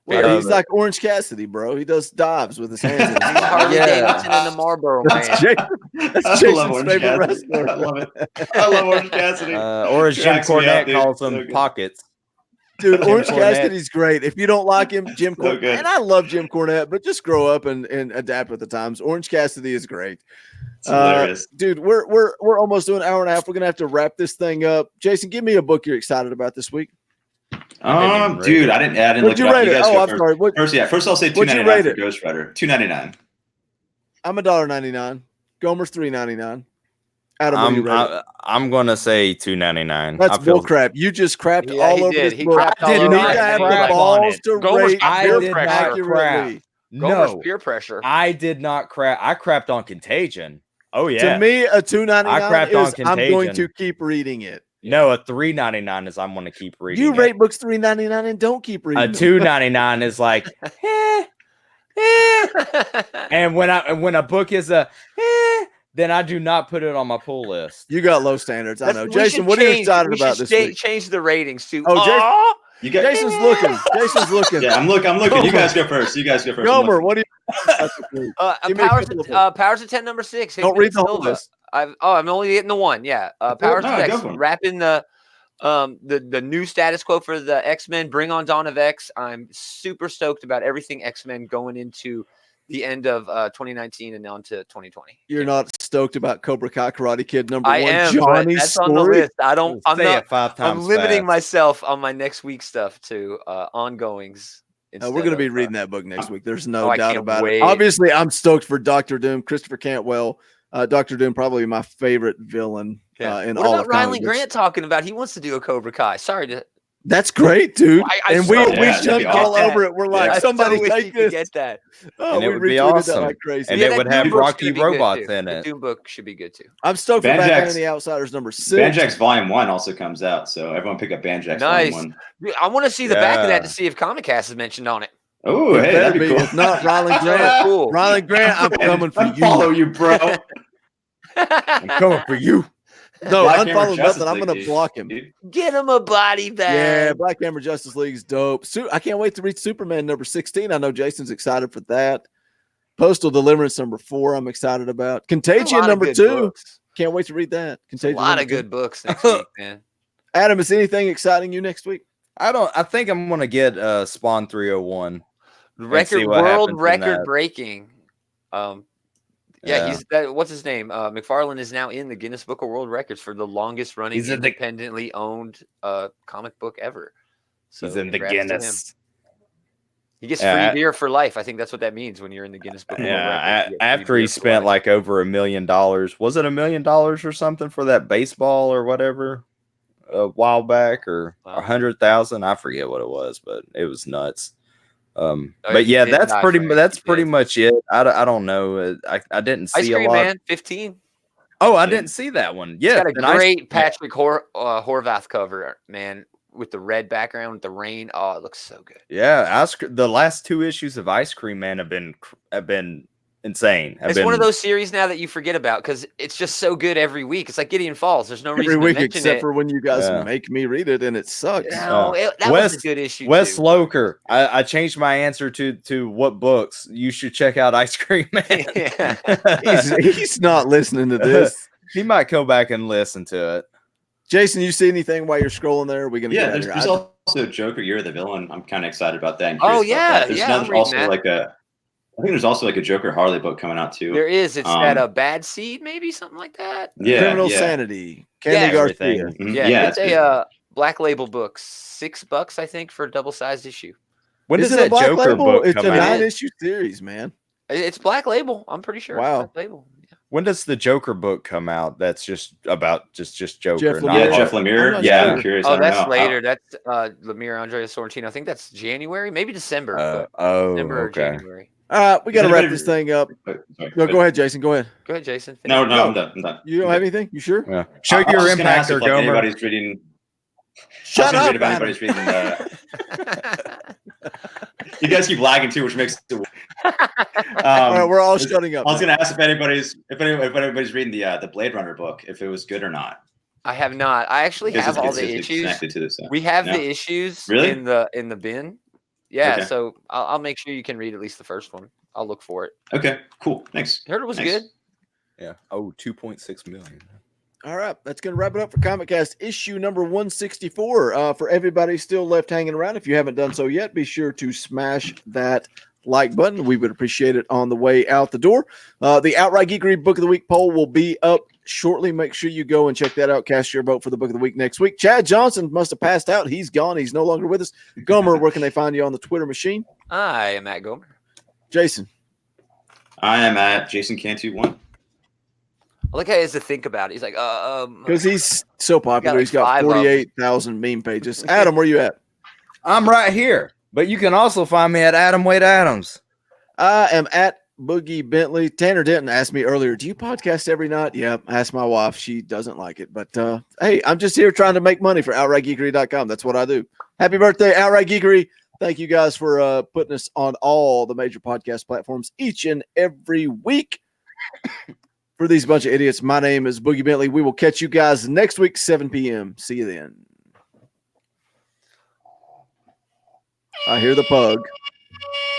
[SPEAKER 1] Well, he's like Orange Cassidy, bro. He does dives with his hands.
[SPEAKER 2] He's Harley Davidson and the Marlboro Man.
[SPEAKER 1] That's Jason's favorite wrestler.
[SPEAKER 3] I love it. I love Orange Cassidy.
[SPEAKER 5] Or as Jim Cornette calls them, pockets.
[SPEAKER 1] Dude, Orange
[SPEAKER 5] Cornette.
[SPEAKER 1] Cassidy's great. If you don't like him, Jim
[SPEAKER 3] So
[SPEAKER 1] Cornette.
[SPEAKER 3] good.
[SPEAKER 1] And I love Jim Cornette, but just grow up and adapt with the times. Orange Cassidy is great.
[SPEAKER 3] It's hilarious.
[SPEAKER 1] Dude, we're almost to an hour and a half. We're gonna have to wrap this thing up. Jason, give me a book you're excited about this week.
[SPEAKER 3] Dude, I didn't
[SPEAKER 1] What'd
[SPEAKER 3] look
[SPEAKER 1] you
[SPEAKER 3] it up.
[SPEAKER 1] rate it?
[SPEAKER 3] guys
[SPEAKER 1] Oh,
[SPEAKER 3] go
[SPEAKER 1] I'm
[SPEAKER 3] first.
[SPEAKER 1] sorry.
[SPEAKER 3] First I'll say
[SPEAKER 1] What'd you
[SPEAKER 3] $2.99
[SPEAKER 1] rate
[SPEAKER 3] for
[SPEAKER 1] it?
[SPEAKER 3] Ghost Rider. $2.99.
[SPEAKER 1] I'm $1.99. Gomer's $3.99. Adam, what do you rate it?
[SPEAKER 5] I'm gonna say $2.99.
[SPEAKER 1] That's bullcrap. You just crapped
[SPEAKER 2] Yeah,
[SPEAKER 1] all
[SPEAKER 2] he
[SPEAKER 1] over
[SPEAKER 2] did.
[SPEAKER 1] this
[SPEAKER 2] He
[SPEAKER 1] book.
[SPEAKER 2] crapped all
[SPEAKER 1] You
[SPEAKER 2] over
[SPEAKER 1] need
[SPEAKER 2] it.
[SPEAKER 1] to have
[SPEAKER 5] Crap
[SPEAKER 1] the
[SPEAKER 5] on
[SPEAKER 1] balls
[SPEAKER 5] it.
[SPEAKER 1] to
[SPEAKER 2] Gomer's
[SPEAKER 1] rate
[SPEAKER 2] got
[SPEAKER 5] peer
[SPEAKER 2] peer
[SPEAKER 5] pressure.
[SPEAKER 1] accurately.
[SPEAKER 2] Gomer's
[SPEAKER 5] No,
[SPEAKER 2] peer pressure.
[SPEAKER 5] I did not crap. I crapped on Contagion. Oh
[SPEAKER 1] To
[SPEAKER 5] yeah.
[SPEAKER 1] me, a
[SPEAKER 5] I
[SPEAKER 1] $2.99
[SPEAKER 5] crapped on
[SPEAKER 1] is I'm going
[SPEAKER 5] Contagion.
[SPEAKER 1] to keep reading it.
[SPEAKER 5] No, a $3.99 is I'm gonna keep reading.
[SPEAKER 1] You
[SPEAKER 5] it.
[SPEAKER 1] rate books $3.99 and don't keep
[SPEAKER 5] A
[SPEAKER 1] reading them.
[SPEAKER 5] $2.99 is like, and when a book is then I do not put it on my pull list.
[SPEAKER 1] You got low standards. I know.
[SPEAKER 2] We
[SPEAKER 1] Jason,
[SPEAKER 2] should
[SPEAKER 1] what are you
[SPEAKER 2] change-
[SPEAKER 1] excited
[SPEAKER 2] we
[SPEAKER 1] about
[SPEAKER 2] should
[SPEAKER 1] this week?
[SPEAKER 2] Change the ratings to.
[SPEAKER 1] Oh, Jason-
[SPEAKER 2] Aw!
[SPEAKER 3] You guys,
[SPEAKER 1] Jason's looking. Jason's looking.
[SPEAKER 3] yeah, I'm looking.
[SPEAKER 1] Gomer.
[SPEAKER 3] You guys go first.
[SPEAKER 1] Gomer, what do you Give me a
[SPEAKER 2] Powers
[SPEAKER 1] couple of
[SPEAKER 2] Powers of 10 number 6.
[SPEAKER 1] Don't read the whole
[SPEAKER 2] Silva.
[SPEAKER 1] list.
[SPEAKER 2] I'm only getting the one. Yeah. Powers
[SPEAKER 3] No,
[SPEAKER 2] of
[SPEAKER 3] go
[SPEAKER 2] X.
[SPEAKER 3] for 'em.
[SPEAKER 2] Wrapping the new status quo for the X-Men. Bring on Dawn of X. I'm super stoked about everything X-Men going into the end of 2019 and on to 2020.
[SPEAKER 1] You're not stoked about Cobra Kai Karate Kid number
[SPEAKER 2] I
[SPEAKER 1] one.
[SPEAKER 2] am, but
[SPEAKER 1] Johnny's
[SPEAKER 2] that's
[SPEAKER 1] story.
[SPEAKER 2] on the list. I'm
[SPEAKER 5] Say
[SPEAKER 2] not.
[SPEAKER 5] it 5 times.
[SPEAKER 2] I'm limiting
[SPEAKER 5] fast.
[SPEAKER 2] myself on my next week stuff to ongoings.
[SPEAKER 1] We're going to be reading that book next week. There's no
[SPEAKER 2] I
[SPEAKER 1] doubt
[SPEAKER 2] can't
[SPEAKER 1] about
[SPEAKER 2] wait.
[SPEAKER 1] it. Obviously, I'm stoked for Doctor Doom. Christopher Cantwell. Doctor Doom, probably my favorite villain in
[SPEAKER 2] What
[SPEAKER 1] all
[SPEAKER 2] about
[SPEAKER 1] of comic
[SPEAKER 2] Riley
[SPEAKER 1] books.
[SPEAKER 2] Grant talking about he wants to do a Cobra Kai? Sorry to.
[SPEAKER 1] That's great, dude.
[SPEAKER 2] I
[SPEAKER 1] and
[SPEAKER 2] so
[SPEAKER 1] we
[SPEAKER 2] wish
[SPEAKER 3] that'd
[SPEAKER 1] jumped
[SPEAKER 3] be
[SPEAKER 1] all
[SPEAKER 3] awesome.
[SPEAKER 1] over it. We're like,
[SPEAKER 3] Yeah.
[SPEAKER 1] somebody
[SPEAKER 2] wish
[SPEAKER 1] take
[SPEAKER 2] he could
[SPEAKER 1] this.
[SPEAKER 2] get that.
[SPEAKER 1] Oh,
[SPEAKER 5] And it
[SPEAKER 1] we
[SPEAKER 5] would be
[SPEAKER 1] retweeted
[SPEAKER 5] awesome.
[SPEAKER 1] that like crazy.
[SPEAKER 5] And
[SPEAKER 2] Yeah,
[SPEAKER 5] it
[SPEAKER 2] that
[SPEAKER 5] would have
[SPEAKER 2] Doom book's
[SPEAKER 5] Rocky
[SPEAKER 2] gonna be good,
[SPEAKER 5] robots
[SPEAKER 2] too.
[SPEAKER 5] in
[SPEAKER 2] The
[SPEAKER 5] it.
[SPEAKER 2] Doom book should be good too.
[SPEAKER 1] I'm stoked for
[SPEAKER 3] Banjax-
[SPEAKER 1] Batman and the Outsiders number 6.
[SPEAKER 3] Banjax Volume 1 also comes out, so everyone pick up Banjax
[SPEAKER 2] Nice.
[SPEAKER 3] Volume 1.
[SPEAKER 2] I want to see the back of that
[SPEAKER 5] Yeah.
[SPEAKER 2] to see if ComicCast is mentioned on it.
[SPEAKER 3] Oh,
[SPEAKER 1] It
[SPEAKER 3] hey,
[SPEAKER 1] better
[SPEAKER 3] that'd be cool.
[SPEAKER 1] If not, Riley
[SPEAKER 2] So
[SPEAKER 1] Grant.
[SPEAKER 2] cool.
[SPEAKER 1] Riley Grant, I'm coming for you.
[SPEAKER 3] Follow you, bro.
[SPEAKER 5] I'm coming for you.
[SPEAKER 1] No,
[SPEAKER 3] Black Hammer
[SPEAKER 1] unfollow
[SPEAKER 3] Justice
[SPEAKER 1] nothing. I'm
[SPEAKER 3] League,
[SPEAKER 1] going to block him.
[SPEAKER 3] dude.
[SPEAKER 2] Get him a body
[SPEAKER 1] Yeah,
[SPEAKER 2] bag.
[SPEAKER 1] Black Hammer Justice League's dope. I can't wait to read Superman number 16. I know Jason's excited for that. Postal Deliverance number 4, I'm excited about. Contagion number 2. Can't wait to read that.
[SPEAKER 2] A
[SPEAKER 1] Contagion.
[SPEAKER 2] lot
[SPEAKER 1] number
[SPEAKER 2] of
[SPEAKER 1] 2.
[SPEAKER 2] good books next week, man.
[SPEAKER 1] Adam, is anything exciting you next week?
[SPEAKER 5] I think I'm gonna get Spawn 301.
[SPEAKER 2] Record
[SPEAKER 5] what
[SPEAKER 2] world
[SPEAKER 5] happens in
[SPEAKER 2] record
[SPEAKER 5] that.
[SPEAKER 2] breaking. He's what's his name? McFarlane is now in the Guinness Book of World Records for the longest running
[SPEAKER 5] He's in the-
[SPEAKER 2] independently owned comic book ever. So
[SPEAKER 5] He's in the
[SPEAKER 2] congrats to him.
[SPEAKER 5] Guinness.
[SPEAKER 2] He gets
[SPEAKER 5] Yeah,
[SPEAKER 2] free beer for life. I think that's what that means when you're in the Guinness Book of World Records.
[SPEAKER 5] Yeah,
[SPEAKER 2] You get free
[SPEAKER 5] after
[SPEAKER 2] beer
[SPEAKER 5] he
[SPEAKER 2] for
[SPEAKER 5] spent
[SPEAKER 2] life.
[SPEAKER 5] like over $1 million. Was it $1 million or something for that baseball or whatever a while back, or
[SPEAKER 2] Wow.
[SPEAKER 5] 100,000? I forget what it was, but it was nuts.
[SPEAKER 2] he
[SPEAKER 5] But yeah,
[SPEAKER 2] did
[SPEAKER 5] that's
[SPEAKER 2] die
[SPEAKER 5] pretty.
[SPEAKER 2] for it.
[SPEAKER 5] That's
[SPEAKER 2] He
[SPEAKER 5] pretty
[SPEAKER 2] did.
[SPEAKER 5] much it. I don't know. I didn't see
[SPEAKER 2] Ice
[SPEAKER 5] a
[SPEAKER 2] Cream
[SPEAKER 5] lot.
[SPEAKER 2] Man 15.
[SPEAKER 5] Oh, I didn't see that one.
[SPEAKER 2] It's
[SPEAKER 5] Yeah,
[SPEAKER 2] got a great Patrick Horvath cover, man, with the red background, with the rain. Oh, it looks so good.
[SPEAKER 5] Yeah, the last 2 issues of Ice Cream Man have been insane.
[SPEAKER 2] It's one of those series now that you forget about because it's just so good every week. It's like Gideon Falls. There's no
[SPEAKER 1] Every
[SPEAKER 2] reason
[SPEAKER 1] week
[SPEAKER 2] to mention
[SPEAKER 1] except
[SPEAKER 2] it.
[SPEAKER 1] for when you guys
[SPEAKER 5] Yeah.
[SPEAKER 1] make me read it and it sucks.
[SPEAKER 2] No, that was a good issue.
[SPEAKER 5] Wes
[SPEAKER 2] too.
[SPEAKER 5] Locher. I changed my answer to what books you should check out. Ice Cream Man.
[SPEAKER 2] Yeah.
[SPEAKER 1] He's not listening to this.
[SPEAKER 5] He might go back and listen to it.
[SPEAKER 1] Jason, you see anything while you're scrolling there? Are we gonna
[SPEAKER 3] Yeah,
[SPEAKER 1] get
[SPEAKER 3] there's also Joker, You're the Villain. I'm kind of excited about that. and
[SPEAKER 2] Oh,
[SPEAKER 3] curious about
[SPEAKER 2] yeah,
[SPEAKER 3] that. There's
[SPEAKER 2] yeah, I'm
[SPEAKER 3] another-
[SPEAKER 2] reading
[SPEAKER 3] also
[SPEAKER 2] that.
[SPEAKER 3] like I think there's also like a Joker Harley book coming out too.
[SPEAKER 2] There is. It's that
[SPEAKER 3] Um,
[SPEAKER 2] Bad Seed, maybe something like that.
[SPEAKER 3] Yeah,
[SPEAKER 1] Criminal
[SPEAKER 3] yeah.
[SPEAKER 1] Sanity.
[SPEAKER 2] Yeah,
[SPEAKER 1] Candy
[SPEAKER 5] everything.
[SPEAKER 1] Garcia.
[SPEAKER 3] Mhm.
[SPEAKER 2] Yeah, it's
[SPEAKER 3] good.
[SPEAKER 2] a black label book. $6, I think, for a double-sized issue.
[SPEAKER 5] When
[SPEAKER 1] Is
[SPEAKER 5] does
[SPEAKER 1] it a
[SPEAKER 5] that
[SPEAKER 1] black
[SPEAKER 5] Joker
[SPEAKER 1] label?
[SPEAKER 5] book
[SPEAKER 1] It's
[SPEAKER 5] come
[SPEAKER 1] a
[SPEAKER 5] out?
[SPEAKER 1] 9-issue series, man.
[SPEAKER 2] It's black label. I'm pretty sure.
[SPEAKER 1] Wow.
[SPEAKER 2] It's black label. Yeah.
[SPEAKER 5] When does the Joker book come out? That's just about just Joker.
[SPEAKER 1] Jeff
[SPEAKER 5] not
[SPEAKER 3] Yeah,
[SPEAKER 1] Lemire.
[SPEAKER 3] Jeff
[SPEAKER 1] I'm
[SPEAKER 3] Lemire.
[SPEAKER 1] not
[SPEAKER 3] Yeah,
[SPEAKER 1] sure.
[SPEAKER 3] I'm curious.
[SPEAKER 2] Oh,
[SPEAKER 3] I don't
[SPEAKER 2] that's
[SPEAKER 3] know.
[SPEAKER 2] later. That's Lemire Andrea Sorrentino. I think that's January, maybe December. December or
[SPEAKER 5] okay.
[SPEAKER 2] January.
[SPEAKER 1] All right, we got to
[SPEAKER 3] Does
[SPEAKER 1] wrap
[SPEAKER 3] anybody-
[SPEAKER 1] this thing up.
[SPEAKER 3] Sorry,
[SPEAKER 1] No, go ahead, Jason. Go ahead.
[SPEAKER 2] Go ahead, Jason.
[SPEAKER 3] No,
[SPEAKER 2] Finish.
[SPEAKER 3] I'm done.
[SPEAKER 1] You don't have anything? You sure?
[SPEAKER 5] Yeah. Show
[SPEAKER 3] I was
[SPEAKER 5] your
[SPEAKER 3] just gonna ask
[SPEAKER 5] impact,
[SPEAKER 3] if, like,
[SPEAKER 5] Gomer.
[SPEAKER 3] anybody's reading.
[SPEAKER 1] Shut up,
[SPEAKER 3] If
[SPEAKER 1] Adam.
[SPEAKER 3] anybody's reading. You guys keep lagging too, which makes it.
[SPEAKER 1] All right, we're all shutting up.
[SPEAKER 3] I was
[SPEAKER 1] now.
[SPEAKER 3] gonna ask if anybody's reading the Blade Runner book, if it was good or not.
[SPEAKER 2] I have not. I actually
[SPEAKER 3] Because
[SPEAKER 2] have all
[SPEAKER 3] it's
[SPEAKER 2] the issues.
[SPEAKER 3] connected to this.
[SPEAKER 2] We have
[SPEAKER 3] Yeah.
[SPEAKER 2] the issues
[SPEAKER 3] Really?
[SPEAKER 2] in the bin. Yeah,
[SPEAKER 3] Okay.
[SPEAKER 2] so I'll make sure you can read at least the first one. I'll look for it.
[SPEAKER 3] Okay, cool. Thanks.
[SPEAKER 2] Heard it was
[SPEAKER 3] Thanks.
[SPEAKER 2] good.
[SPEAKER 5] Yeah. Oh, 2.6 million.
[SPEAKER 1] All right, that's going to wrap it up for ComicCast issue number 164. For everybody still left hanging around, if you haven't done so yet, be sure to smash that like button. We would appreciate it on the way out the door. The Outright Geekery Book of the Week poll will be up shortly. Make sure you go and check that out. Cast your vote for the Book of the Week next week. Chad Johnson must have passed out. He's gone. He's no longer with us. Gaumer, where can they find you on the Twitter machine?
[SPEAKER 2] I am at Gaumer.
[SPEAKER 1] Jason.
[SPEAKER 3] I am at Jason Cantu 1.
[SPEAKER 2] I like how he has to think about it. He's like,
[SPEAKER 1] because he's so popular. He's got 48,000 meme pages. Adam, where you at?
[SPEAKER 5] I'm right here, but you can also find me at Adam Wade Adams.
[SPEAKER 1] I am at Boogie Bentley. Tanner Denton asked me earlier, do you podcast every night? Yeah, ask my wife. She doesn't like it. But hey, I'm just here trying to make money for OutrightGeekery.com. That's what I do. Happy birthday, Outright Geekery. Thank you guys for putting us on all the major podcast platforms each and every week. For these bunch of idiots, my name is Boogie Bentley. We will catch you guys next week, 7 p.m. See you then. I hear the pug.